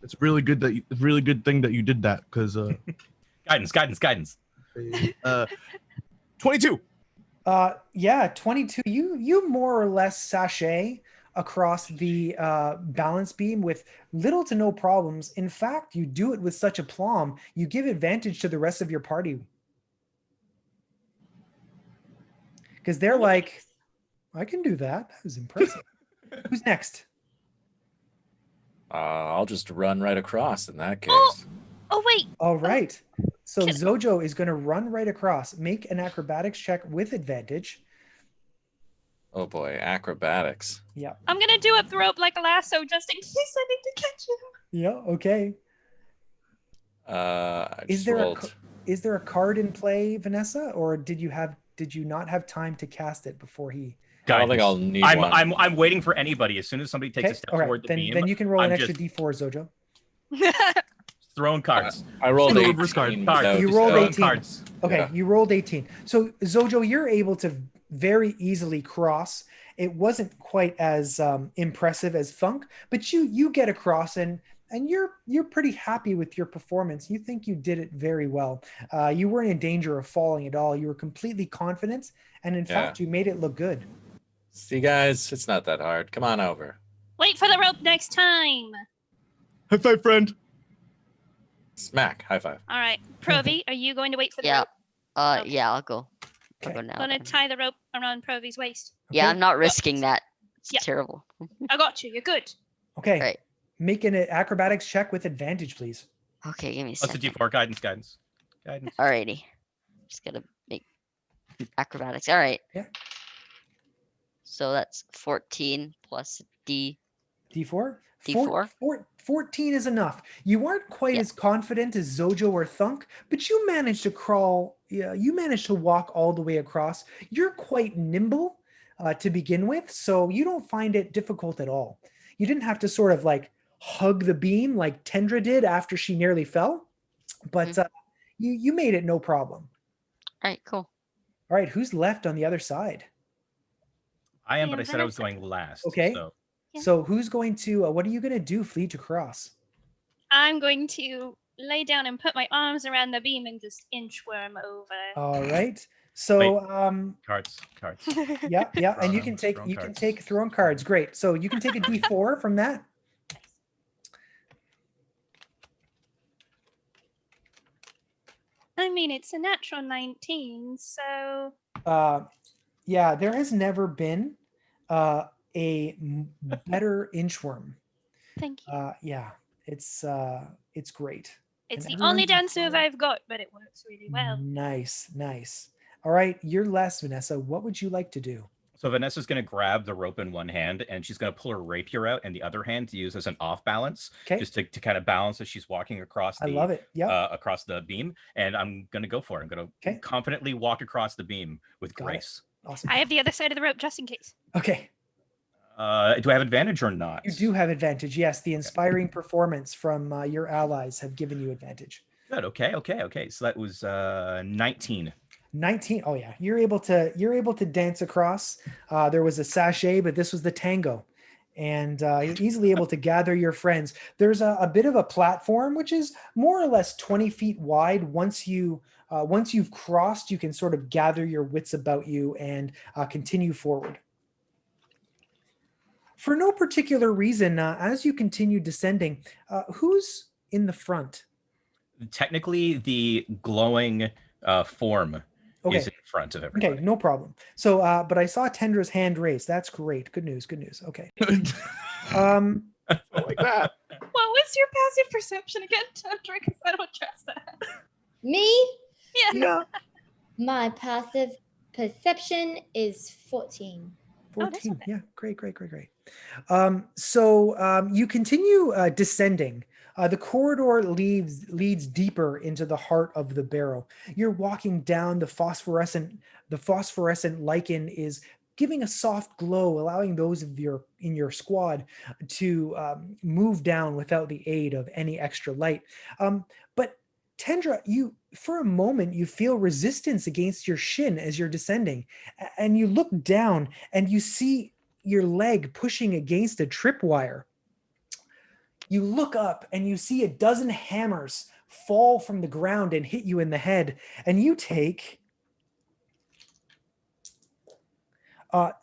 It's really good really good thing that you did that, because Guidance. 22. Yeah, 22. You more or less sashay across the balance beam with little to no problems. In fact, you do it with such aplomb, you give advantage to the rest of your party. Because they're like, I can do that. That was impressive. Who's next? I'll just run right across in that case. Oh, wait. All right. So Zojo is going to run right across. Make an acrobatics check with advantage. Oh boy, acrobatics. Yeah. I'm going to do up the rope like a lasso just in case I need to catch him. Yeah, okay. Is there a card in play, Vanessa, or did you not have time to cast it before he? I don't think I'll need one. I'm waiting for anybody. As soon as somebody takes a step toward the beam, then you can roll an I'm extra just D4, Zojo. throwing cards. I rolled 18. You rolled 18. Cards. Okay, Yeah. you rolled 18. So Zojo, you're able to very easily cross. It wasn't quite as impressive as Thunk, but you get across and you're pretty happy with your performance. You think you did it very well. You weren't in danger of falling at all. You were completely confident, and in fact, you made it look good. See, guys, it's not that hard. Come on over. Wait for the rope next time. High five, friend. Smack. High five. All right. Provi, are you going to wait for the rope? Yeah, I'll go. I'll Okay. go now. I'm gonna then. tie the rope around Provy's waist. Yeah, Okay. I'm not risking that. It's Yeah. terrible. I got you. You're good. Okay. Right. Make an acrobatics check with advantage, please. Okay, give me a Plus a second. D4 guidance. Alrighty. Just gotta make acrobatics. All right. Yeah. So that's 14 plus D. D4? D4? 14 is enough. You aren't quite Yeah. as confident as Zojo or Thunk, but you managed to crawl. Yeah, you managed to walk all the way across. You're quite nimble to begin with, so you don't find it difficult at all. You didn't have to sort of like hug the beam like Tendra did after she nearly fell, but you made it no problem. All right, cool. All right, who's left on the other side? I am, Yeah, but I said I was Vanessa. going last. Okay. So Yeah. So who's going to? What are you going to do? Flee to cross? I'm going to lay down and put my arms around the beam and just inchworm over. All right. So cards. yeah, and you Thrown can take cards. thrown cards. Great. So you can take a D4 from that. I mean, it's a natural 19, so Yeah, there has never been a better inchworm. thank you. Yeah, it's great. It's and the only everyone's dance move enjoying I've got, but it works really well. Nice. All right, you're last, Vanessa. What would you like to do? So Vanessa's going to grab the rope in one hand, and she's going to pull her rapier out in the other hand to use as an off balance, Okay. just to kind of balance as she's walking across I love it. Yeah. across the beam. And I'm going to go for it. I'm going to Okay. confidently walk across the beam with Got it. grace. Awesome. I have the other side of the rope just in case. Okay. Do I have advantage or not? You do have advantage. Yes, the inspiring performance from your allies have given you advantage. Good. Okay. So that was 19. 19. Oh yeah, you're able to dance across. There was a sachet, but this was the tango, and you're easily able to gather your friends. There's a bit of a platform which is more or less 20 feet wide. Once you've crossed, you can sort of gather your wits about you and continue forward. For no particular reason, as you continue descending, who's in the front? Technically, the glowing form Okay. is in front of everybody. Okay, no problem. So, but I saw Tendra's hand raised. That's great. Good news. Okay. like that. What was your passive perception again, Tundra? Because I don't trust that. Me? Yeah. My passive perception is 14. 14. okay. Yeah, great. So you continue descending. The corridor leads deeper into the heart of the barrow. You're walking down. The phosphorescent lichen is giving a soft glow, allowing those of in your squad to move down without the aid of any extra light. But Tendra, for a moment you feel resistance against your shin as you're descending, and you look down and you see your leg pushing against a tripwire. You look up and you see a dozen hammers fall from the ground and hit you in the head, and you take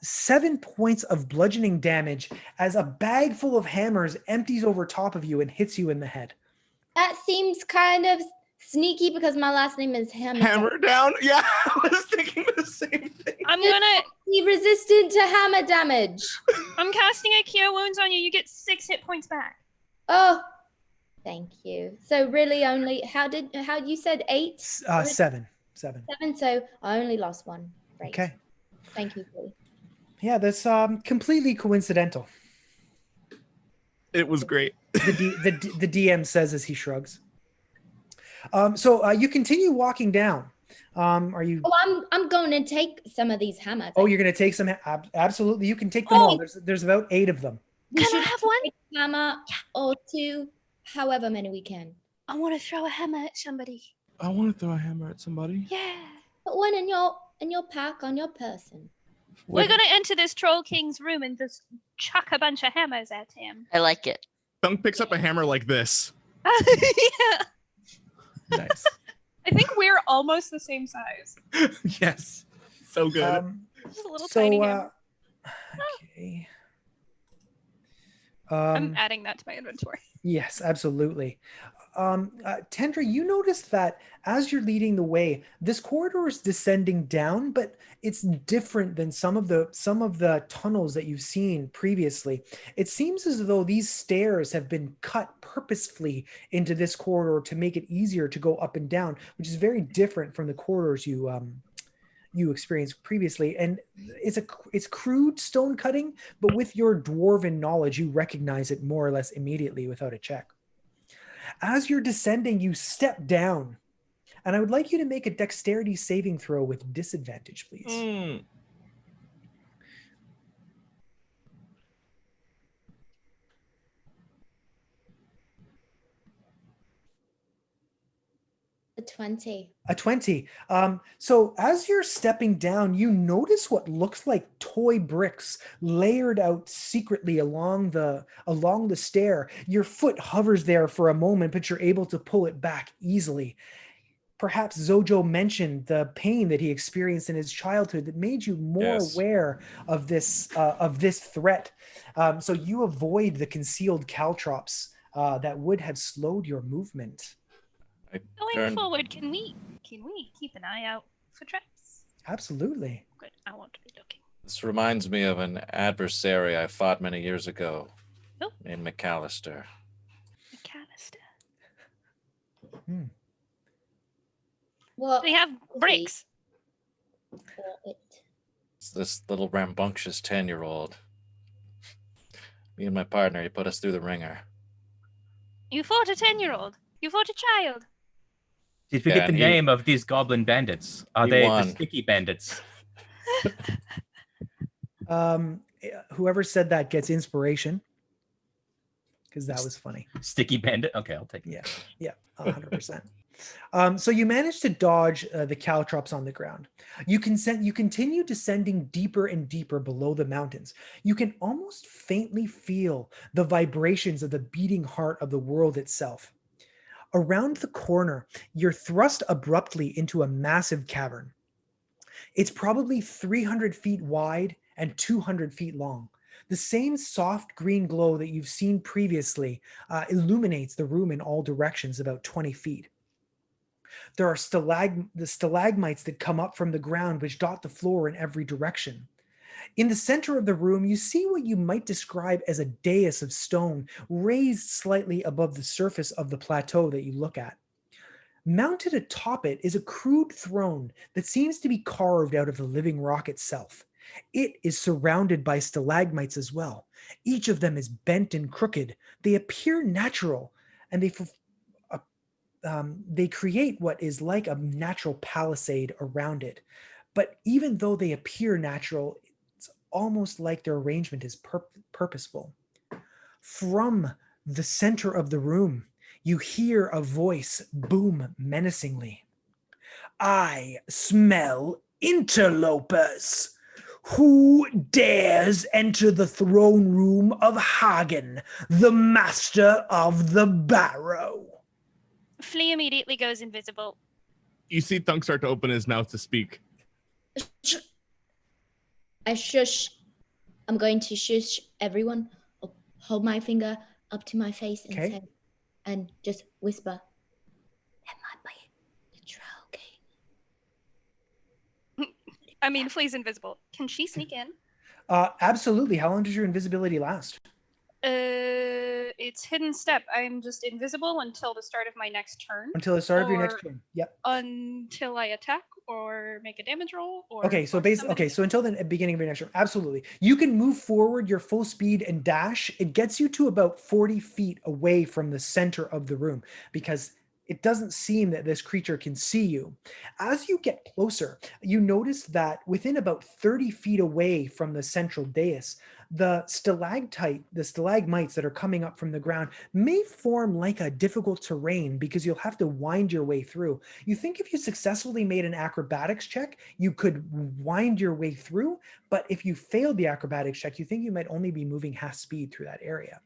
7 points of bludgeoning damage as a bag full of hammers empties over top of you and hits you in the head. That seems kind of sneaky because my last name is Hammer. Hammer down. Yeah, I was thinking the same thing. I'm gonna. Be resistant to hammer damage. I'm casting a Cure Wounds on you. You get 6 hit points back. Oh, thank you. So really only how you said 8? 7. 7. So I only lost 1. Great. Okay. Thank you, Lee. Yeah, that's completely coincidental. It was great. The DM says as he shrugs. So you continue walking down. Are you? Oh, I'm going to take some of these hammers. Oh, you're going to take some. Absolutely, you can take them all. There's about 8 of them. We Can I should have one? take a hammer or 2, however many we can. I want to throw a hammer at somebody. I want to throw a hammer at somebody. Yeah. Put one in your pack on your person. We're gonna enter this Troll King's room and just chuck a bunch of hammers at him. I like it. Thunk picks up a hammer like this. Yeah. Nice. I think we're almost the same size. Yes. So good. Just a little tiny hammer. Okay. I'm adding that to my inventory. Yes, absolutely. Tendra, you notice that as you're leading the way, this corridor is descending down, but it's different than some of the tunnels that you've seen previously. It seems as though these stairs have been cut purposefully into this corridor to make it easier to go up and down, which is very different from the corridors you experienced previously. And it's crude stone cutting, but with your dwarven knowledge, you recognize it more or less immediately without a check. As you're descending, you step down, and I would like you to make a dexterity saving throw with disadvantage, please. A 20. A 20. So as you're stepping down, you notice what looks like toy bricks layered out secretly along the stair. Your foot hovers there for a moment, but you're able to pull it back easily. Perhaps Zojo mentioned the pain that he experienced in his childhood that made you more aware of this threat. So you avoid the concealed caltrops that would have slowed your movement. Going forward, can we keep an eye out for traps? Absolutely. Good. I want to be looking. This reminds me of an adversary I fought many years ago named McAllister. Well, they have breaks. It's this little rambunctious 10-year-old. Me and my partner, he put us through the ringer. You fought a 10-year-old. You fought a child. Did we get the name of these goblin bandits? Are they the sticky bandits? Whoever said that gets inspiration, because that was funny. Sticky bandit. Okay, I'll take it. Yeah, 100%. So you managed to dodge the caltrops on the ground. You continue descending deeper and deeper below the mountains. You can almost faintly feel the vibrations of the beating heart of the world itself. Around the corner, you're thrust abruptly into a massive cavern. It's probably 300 feet wide and 200 feet long. The same soft green glow that you've seen previously illuminates the room in all directions about 20 feet. There are the stalagmites that come up from the ground, which dot the floor in every direction. In the center of the room, you see what you might describe as a dais of stone raised slightly above the surface of the plateau that you look at. Mounted atop it is a crude throne that seems to be carved out of the living rock itself. It is surrounded by stalagmites as well. Each of them is bent and crooked. They appear natural, and they create what is like a natural palisade around it. But even though they appear natural, it's almost like their arrangement is purposeful. From the center of the room, you hear a voice boom menacingly. I smell interlopers. Who dares enter the throne room of Hagen, the master of the barrow? Flea immediately goes invisible. You see Thunk start to open his mouth to speak. I shush. I'm going to shush everyone. I'll hold my finger up to my face and say, and just whisper, "That might be the troll king." I mean, Flea's invisible. Can she sneak in? Absolutely. How long does your invisibility last? It's hidden step. I'm just invisible until the start of my next turn. Until the start of your next turn. Yep. Until I attack or make a damage roll. Or so until the beginning of your next turn. Absolutely. You can move forward your full speed and dash. It gets you to about 40 feet away from the center of the room because it doesn't seem that this creature can see you. As you get closer, you notice that within about 30 feet away from the central dais, the stalagmites that are coming up from the ground may form like a difficult terrain because you'll have to wind your way through. You think if you successfully made an acrobatics check, you could wind your way through, but if you failed the acrobatics check, you think you might only be moving half speed through that area.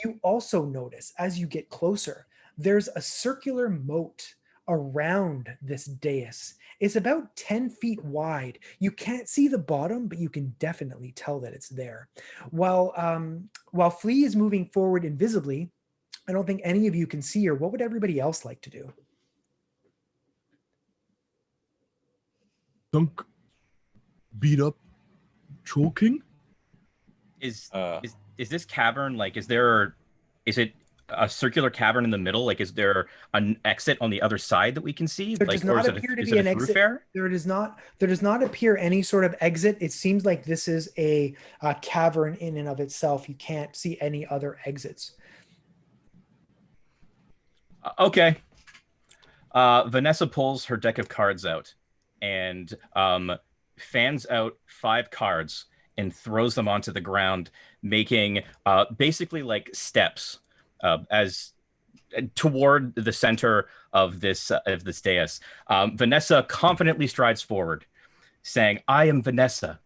You also notice as you get closer, there's a circular moat around this dais. It's about 10 feet wide. You can't see the bottom, but you can definitely tell that it's there. While Flea is moving forward invisibly, I don't think any of you can see her. What would everybody else like to do? Dunk. Beat up Troll King? Is this cavern like? Is it a circular cavern in the middle? Like, is there an exit on the other side that we can see? There Like, does or not is it appear to is be it an a exit. thoroughfare? There does not appear any sort of exit. It seems like this is a cavern in and of itself. You can't see any other exits. Okay. Vanessa pulls her deck of cards out and fans out 5 cards and throws them onto the ground, making basically like steps as toward the center of this dais. Vanessa confidently strides forward, saying, "I am Vanessa,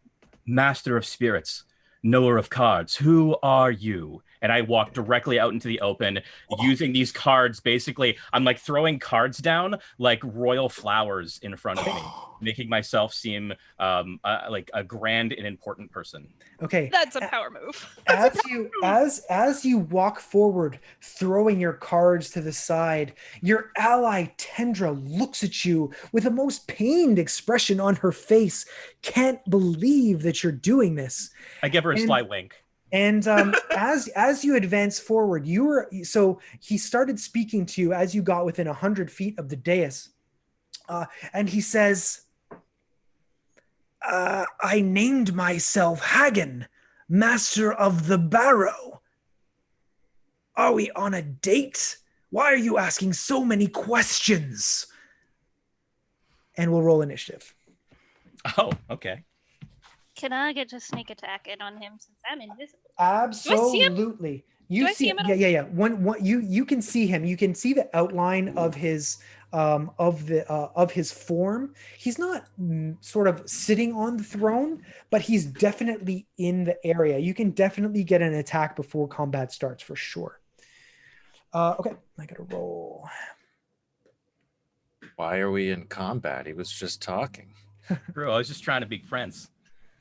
master of spirits, knower of cards. Who are you?" And I walk directly out into the open using these cards. Basically, I'm like throwing cards down like royal flowers in front of me, making myself seem like a grand and important person. Okay. That's a power move. As you walk forward, throwing your cards to the side, your ally Tendra looks at you with a most pained expression on her face. Can't believe that you're doing this. I give her a sly wink. And as you advance forward, so he started speaking to you as you got within 100 feet of the dais, and he says, "I named myself Hagen, master of the barrow. Are we on a date? Why are you asking so many questions?" And we'll roll initiative. Oh, okay. Can I get to sneak attack in on him since I'm invisible? Absolutely. Do I see him? Yeah. One, you can see him. You can see the outline of his form. He's not sort of sitting on the throne, but he's definitely in the area. You can definitely get an attack before combat starts for sure. Okay, I gotta roll. Why are we in combat? He was just talking. Bro, I was just trying to be friends.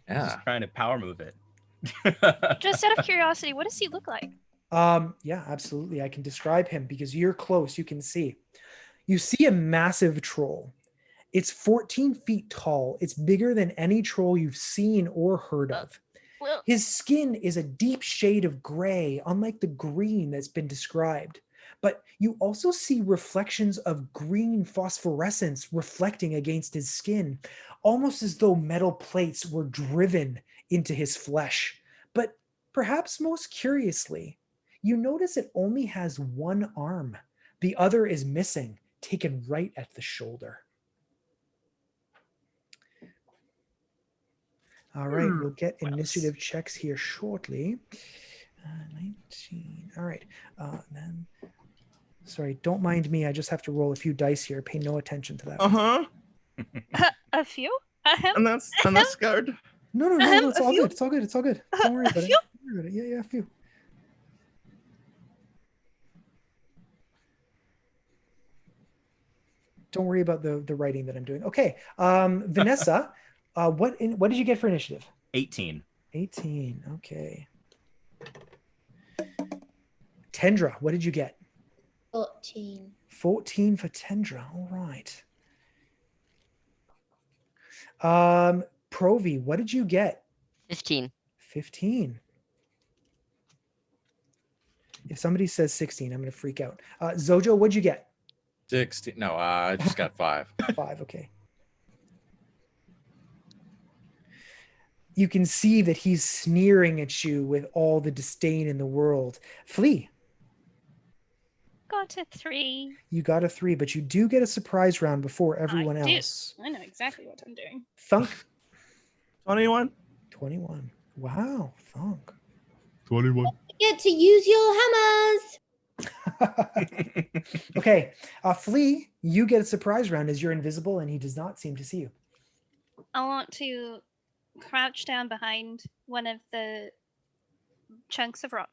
Yeah. Just trying to power move it. Just out of curiosity, what does he look like? Yeah, absolutely. I can describe him because you're close. You can see. You see a massive troll. It's 14 feet tall. It's bigger than any troll you've seen or heard of. His skin is a deep shade of gray, unlike the green that's been described. But you also see reflections of green phosphorescence reflecting against his skin, almost as though metal plates were driven into his flesh. But perhaps most curiously, you notice it only has one arm. The other is missing, taken right at the shoulder. All right, we'll get initiative checks here shortly. 19. All right. Then, sorry, don't mind me. I just have to roll a few dice here. Pay no attention to that. A few? And that's scared. No. It's all good. It's all good. It's all good. Don't worry about it. Don't worry about it. Yeah, a few. Don't worry about the writing that I'm doing. Okay, Vanessa, what did you get for initiative? 18. 18. Okay. Tendra, what did you get? 14. 14 for Tendra. All right. Provi, what did you get? 15. 15. If somebody says 16, I'm going to freak out. Zojo, what'd you get? 16. No, I just got 5. 5, okay. You can see that he's sneering at you with all the disdain in the world. Flea. Got a 3. You got a 3, but you do get a surprise round before everyone else. I know exactly what I'm doing. Thunk. 21. 21. Wow, Thunk. 21. Get to use your hammers. Okay, Flea, you get a surprise round as you're invisible and he does not seem to see you. I want to crouch down behind one of the chunks of rock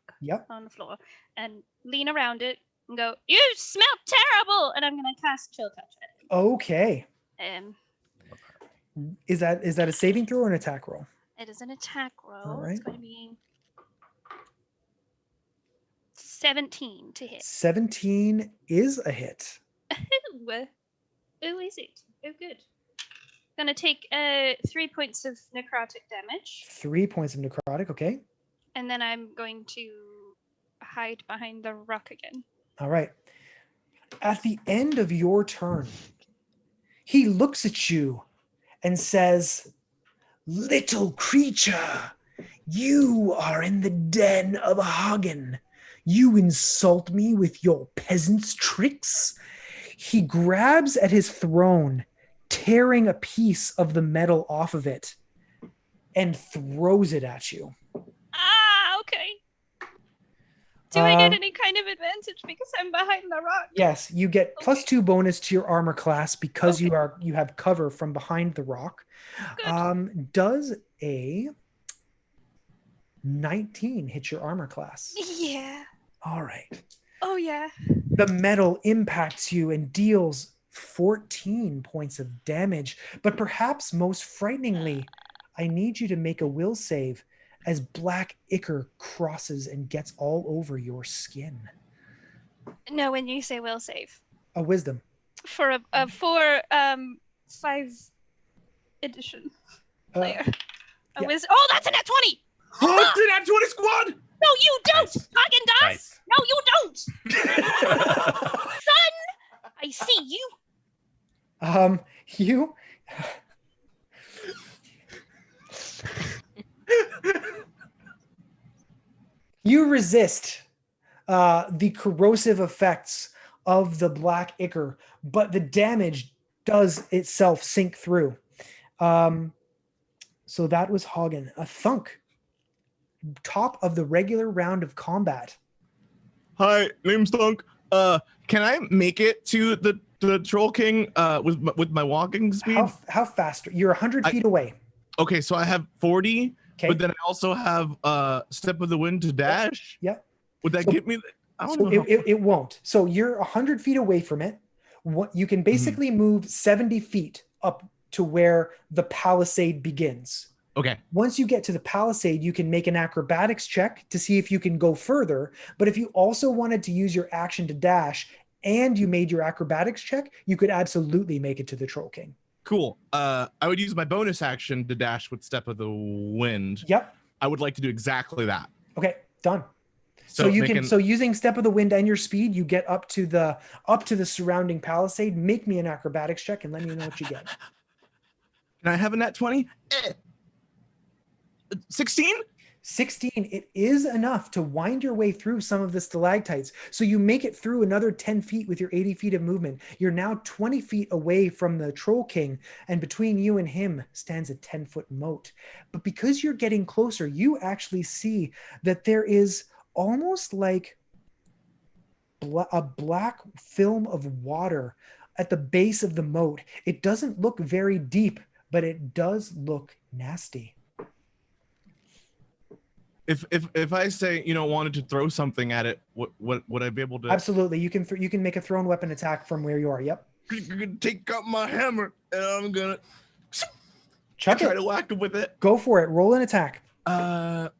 on the floor and lean around it and go, "You smell terrible!" And I'm going to cast Chill Touch at him. Okay. Is that a saving throw or an attack roll? It is an attack roll. All right. It's going to be 17 to hit. 17 is a hit. Oh, is it? Oh, good. Gonna take 3 points of necrotic damage. 3 points of necrotic, okay. And then I'm going to hide behind the rock again. All right. At the end of your turn, he looks at you and says, "Little creature, you are in the den of Hagen. You insult me with your peasant's tricks." He grabs at his throne, tearing a piece of the metal off of it, and throws it at you. Ah, okay. Do I get any kind of advantage because I'm behind the rock? Yes, you get +2 bonus to your armor class because you have cover from behind the rock. Good. Does a 19 hit your armor class? Yeah. All right. Oh, yeah. The metal impacts you and deals 14 points of damage, but perhaps most frighteningly, I need you to make a will save as black ichor crosses and gets all over your skin. No, when you say will save. A wisdom. For a 5 edition player. Oh, that's a net 20! Oh, the nat 20 squad! No, you don't! Hagen does! Nice. No, you don't! Son! I see you! You... You resist the corrosive effects of the black ichor, but the damage does itself sink through. So that was Hagen. A thunk. Top of the regular round of combat. Hi, name's Thunk. Can I make it to the Troll King with my walking speed? How fast? You're 100 feet away. Okay, so I have 40, okay. But then I also have Step of the Wind to dash. Yep. Would that get me? I don't know. It won't. So you're 100 feet away from it. What you can basically move 70 feet up to where the palisade begins. Okay. Once you get to the palisade, you can make an acrobatics check to see if you can go further. But if you also wanted to use your action to dash and you made your acrobatics check, you could absolutely make it to the Troll King. Cool. I would use my bonus action to dash with Step of the Wind. Yep. I would like to do exactly that. Okay, done. So you can using Step of the Wind and your speed, you get up to the surrounding palisade. Make me an acrobatics check and let me know what you get. Can I have a nat 20? 16? 16. It is enough to wind your way through some of the stalactites. So you make it through another 10 feet with your 80 feet of movement. You're now 20 feet away from the Troll King, and between you and him stands a 10-foot moat. But because you're getting closer, you actually see that there is almost like a black film of water at the base of the moat. It doesn't look very deep, but it does look nasty. If I say, wanted to throw something at it, what would I be able to? Absolutely, you can make a thrown weapon attack from where you are. Yep. I'm gonna take out my hammer and I'm gonna try to whack him with it. Go for it. Roll an attack. That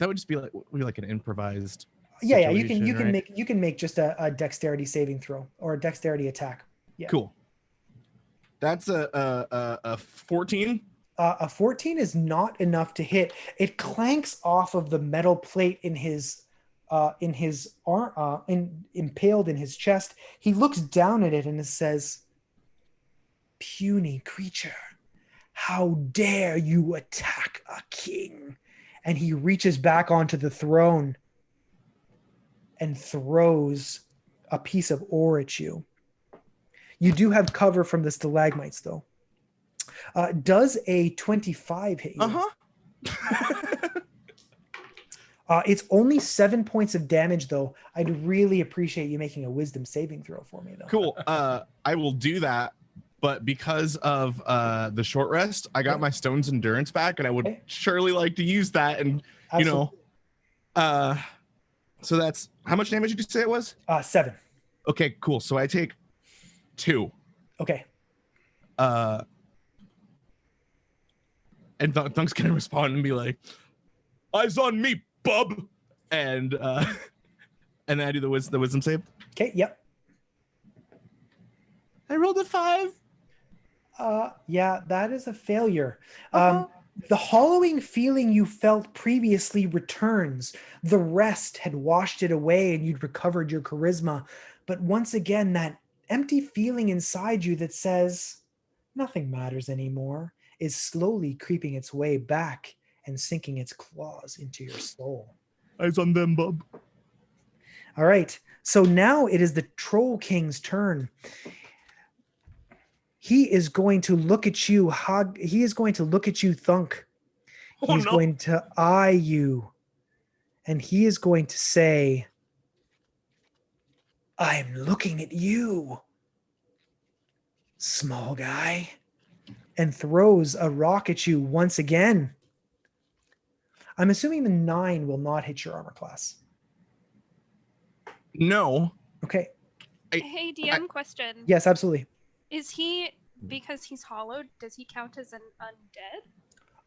would just be like an improvised. Yeah. You can make just a dexterity saving throw or a dexterity attack. Yeah. Cool. That's a 14. A 14 is not enough to hit. It clanks off of the metal plate in his arm, impaled in his chest. He looks down at it and says, "Puny creature, how dare you attack a king?" And he reaches back onto the throne and throws a piece of ore at you. You do have cover from the stalagmites, though. Does a 25 hit you? It's only 7 points of damage, though. I'd really appreciate you making a wisdom saving throw for me, though. Cool. I will do that. But because of the short rest, I got my Stone's Endurance back, and I would surely like to use that. And, so that's how much damage did you say it was? 7. Okay, cool. So I take 2. Okay. And Thunk's gonna respond and be like, "Eyes on me, bub," and And then I do the wisdom save. Okay, yep. I rolled a 5. Yeah, that is a failure. The hollowing feeling you felt previously returns. The rest had washed it away and you'd recovered your charisma. But once again, that empty feeling inside you that says nothing matters anymore is slowly creeping its way back and sinking its claws into your soul. Eyes on them, bub. All right. So now it is the Troll King's turn. He is going to look at you, he is going to look at you, Thunk. He's going to eye you. And he is going to say, I'm looking at you, small guy. And throws a rock at you once again. I'm assuming the 9 will not hit your armor class. No. Okay. Hey, DM question. Yes, absolutely. Is he, because he's hollowed, does he count as an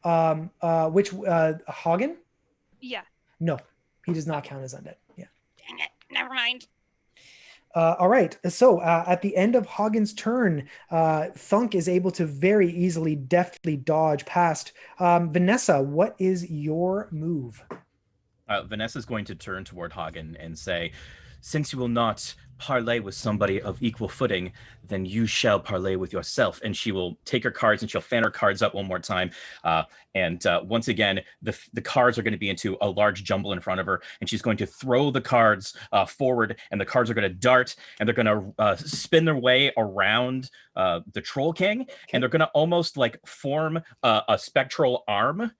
undead? Hagen? Yeah. No, he does not count as undead. Yeah. Dang it. Never mind. All right. So at the end of Hagen's turn, Thunk is able to very easily, deftly dodge past. Vanessa, what is your move? Vanessa's going to turn toward Hagen and say, since you will not parlay with somebody of equal footing, then you shall parlay with yourself. And she will take her cards and she'll fan her cards up one more time. Once again, the cards are going to be into a large jumble in front of her. And she's going to throw the cards forward, and the cards are going to dart, and they're going to spin their way around the Troll King. Okay. And they're going to almost like form a spectral arm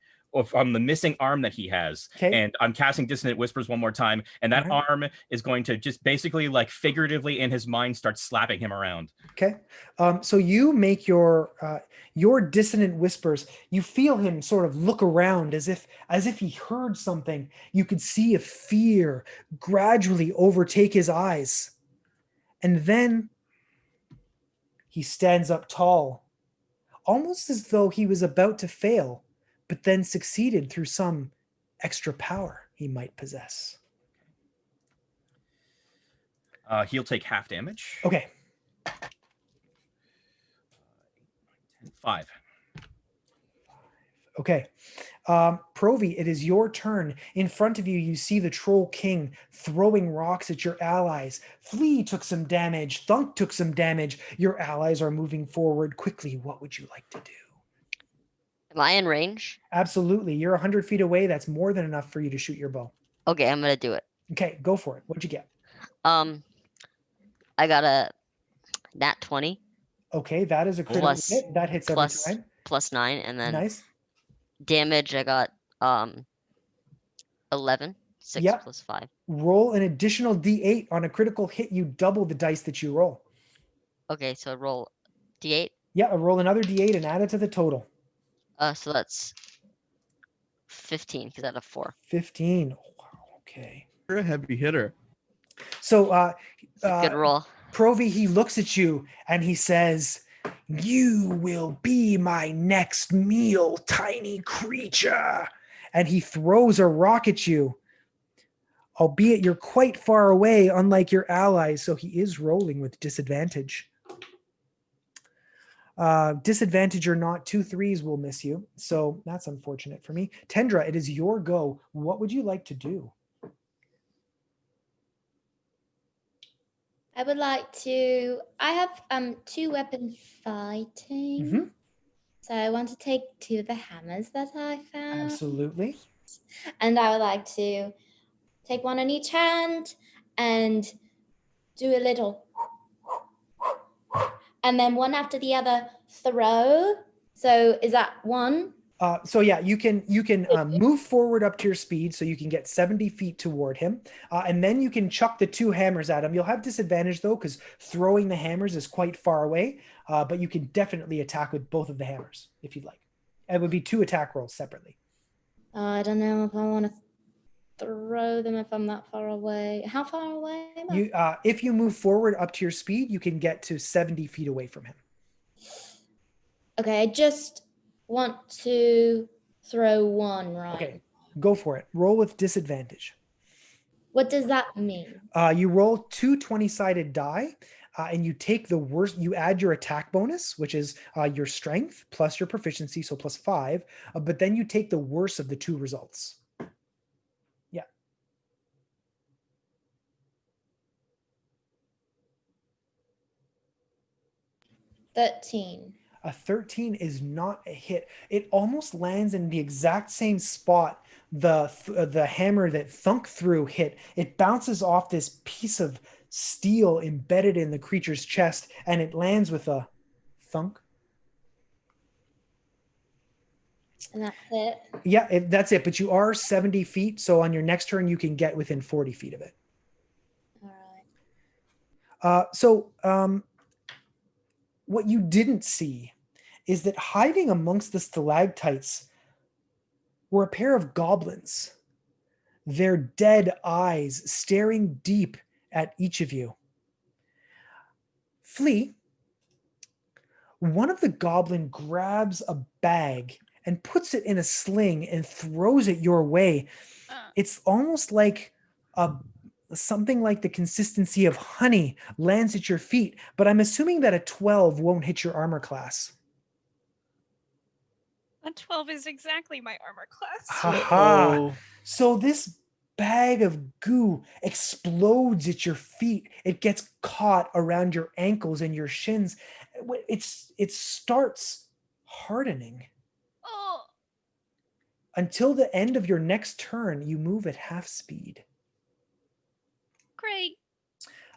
from the missing arm that he has. Okay. And I'm casting Dissonant Whispers one more time, and that arm is going to just basically, like, figuratively in his mind start slapping him around. Okay. So you make your Dissonant Whispers. You feel him sort of look around as if he heard something. You could see a fear gradually overtake his eyes. And then he stands up tall, almost as though he was about to fail, but then succeeded through some extra power he might possess. He'll take half damage. Okay. 5. Okay. Provi, it is your turn. In front of you, you see the Troll King throwing rocks at your allies. Flea took some damage. Thunk took some damage. Your allies are moving forward quickly. What would you like to do? Am I in range? Absolutely. You're 100 feet away. That's more than enough for you to shoot your bow. Okay, I'm going to do it. Okay, go for it. What'd you get? I got a nat 20. Okay, that is a critical hit. That hits every time. Plus 9, and then nice. Damage, I got 11. 6 plus 5. Roll an additional D8 on a critical hit. You double the dice that you roll. Okay, so I roll D8? Yeah, roll another D8 and add it to the total. So that's 15 because I had a 4. 15. Oh, wow. Okay. You're a heavy hitter. So, good roll. Provi, he looks at you and he says, "You will be my next meal, tiny creature." And he throws a rock at you, albeit you're quite far away, unlike your allies. So he is rolling with disadvantage. Disadvantage or not, 2 3s will miss you. So that's unfortunate for me. Tendra, it is your go. What would you like to do? I would like to, I have 2 weapon fighting. Mm-hmm. So I want to take 2 of the hammers that I found. Absolutely. And I would like to take one in each hand and do a little, and then one after the other throw. So is that one? So yeah, you can move forward up to your speed, so you can get 70 feet toward him, and then you can chuck the 2 hammers at him. You'll have disadvantage though, because throwing the hammers is quite far away, but you can definitely attack with both of the hammers if you'd like. It would be 2 attack rolls separately. I don't know if I want to throw them if I'm that far away. How far away am I? If you move forward up to your speed, you can get to 70 feet away from him. Okay, I just want to throw one, right? Okay, go for it. Roll with disadvantage. What does that mean? You roll 2 20-sided die, and you take the worst. You add your attack bonus, which is your strength plus your proficiency, so +5. But then you take the worst of the 2 results. Yeah. A 13 is not a hit. It almost lands in the exact same spot the hammer that thunk through hit. It bounces off this piece of steel embedded in the creature's chest, and it lands with a thunk. And that's it? Yeah, that's it. But you are 70 feet, so on your next turn, you can get within 40 feet of it. All right. What you didn't see is that hiding amongst the stalactites were a pair of goblins, their dead eyes staring deep at each of you. Flea, one of the goblin grabs a bag and puts it in a sling and throws it your way. It's almost like something like the consistency of honey lands at your feet, but I'm assuming that a 12 won't hit your armor class. A 12 is exactly my armor class. Haha. So this bag of goo explodes at your feet. It gets caught around your ankles and your shins. It starts hardening. Oh. Until the end of your next turn, you move at half speed. Great.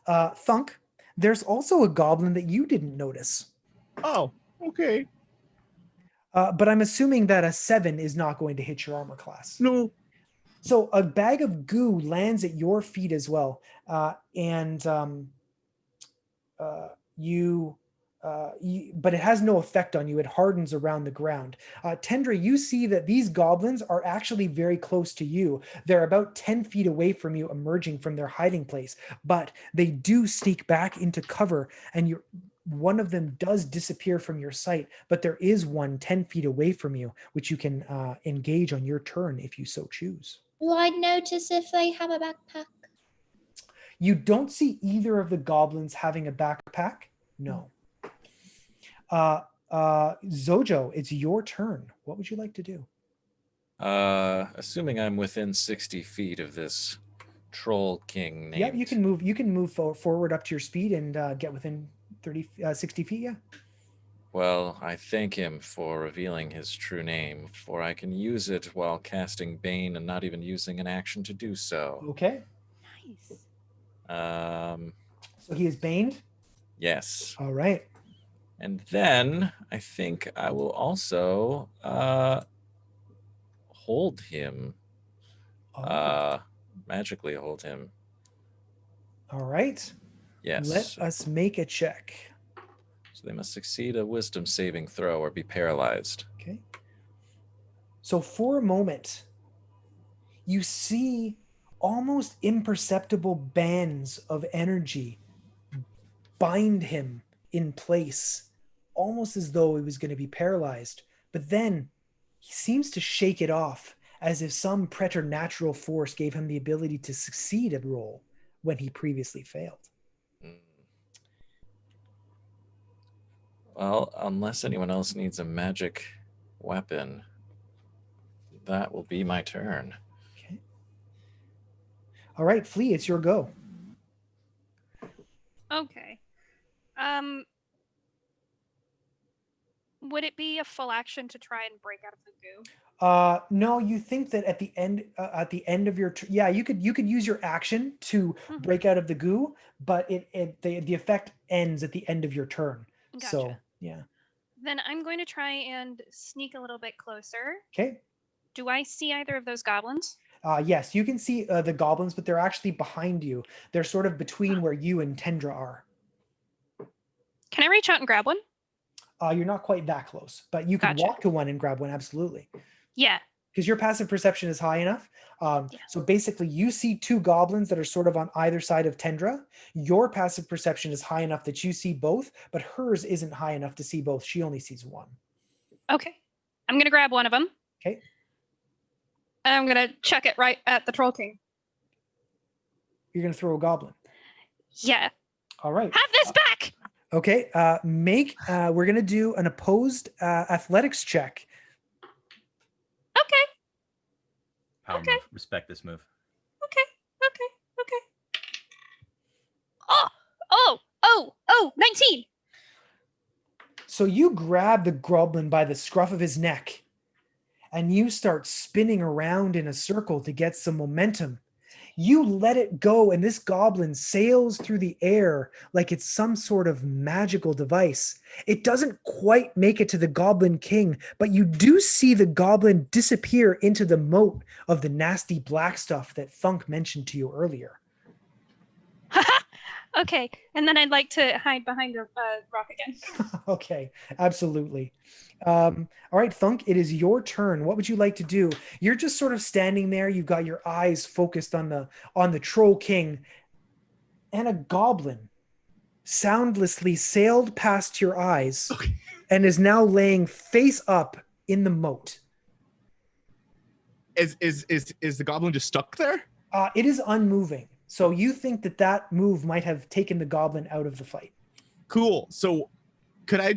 Thunk, there's also a goblin that you didn't notice. Oh, okay. But I'm assuming that a 7 is not going to hit your armor class. No. So a bag of goo lands at your feet as well. But it has no effect on you. It hardens around the ground. Tendra, you see that these goblins are actually very close to you. They're about 10 feet away from you, emerging from their hiding place. But they do sneak back into cover, and one of them does disappear from your sight, but there is one 10 feet away from you, which you can engage on your turn if you so choose. Will I notice if they have a backpack? You don't see either of the goblins having a backpack. No. Zojo, it's your turn. What would you like to do? Assuming I'm within 60 feet of this troll king named... Yeah, you can move forward up to your speed and get within 60 feet, yeah. Well, I thank him for revealing his true name, for I can use it while casting Bane and not even using an action to do so. Okay. Nice. So he is baned? Yes. All right. And then I think I will also hold him. Magically hold him. All right. Yes. Let us make a check. So they must succeed a wisdom saving throw or be paralyzed. Okay. So for a moment, you see almost imperceptible bands of energy bind him in place, almost as though he was going to be paralyzed. But then he seems to shake it off, as if some preternatural force gave him the ability to succeed a roll when he previously failed. Well, unless anyone else needs a magic weapon, that will be my turn. Okay. All right, Flea, it's your go. Okay. Would it be a full action to try and break out of the goo? No, you think that at the end of your yeah, you could use your action to break out of the goo, but the effect ends at the end of your turn. Gotcha. So yeah. Then I'm going to try and sneak a little bit closer. Okay. Do I see either of those goblins? Yes, you can see the goblins, but they're actually behind you. They're sort of between where you and Tendra are. Can I reach out and grab one? You're not quite that close, but you can walk to one and grab one, absolutely. Yeah. Because your passive perception is high enough. So basically, you see 2 goblins that are sort of on either side of Tendra. Your passive perception is high enough that you see both, but hers isn't high enough to see both. She only sees one. Okay. I'm going to grab one of them. Okay. And I'm going to chuck it right at the Troll King. You're going to throw a goblin. Yeah. All right. Have this back. Okay. We're going to do an opposed athletics check. Okay. Power move. Respect this move. Okay. 19. So you grab the goblin by the scruff of his neck and you start spinning around in a circle to get some momentum. You let it go, and this goblin sails through the air like it's some sort of magical device. It doesn't quite make it to the Goblin King, but you do see the goblin disappear into the moat of the nasty black stuff that Thunk mentioned to you earlier. Okay, and then I'd like to hide behind a rock again. Okay, absolutely. All right, Thunk, it is your turn. What would you like to do? You're just sort of standing there. You've got your eyes focused on the Troll King, and a goblin soundlessly sailed past your eyes and is now laying face up in the moat. Is the goblin just stuck there? It is unmoving. So you think that move might have taken the goblin out of the fight. Cool. So I'm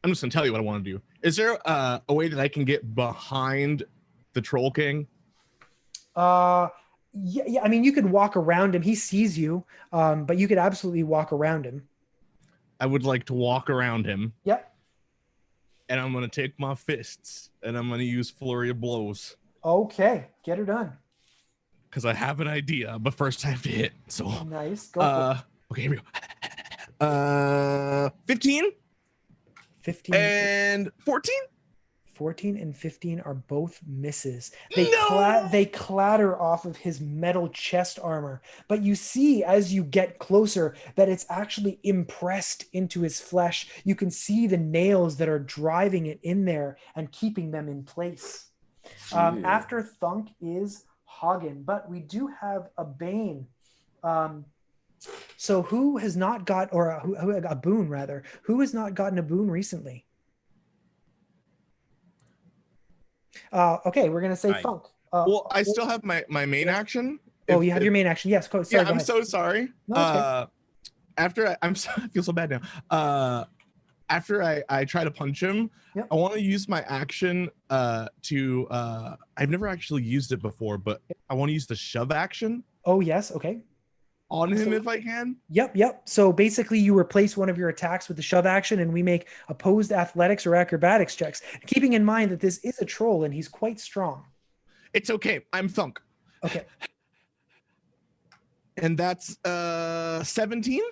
just going to tell you what I want to do. Is there a way that I can get behind the Troll King? Yeah. I mean, you could walk around him. He sees you, but you could absolutely walk around him. I would like to walk around him. Yep. And I'm going to take my fists and I'm going to use Flurry of Blows. Okay. Get her done. Because I have an idea, but first I have to hit. So nice. Go for it. Okay, here we go. 15. 15 and 14. 14 and 15 are both misses. They clatter off of his metal chest armor, but you see as you get closer that it's actually impressed into his flesh. You can see the nails that are driving it in there and keeping them in place. After Thunk is Hagen, but we do have a Bane. So who has not got, or a boon rather, who has not gotten a boon recently? Okay, we're going to say Thunk. Well, I still have my main action. You have your main action. Yes, sorry, yeah, go I'm ahead. so sorry. No, I feel so bad now. After I try to punch him, I want to use my action to I've never actually used it before, but I want to use the shove action. Oh yes, okay. On him if I can. Yep. So basically you replace one of your attacks with the shove action and we make opposed athletics or acrobatics checks. Keeping in mind that this is a troll and he's quite strong. It's okay. I'm Thunk. Okay. And that's 17.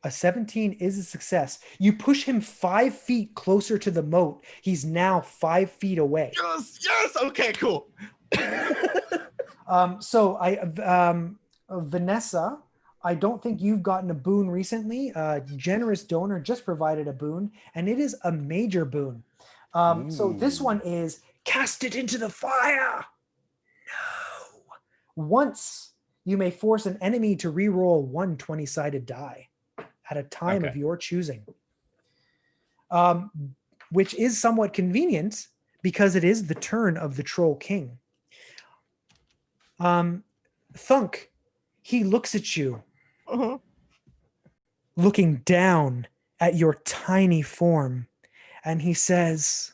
A 17 is a success. You push him 5 feet closer to the moat. He's now 5 feet away. Yes. Okay, cool. Vanessa, I don't think you've gotten a boon recently. Generous donor just provided a boon, and it is a major boon. So this one is cast it into the fire. No. Once you may force an enemy to re-roll one 20-sided die at a time of your choosing, which is somewhat convenient because it is the turn of the Troll King. Thunk, he looks at you, looking down at your tiny form, and he says,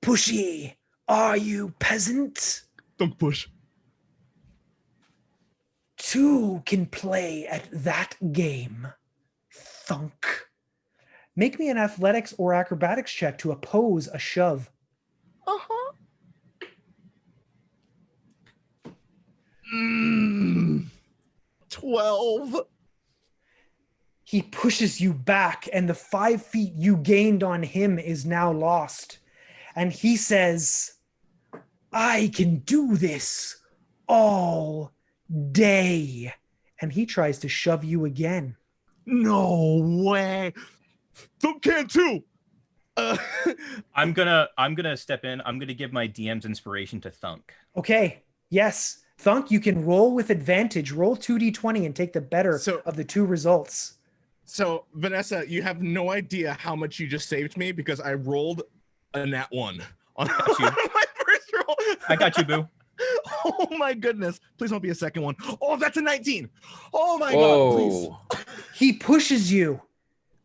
"Pushy, are you peasant? Don't push. Two can play at that game, Thunk. Make me an athletics or acrobatics check to oppose a shove." 12. He pushes you back, and the 5 feet you gained on him is now lost. And he says, "I can do this all day." And he tries to shove you again. No way. Thunk can too. I'm gonna step in. I'm gonna give my DM's inspiration to Thunk. Okay. Yes. Thunk, you can roll with advantage. Roll 2d20 and take the better of the two results. So, Vanessa, you have no idea how much you just saved me because I rolled a nat 1 on my first roll. I got you, boo. Oh my goodness. Please don't be a second one. Oh, that's a 19. Oh my Whoa. God, please. He pushes you,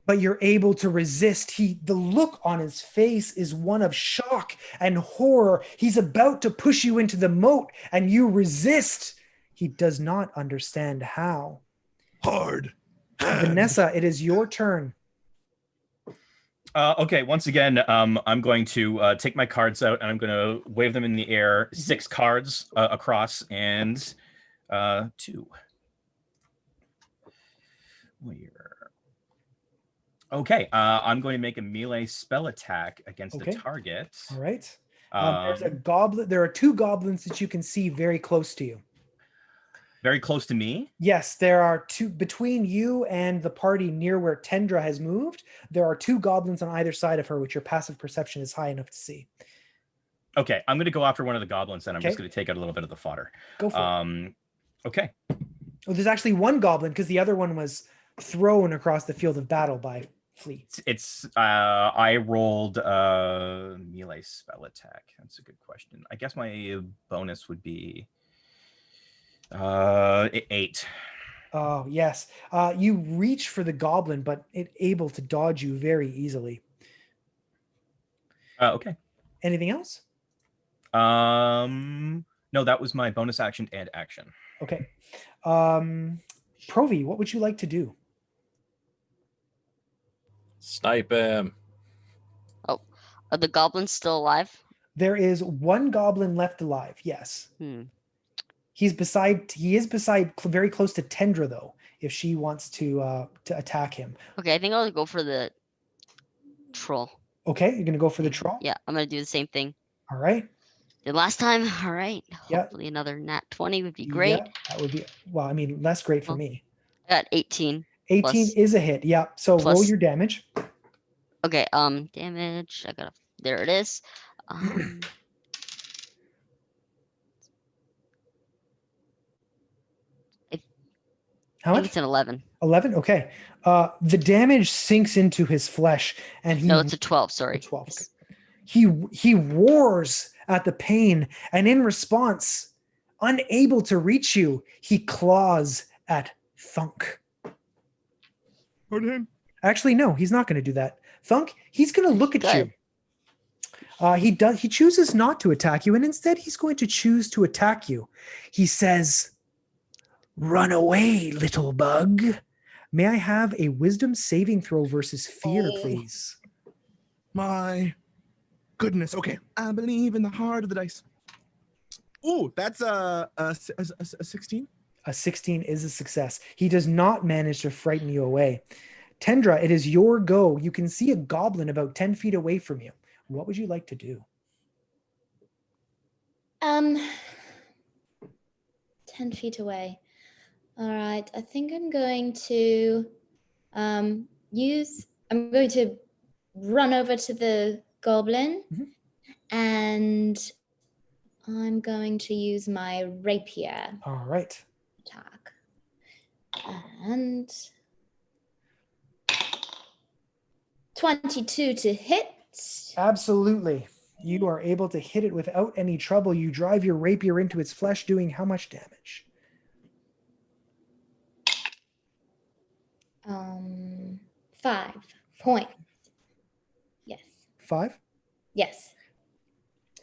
but you're able to resist. The look on his face is one of shock and horror. He's about to push you into the moat, and you resist. He does not understand how. Hard. Vanessa, it is your turn. Okay, once again, I'm going to take my cards out and I'm going to wave them in the air. 6 cards across and 2. Okay, I'm going to make a melee spell attack against the target. All right. There's a goblin. There are 2 goblins that you can see very close to you. Very close to me? Yes, there are 2 between you and the party near where Tendra has moved. There are 2 goblins on either side of her, which your passive perception is high enough to see. Okay, I'm going to go after one of the goblins, and I'm just going to take out a little bit of the fodder. Go for it. Okay. Oh, there's actually 1 goblin because the other one was thrown across the field of battle by Flea. I rolled melee spell attack. That's a good question. I guess my bonus would be 8. Oh, yes. You reach for the goblin, but it's able to dodge you very easily. Okay. Anything else? No, that was my bonus action and action. Okay. Provi, what would you like to do? Snipe him. Oh, are the goblins still alive? There is 1 goblin left alive, yes. He is beside very close to Tendra, though, if she wants to attack him. Okay, I think I'll go for the troll. Okay, you're going to go for the troll? Yeah, I'm going to do the same thing. All right. The last time, all right. Yeah. Hopefully another nat 20 would be great. Yeah, that would be, well, I mean, less great for me. I got 18. 18 is a hit, yeah. So roll your damage. Okay, damage. There it is. How much? It's an 11. 11? Okay. The damage sinks into his flesh, and No, it's a 12, sorry. 12. Okay. He roars at the pain, and in response, unable to reach you, he claws at Thunk. Actually, no, he's not going to do that. Thunk, he's going to look at you. He chooses not to attack you, and instead he's going to choose to attack you. He says, "Run away, little bug." May I have a wisdom saving throw versus fear, please? My goodness. Okay. I believe in the heart of the dice. Ooh, that's a 16. A 16 is a success. He does not manage to frighten you away. Tendra, it is your go. You can see a goblin about 10 feet away from you. What would you like to do? 10 feet away. All right. I think I'm going to I'm going to run over to the goblin and I'm going to use my rapier. All right. Attack. And 22 to hit. Absolutely. You are able to hit it without any trouble. You drive your rapier into its flesh, doing how much damage? 5 points. Yes. 5? Yes.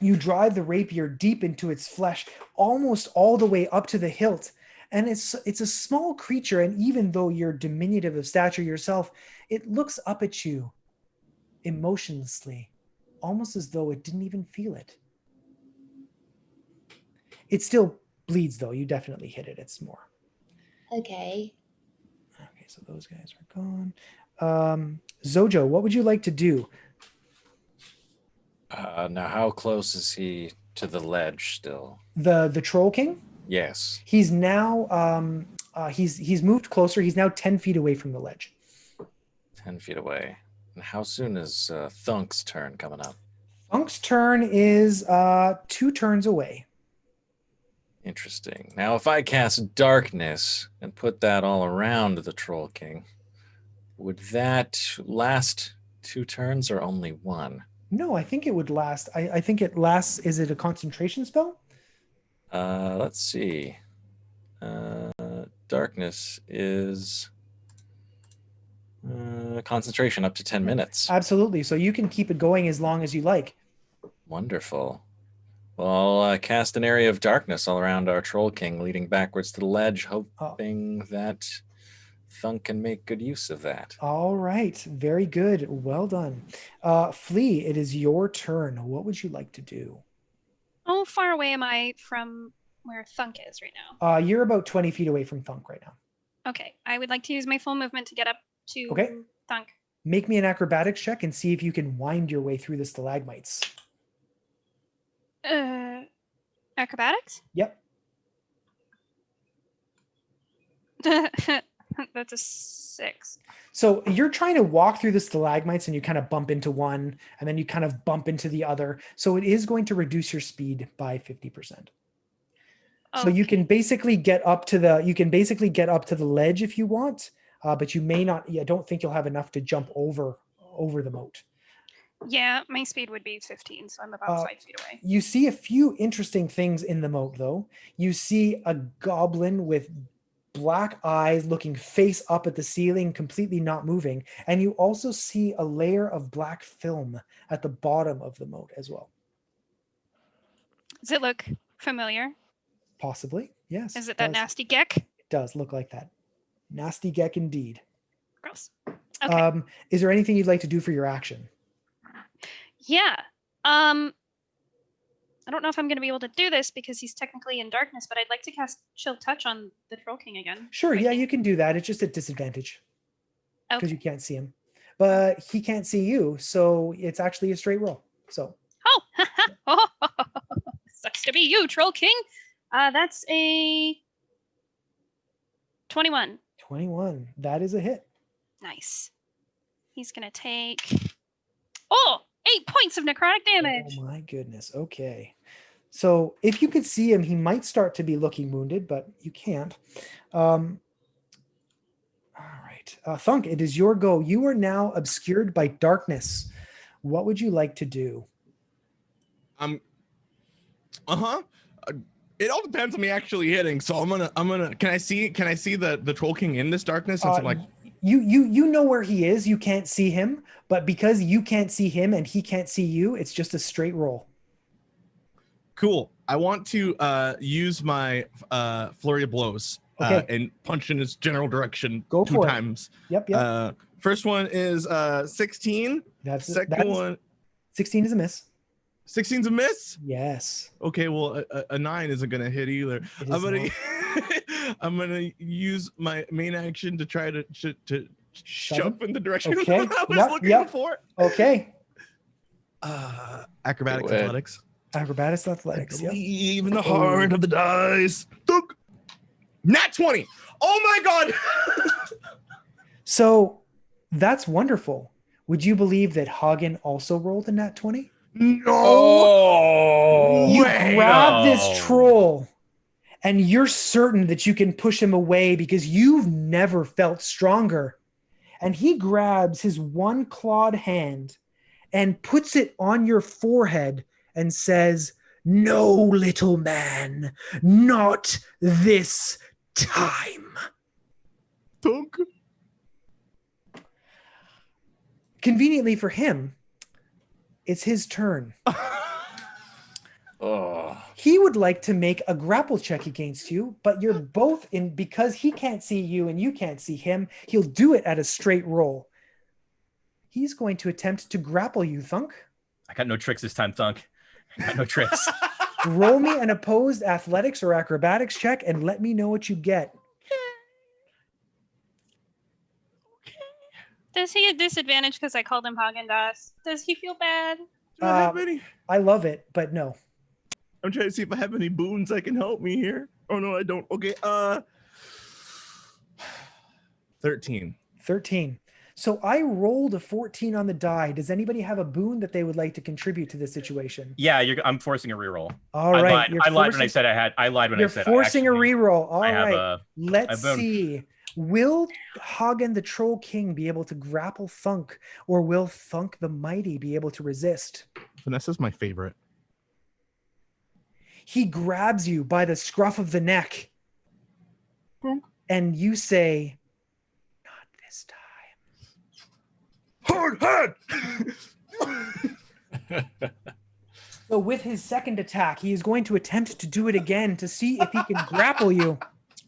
You drive the rapier deep into its flesh, almost all the way up to the hilt. And it's a small creature, and even though you're diminutive of stature yourself, it looks up at you emotionlessly, almost as though it didn't even feel it. It still bleeds, though. You definitely hit it. It's more. Okay. Okay, so those guys are gone. Zojo, what would you like to do? Now, how close is he to the ledge still? The Troll King? Yes. He's now he's moved closer. He's now 10 feet away from the ledge. 10 feet away. And how soon is Thunk's turn coming up? Thunk's turn is 2 turns away. Interesting. Now, if I cast darkness and put that all around the Troll King, would that last 2 turns or only 1? No, I think it would last. I think it lasts. Is it a concentration spell? Let's see. Darkness is concentration up to 10 minutes. Absolutely. So you can keep it going as long as you like. Wonderful. Well, I'll cast an area of darkness all around our Troll King, leading backwards to the ledge, hoping that Thunk can make good use of that. All right. Very good. Well done. Flea, it is your turn. What would you like to do? How far away am I from where Thunk is right now? You're about 20 feet away from Thunk right now. Okay. I would like to use my full movement to get up to Thunk. Make me an acrobatics check and see if you can wind your way through the stalagmites. Acrobatics? Yep. That's a 6. So you're trying to walk through the stalagmites and you kind of bump into one and then you kind of bump into the other. So it is going to reduce your speed by 50%. So you can basically get up to the ledge if you want, but you may not. I don't think you'll have enough to jump over the moat. Yeah, my speed would be 15, so I'm about 5 feet away. You see a few interesting things in the moat, though. You see a goblin with black eyes looking face up at the ceiling, completely not moving. And you also see a layer of black film at the bottom of the moat as well. Does it look familiar? Possibly, yes. Is it that nasty geck? It does look like that. Nasty geck indeed. Gross. Okay. Is there anything you'd like to do for your action? Yeah. I don't know if I'm going to be able to do this because he's technically in darkness, but I'd like to cast Chill Touch on the Troll King again. Sure, yeah, you can do that. It's just a disadvantage because you can't see him. But he can't see you, so it's actually a straight roll. So. Oh, sucks to be you, Troll King. That's a 21. 21. That is a hit. Nice. He's going to take 8 points of necrotic damage. Oh my goodness. Okay. So if you could see him, he might start to be looking wounded, but you can't. All right. Thunk, it is your go. You are now obscured by darkness. What would you like to do? It all depends on me actually hitting. So I'm gonna. Can I see the Troll King in this darkness? Since I'm like, you know where he is. You can't see him, but because you can't see him and he can't see you, it's just a straight roll. Cool. I want to use my flurry of blows and punch in his general direction. Go two for times. It. Yep. First one is 16. Second one. 16 is a miss. 16's a miss? Yes. Okay, well, a 9 isn't gonna hit either. I'm gonna use my main action to try to jump in the direction I was looking for. Okay. Acrobatics, athletics. Acrobatics, athletics. Believe in the heart of the dice. Nat 20. Oh my god. So that's wonderful. Would you believe that Hagen also rolled a nat 20? No. You grab this troll and you're certain that you can push him away because you've never felt stronger. And he grabs his one clawed hand and puts it on your forehead and says, "No, little man, not this time." Thunk. Conveniently for him, it's his turn. He would like to make a grapple check against you, but you're both in, because he can't see you and you can't see him, he'll do it at a straight roll. He's going to attempt to grapple you, Thunk. I got no tricks this time, Thunk. I got no tricks. Roll me an opposed athletics or acrobatics check and let me know what you get. Does he at disadvantage because I called him Haagen-Dazs? Does he feel bad? I love it, but no. I'm trying to see if I have any boons that can help me here. Oh no, I don't. Okay. 13. 13. So I rolled a 14 on the die. Does anybody have a boon that they would like to contribute to this situation? Yeah, I'm forcing a reroll. All right. I lied when I said I had. I lied when I said you're forcing a reroll. All right. Let's Let's see. Will Hagen the Troll King be able to grapple Thunk, or will Thunk the Mighty be able to resist? Vanessa's my favorite. He grabs you by the scruff of the neck. And you say, not this time. Hard head! So with his second attack, he is going to attempt to do it again to see if he can grapple you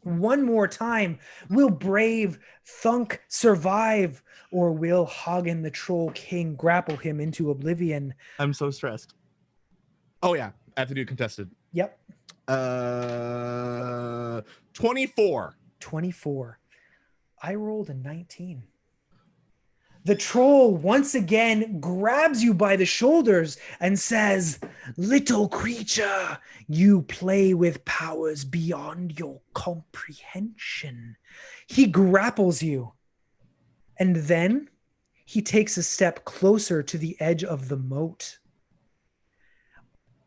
one more time. Will brave Thunk survive, or will Hagen the Troll King grapple him into oblivion? I'm so stressed. Oh yeah, I have to do contested. Yep. 24. 24. I rolled a 19. The troll once again grabs you by the shoulders and says, little creature, you play with powers beyond your comprehension. He grapples you. And then he takes a step closer to the edge of the moat.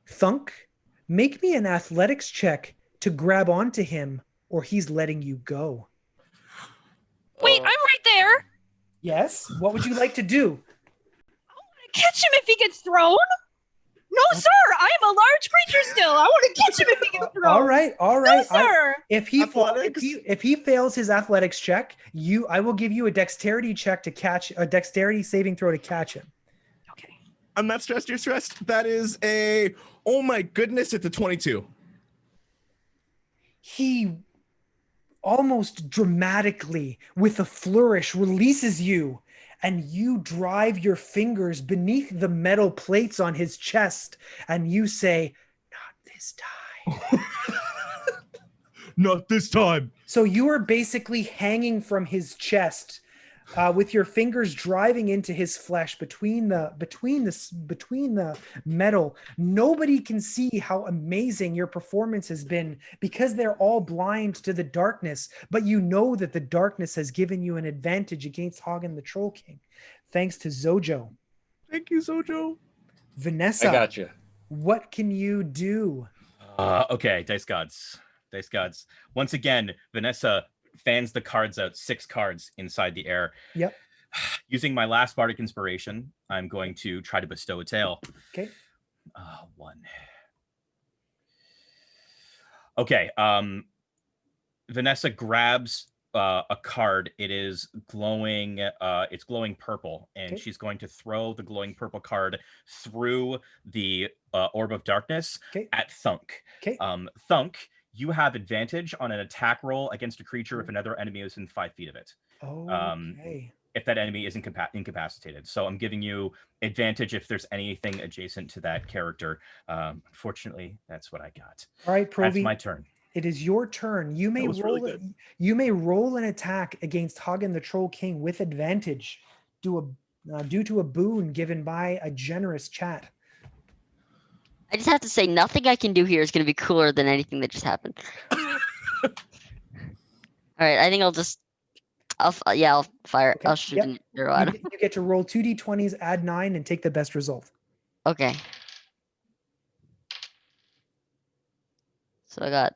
Thunk, make me an athletics check to grab onto him, or he's letting you go. Wait, I'm right there. Yes? What would you like to do? Catch him if he gets thrown. No, sir. I am a large creature still. I want to catch him if he gets thrown. All right. No, sir. If he fails his athletics check, I will give you a dexterity check to catch, a dexterity saving throw to catch him. Okay. I'm not stressed. You're stressed. That is oh my goodness, it's a 22. He almost dramatically, with a flourish, releases you, and you drive your fingers beneath the metal plates on his chest, and you say, not this time. Not this time. So you are basically hanging from his chest, with your fingers driving into his flesh between the metal. Nobody can see how amazing your performance has been because they're all blind to the darkness. But you know that the darkness has given you an advantage against Hagen the Troll King, thanks to Zojo. Thank you, Zojo. Vanessa, I got you. What can you do? Okay, dice gods. Once again, Vanessa fans the cards out, 6 cards inside the air. Yep. Using my last bardic inspiration, I'm going to try to bestow a tail. Okay. 1. Okay. Vanessa grabs a card. It is glowing. It's glowing purple, and she's going to throw the glowing purple card through the orb of darkness at Thunk. Okay. Thunk, you have advantage on an attack roll against a creature if another enemy is within 5 feet of it. If that enemy is incapacitated. So I'm giving you advantage if there's anything adjacent to that character. Unfortunately, that's what I got. All right, Provi. That's my turn. It is your turn. You may roll really good. You may roll an attack against Hagen the Troll King with advantage due to a boon given by a generous chat. I just have to say, nothing I can do here is going to be cooler than anything that just happened. All right, I think I'll fire. Okay, I'll shoot an arrow at him. You get to roll 2d20s, add 9, and take the best result. Okay. So I got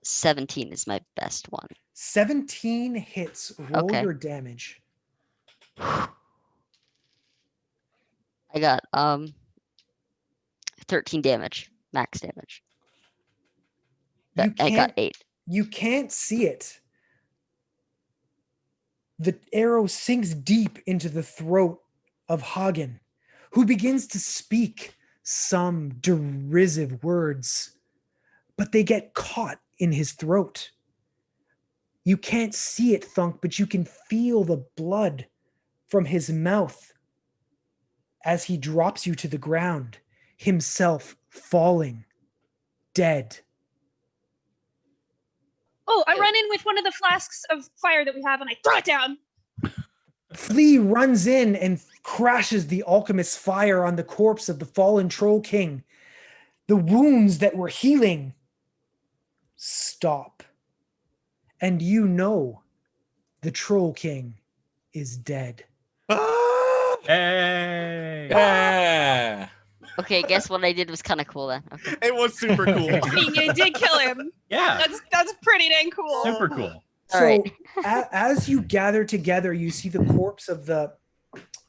17 is my best one. 17 hits. Roll Okay. your damage. I got 13 damage, max damage. I got 8. You can't see it. The arrow sinks deep into the throat of Hagen, who begins to speak some derisive words, but they get caught in his throat. You can't see it, Thunk, but you can feel the blood from his mouth as he drops you to the ground, himself falling dead. Oh, I run in with one of the flasks of fire that we have and I throw it down. Flea runs in and crashes the alchemist's fire on the corpse of the fallen Troll King. The wounds that were healing stop. And you know the Troll King is dead. Hey! Yeah. Okay, guess what I did was kind of cool then. Okay. It was super cool. I mean, you did kill him. Yeah. That's pretty dang cool. Super cool. So All right. as you gather together, you see the corpse of the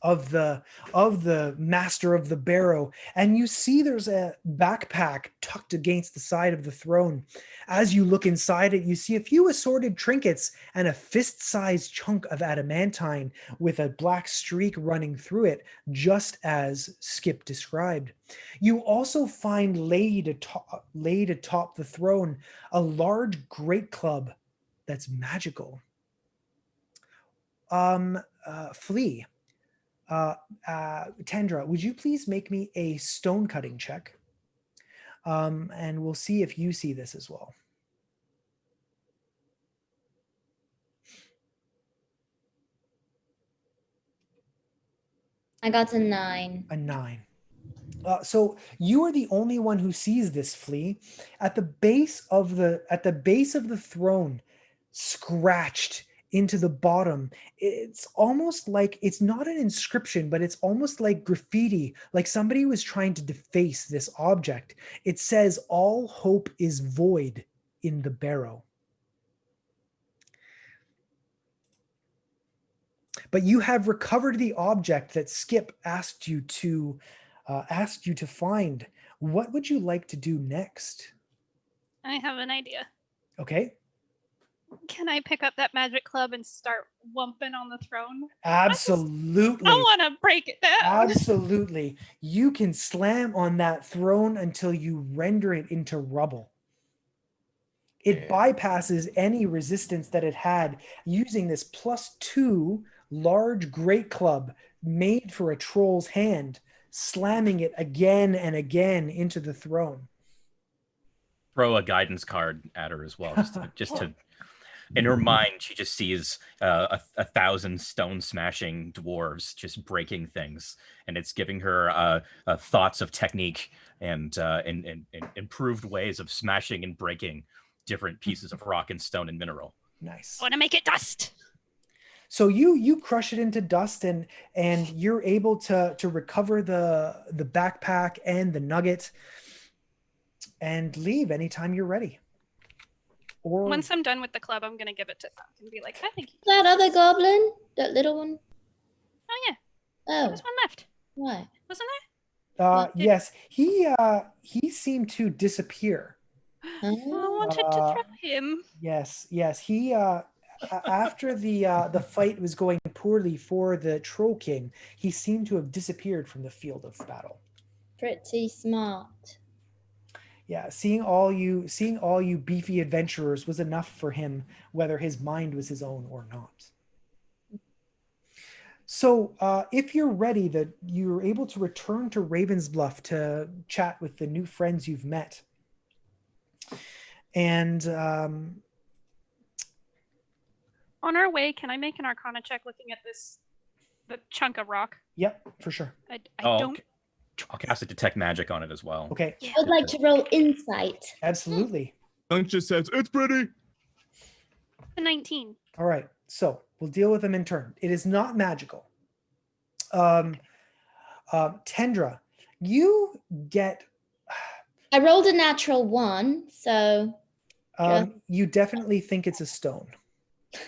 of the master of the barrow, and you see there's a backpack tucked against the side of the throne. As you look inside it, you see a few assorted trinkets and a fist-sized chunk of adamantine with a black streak running through it, just as Skip described. You also find laid atop the throne a large great club that's magical. Flea, Tendra, would you please make me a stone cutting check? And we'll see if you see this as well. I got a 9. A 9. So you are the only one who sees this, Flea. At the base of the throne, scratched into the bottom, it's almost like, it's not an inscription, but it's almost like graffiti, like somebody was trying to deface this object. It says, "All hope is void in the barrow." But you have recovered the object that Skip asked you to find. What would you like to do next? I have an idea. Okay. Can I pick up that magic club and start whumping on the throne? Absolutely. I want to break it down. Absolutely. You can slam on that throne until you render it into rubble. It bypasses any resistance that it had using this +2 large great club made for a troll's hand, slamming it again and again into the throne. Throw a guidance card at her as well, just to in her mind, she just sees 1,000 stone smashing dwarves just breaking things, and it's giving her thoughts of technique and improved ways of smashing and breaking different pieces of rock and stone and mineral. Nice. I want to make it dust. So you crush it into dust, and you're able to recover the backpack and the nugget and leave anytime you're ready. Or once I'm done with the club, I'm gonna give it to Thunk and be like, "I think that other goblin, that little one." Oh yeah. Oh. There's one left. What? Wasn't there? Yes, he seemed to disappear. I wanted to throw him. Yes. He after the fight was going poorly for the Troll King, he seemed to have disappeared from the field of battle. Pretty smart. Yeah, seeing all you beefy adventurers was enough for him, whether his mind was his own or not. So if you're ready, that you're able to return to Ravensbluff to chat with the new friends you've met. And on our way, can I make an Arcana check looking at the chunk of rock? Yep, for sure. I don't. Okay. I'll cast a detect magic on it as well. Okay. I would like to roll insight. Absolutely. Dunk just says, "It's pretty." A 19. All right. So we'll deal with them in turn. It is not magical. Tendra, you get... I rolled a natural 1, so... You definitely think it's a stone.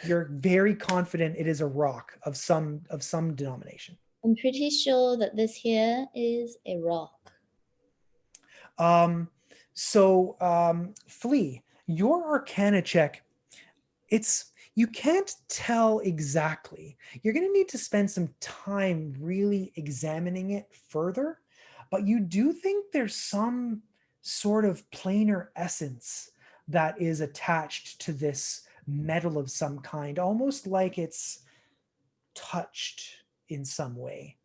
You're very confident it is a rock of some denomination. I'm pretty sure that this here is a rock. Flea, your Arcana check, you can't tell exactly. You're going to need to spend some time really examining it further, but you do think there's some sort of planar essence that is attached to this metal of some kind, almost like it's touched in some way,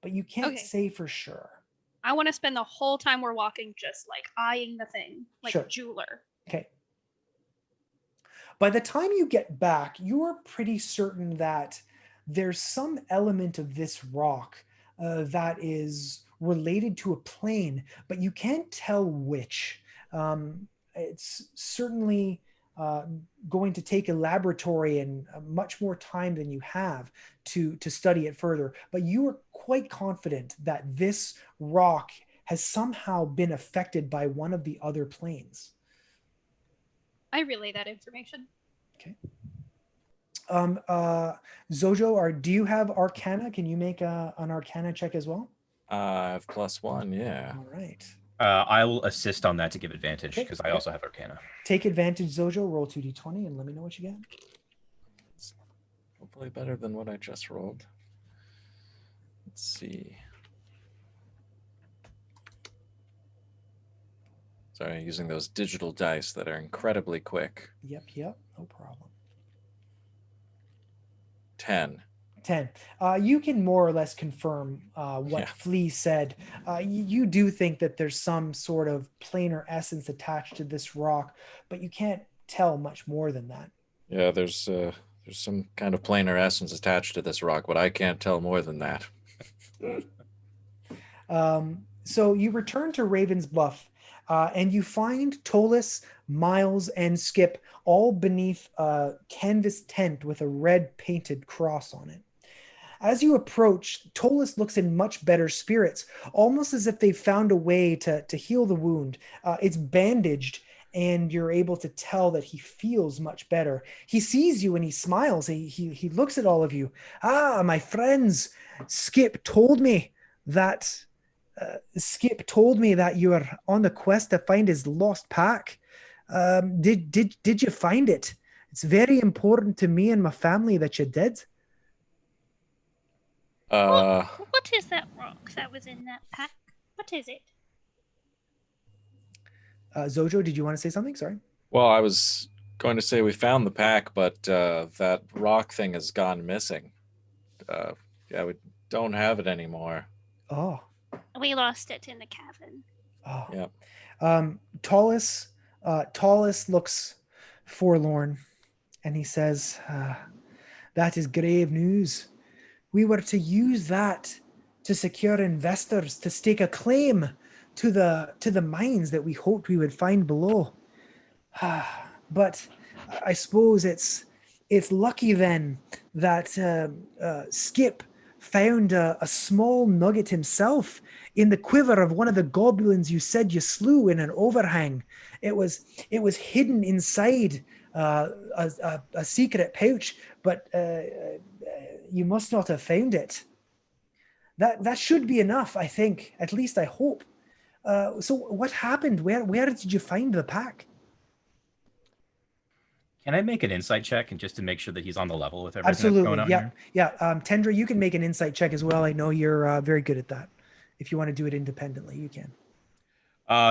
but you can't say for sure. I want to spend the whole time we're walking just like eyeing the thing, like a jeweler. Okay. By the time you get back, you are pretty certain that there's some element of this rock that is related to a plane, but you can't tell which. It's certainly going to take a laboratory and much more time than you have to study it further. But you are quite confident that this rock has somehow been affected by one of the other planes. I relay that information. Okay. Zojo, do you have Arcana? Can you make an Arcana check as well? I have +1, yeah. All right. I will assist on that to give advantage Okay, because I also have Arcana. Take advantage, Zojo. Roll 2d20 and let me know what you get. Hopefully better than what I just rolled. Let's see. Sorry, using those digital dice that are incredibly quick. Yep, no problem. 10. 10. You can more or less confirm what Flea said. You do think that there's some sort of planar essence attached to this rock, but you can't tell much more than that. Yeah, there's some kind of planar essence attached to this rock, but I can't tell more than that. So you return to Raven's Bluff, and you find Tolis, Miles, and Skip all beneath a canvas tent with a red painted cross on it. As you approach, Tolis looks in much better spirits, almost as if they've found a way to heal the wound. It's bandaged, and you're able to tell that he feels much better. He sees you and he smiles. He looks at all of you. Ah, my friends, Skip told me that you are on the quest to find his lost pack. Did you find it? It's very important to me and my family that you did. What is that rock that was in that pack? What is it? Zojo, did you want to say something? Sorry. Well, I was going to say we found the pack, but that rock thing has gone missing. We don't have it anymore. Oh. We lost it in the cavern. Oh. Yeah. Tallest looks forlorn, and he says, that is grave news. We were to use that to secure investors to stake a claim to the mines that we hoped we would find below. But I suppose it's lucky then that Skip found a small nugget himself in the quiver of one of the goblins you said you slew in an overhang. It was hidden inside a secret pouch, but you must not have found it. That should be enough, I think. At least I hope. So what happened? Where did you find the pack? Can I make an insight check and just to make sure that he's on the level with everything Absolutely. that's going on here? Yeah. Tendra, you can make an insight check as well. I know you're very good at that. If you want to do it independently, you can.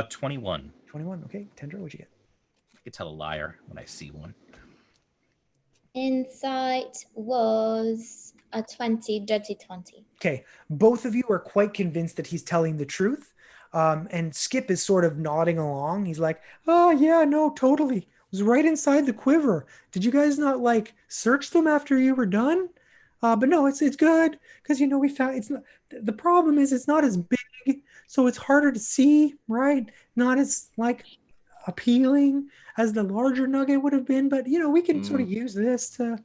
21. 21. Okay. Tendra, what'd you get? I could tell a liar when I see one. Insight was a 20, dirty 20. Okay. Both of you are quite convinced that he's telling the truth. And Skip is sort of nodding along. He's like, oh, yeah, no, totally. It was right inside the quiver. Did you guys not search them after you were done? But no, it's good because we found it's not. The problem is it's not as big, so it's harder to see, right? Not as appealing as the larger nugget would have been. But we can sort of use this to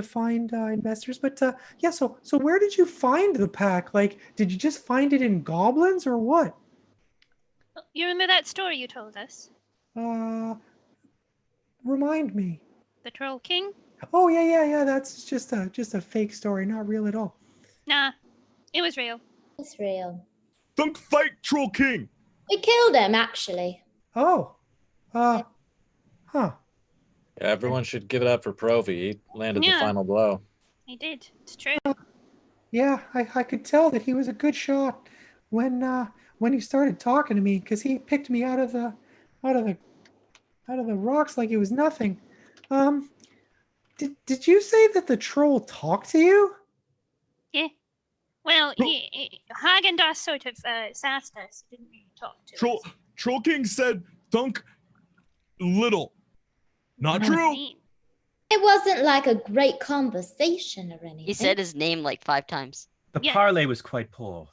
find investors. But yeah, so where did you find the pack? Did you just find it in goblins or what? You remember that story you told us? Remind me. The Troll King? Oh yeah. That's just a fake story, not real at all. Nah, it was real. It's real. Don't fight Troll King. We killed him, actually. Oh. Huh. Yeah, everyone should give it up for Provi. He landed the final blow. He did. It's true. Yeah, I could tell that he was a good shot when he started talking to me, because he picked me out of the rocks like it was nothing. Did you say that the troll talked to you? Yeah. Well, Hagen-Dazs sort of sassed us. He didn't really talk to us. Troll King said, "Thunk little." Not true. It wasn't like a great conversation or anything. He said his name like 5 times. The parlay was quite poor.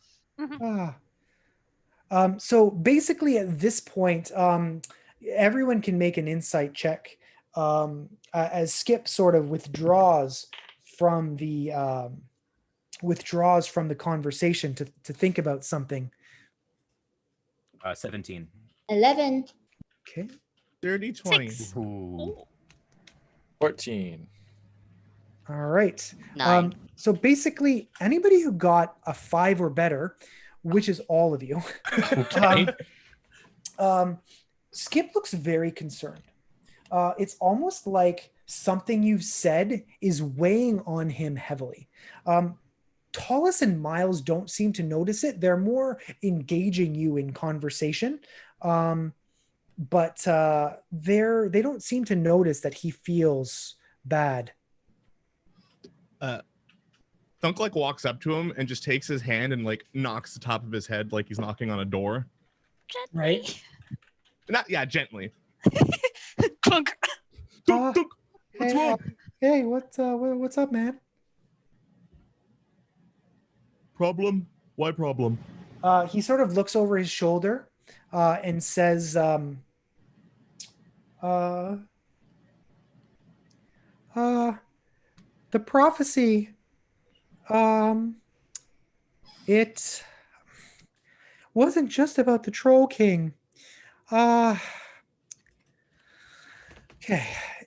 So basically at this point, everyone can make an insight check as Skip sort of withdraws from the conversation to think about something. 17. 11. Okay. Dirty 20. 14. All right. 9. So basically, anybody who got a 5 or better, which is all of you, Okay. Skip looks very concerned. It's almost like something you've said is weighing on him heavily. Tallus and Miles don't seem to notice it. They're more engaging you in conversation. But they don't seem to notice that he feels bad. Thunk like walks up to him and just takes his hand and like knocks the top of his head like he's knocking on a door. Gently. Right? Gently. Clunk. Thunk, what's wrong? Hey, what's up, man? Problem? Why problem? He sort of looks over his shoulder and says, the prophecy, it wasn't just about the Troll King. Okay,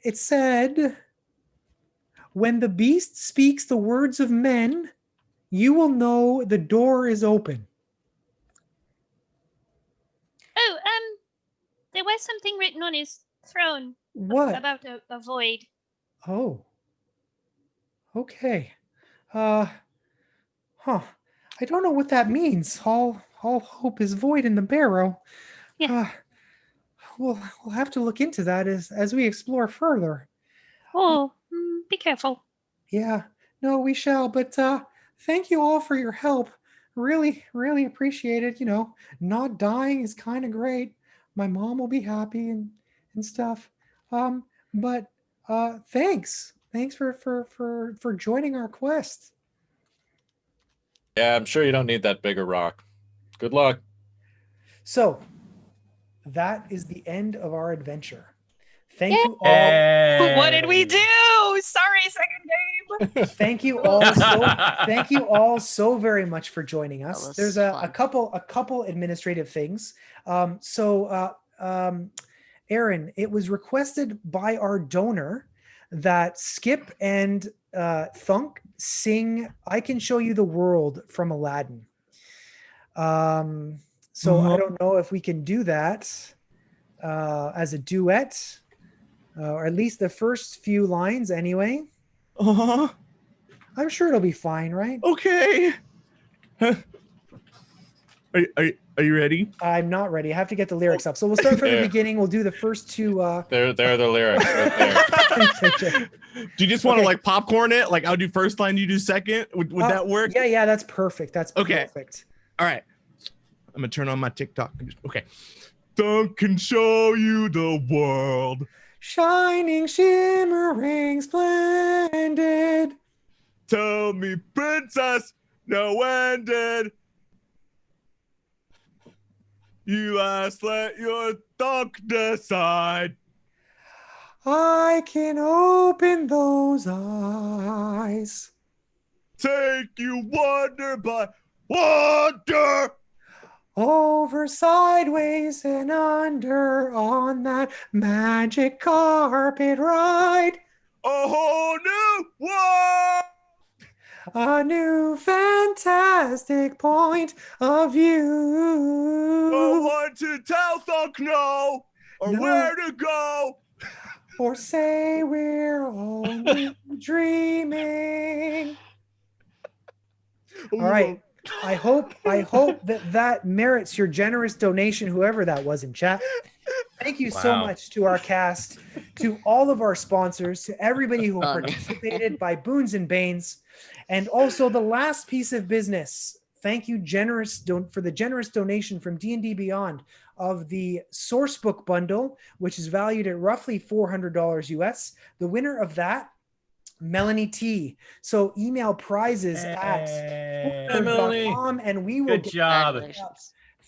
it said, when the beast speaks the words of men, you will know the door is open. Oh, there was something written on his throne. What? About a void. Oh. Okay. I don't know what that means. All hope is void in the barrow. Yeah. We'll have to look into that as we explore further. Oh, be careful. Yeah. No, we shall. But thank you all for your help. Really, really appreciate it. Not dying is kind of great. My mom will be happy and stuff. But thanks. Thanks for joining our quest. Yeah, I'm sure you don't need that bigger rock. Good luck. So, that is the end of our adventure. Thank Yay! you all. What did we do? Sorry, second game. Thank you all so very much for joining us. was There's a couple administrative things. Aaron, it was requested by our donor that Skip and Thunk sing "I Can Show You the World" from Aladdin. I don't know if we can do that as a duet, or at least the first few lines anyway. Uh-huh. I'm sure it'll be fine, right? Okay. Are you ready? I'm not ready. I have to get the lyrics up. So we'll start from the beginning. We'll do the first two. There are the lyrics right there. Do you just want to like popcorn it? Like I'll do first line, you do second. Would that work? Yeah, that's perfect. That's perfect. All right. I'm gonna turn on my TikTok. Okay. Thunk can show you the world. Shining, shimmering, splendid. Tell me, princess, no ended. You ask, let your thunk decide. I can open those eyes. Take you wonder by wonder. Over, sideways, and under on that magic carpet ride. A whole new world. A new fantastic point of view. No one to tell Thunk no, or where to go. Or say we're only dreaming. All right. I hope that merits your generous donation, whoever that was in chat. Thank you so much to our cast, to all of our sponsors, to everybody who participated by Boons and Banes, and also the last piece of business. Thank you for the generous donation from D&D Beyond of the Sourcebook bundle, which is valued at roughly $400 US. The winner of that, Melanie T. So email prizes at Melanie.com and we will Good job.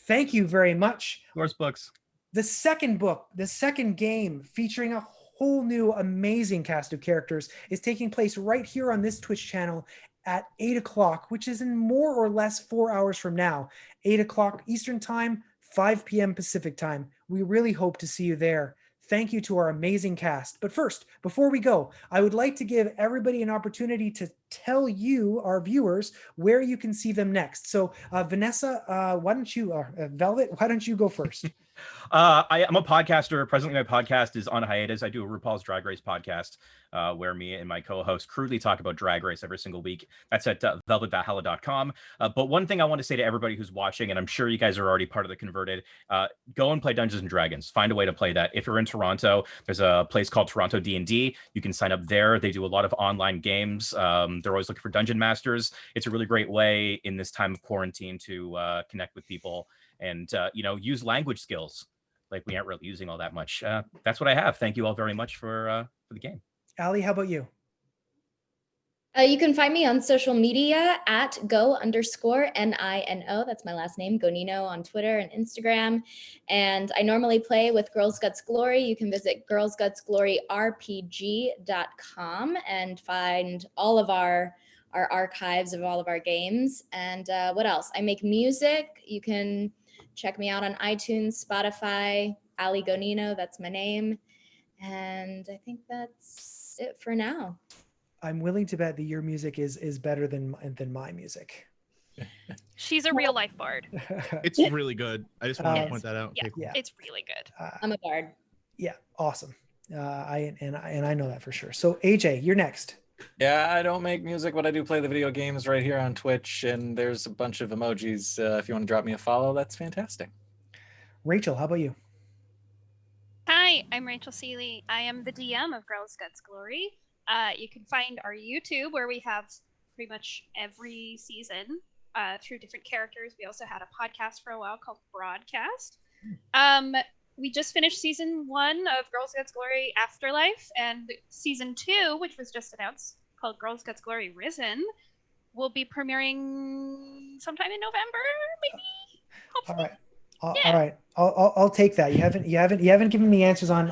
Thank you very much. Sourcebooks. The second book, the second game, featuring a whole new amazing cast of characters, is taking place right here on this Twitch channel at 8 o'clock, which is in more or less 4 hours from now. 8 o'clock Eastern Time, 5 p.m. Pacific Time. We really hope to see you there. thank you to our amazing cast. But first, before we go, I would like to give everybody an opportunity to tell you, our viewers, where you can see them next. So Vanessa, why don't you, Velvet, why don't you go first? I'm a podcaster. Presently, my podcast is on hiatus. I do a RuPaul's Drag Race podcast where me and my co-host crudely talk about Drag Race every single week. That's at velvetvalhalla.com. But one thing I want to say to everybody who's watching, and I'm sure you guys are already part of the Converted, go and play Dungeons and Dragons. Find a way to play that. If you're in Toronto, there's a place called Toronto D&D. You can sign up there. They do a lot of online games. They're always looking for dungeon masters. It's a really great way in this time of quarantine to connect with people and use language skills like we aren't really using all that much. That's what I have. Thank you all very much for the game. Allie, how about you? You can find me on social media at go_NINO. That's my last name, Gonino, on Twitter and Instagram. And I normally play with Girls Guts Glory. You can visit girlsgutsgloryrpg.com and find all of our archives of all of our games. And what else? I make music. You can check me out on iTunes, Spotify, Allie Gonino, that's my name. And I think that's it for now. I'm willing to bet that your music is better than my music. She's a real life bard. It's really good. I just want to point that out. Yeah, Okay, cool. It's really good. I'm a bard. Yeah, awesome. I know that for sure. So AJ, you're next. Yeah, I don't make music, but I do play the video games right here on Twitch, and there's a bunch of emojis. If you want to drop me a follow, that's fantastic. Rachel, how about you? Hi, I'm Rachel Seeley. I am the DM of Girls Guts Glory. You can find our YouTube where we have pretty much every season through different characters. We also had a podcast for a while called Broadcast. We just finished season 1 of Girls Guts Glory Afterlife, and season 2, which was just announced, called Girls Guts Glory Risen, will be premiering sometime in November, maybe. Hopefully. All right. I'll take that. You haven't given me answers on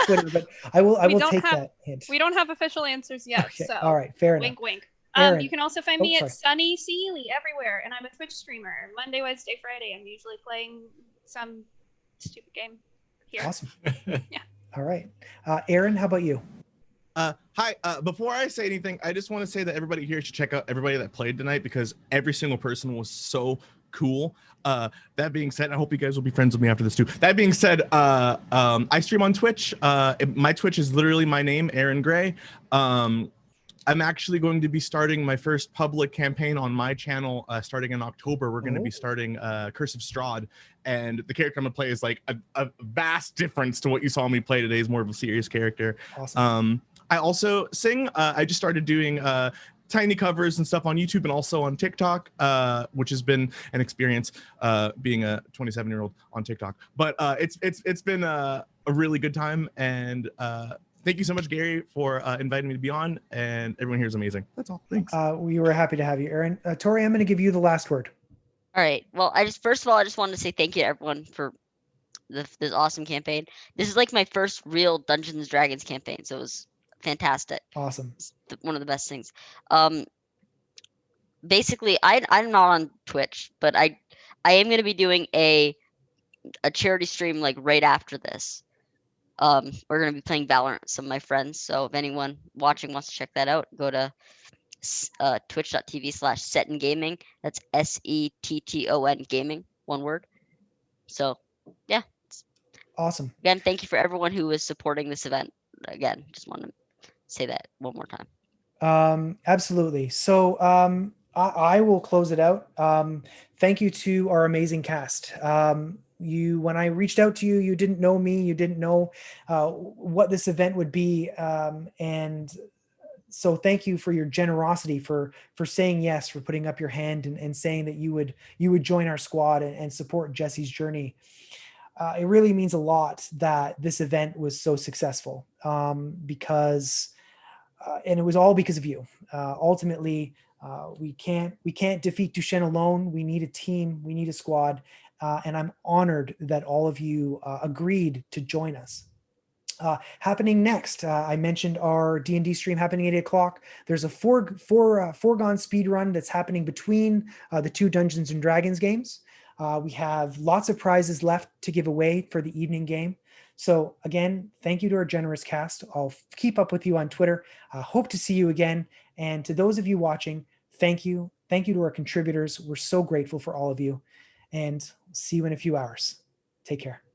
Twitter, but I will take that hint. We don't have official answers yet. Okay. So all right, fair wink, enough. wink. Aaron. You can also find me at Sunny Seeley everywhere, and I'm a Twitch streamer. Monday, Wednesday, Friday. I'm usually playing some stupid game here. Awesome. Yeah. All right. Ahren, how about you? Hi. Before I say anything, I just want to say that everybody here should check out everybody that played tonight because every single person was so cool. That being said, I hope you guys will be friends with me after this too. That being said, I stream on Twitch. My Twitch is literally my name, Ahren Gray. I'm actually going to be starting my first public campaign on my channel starting in October. We're going to be starting Curse of Strahd, and the character I'm going to play is like a vast difference to what you saw me play today. Is more of a serious character. Awesome. I also sing. I just started doing tiny covers and stuff on YouTube and also on TikTok, which has been an experience being a 27-year-old on TikTok. But it's been a really good time, and thank you so much, Gary, for inviting me to be on, and everyone here is amazing. That's all. Thanks. We were happy to have you, Ahren. Tori, I'm going to give you the last word. All right. Well, first of all, I just wanted to say thank you to everyone for this awesome campaign. This is like my first real Dungeons and Dragons campaign, so it was fantastic. Awesome. It's one of the best things. Basically, I'm not on Twitch, but I am going to be doing a charity stream like right after this. We're going to be playing Valorant with some of my friends. So if anyone watching wants to check that out, go to twitch.tv/settongaming. That's SETTON gaming, one word. So yeah. Awesome. Again, thank you for everyone who is supporting this event. Again, just want to say that one more time. Absolutely. So I will close it out. Thank you to our amazing cast. When I reached out to you, you didn't know me, you didn't know what this event would be, and so thank you for your generosity, for saying yes, for putting up your hand and saying that you would join our squad and support Jesse's journey. It really means a lot that this event was so successful, because and it was all because of you. Ultimately, we can't defeat Duchenne alone. We need a team. We need a squad. And I'm honored that all of you agreed to join us. Happening next, I mentioned our D&D stream happening at 8 o'clock. There's a foregone speed run that's happening between the two Dungeons and Dragons games. We have lots of prizes left to give away for the evening game. So again, thank you to our generous cast. I'll keep up with you on Twitter. Hope to see you again. And to those of you watching, thank you. Thank you to our contributors. We're so grateful for all of you. And see you in a few hours. Take care.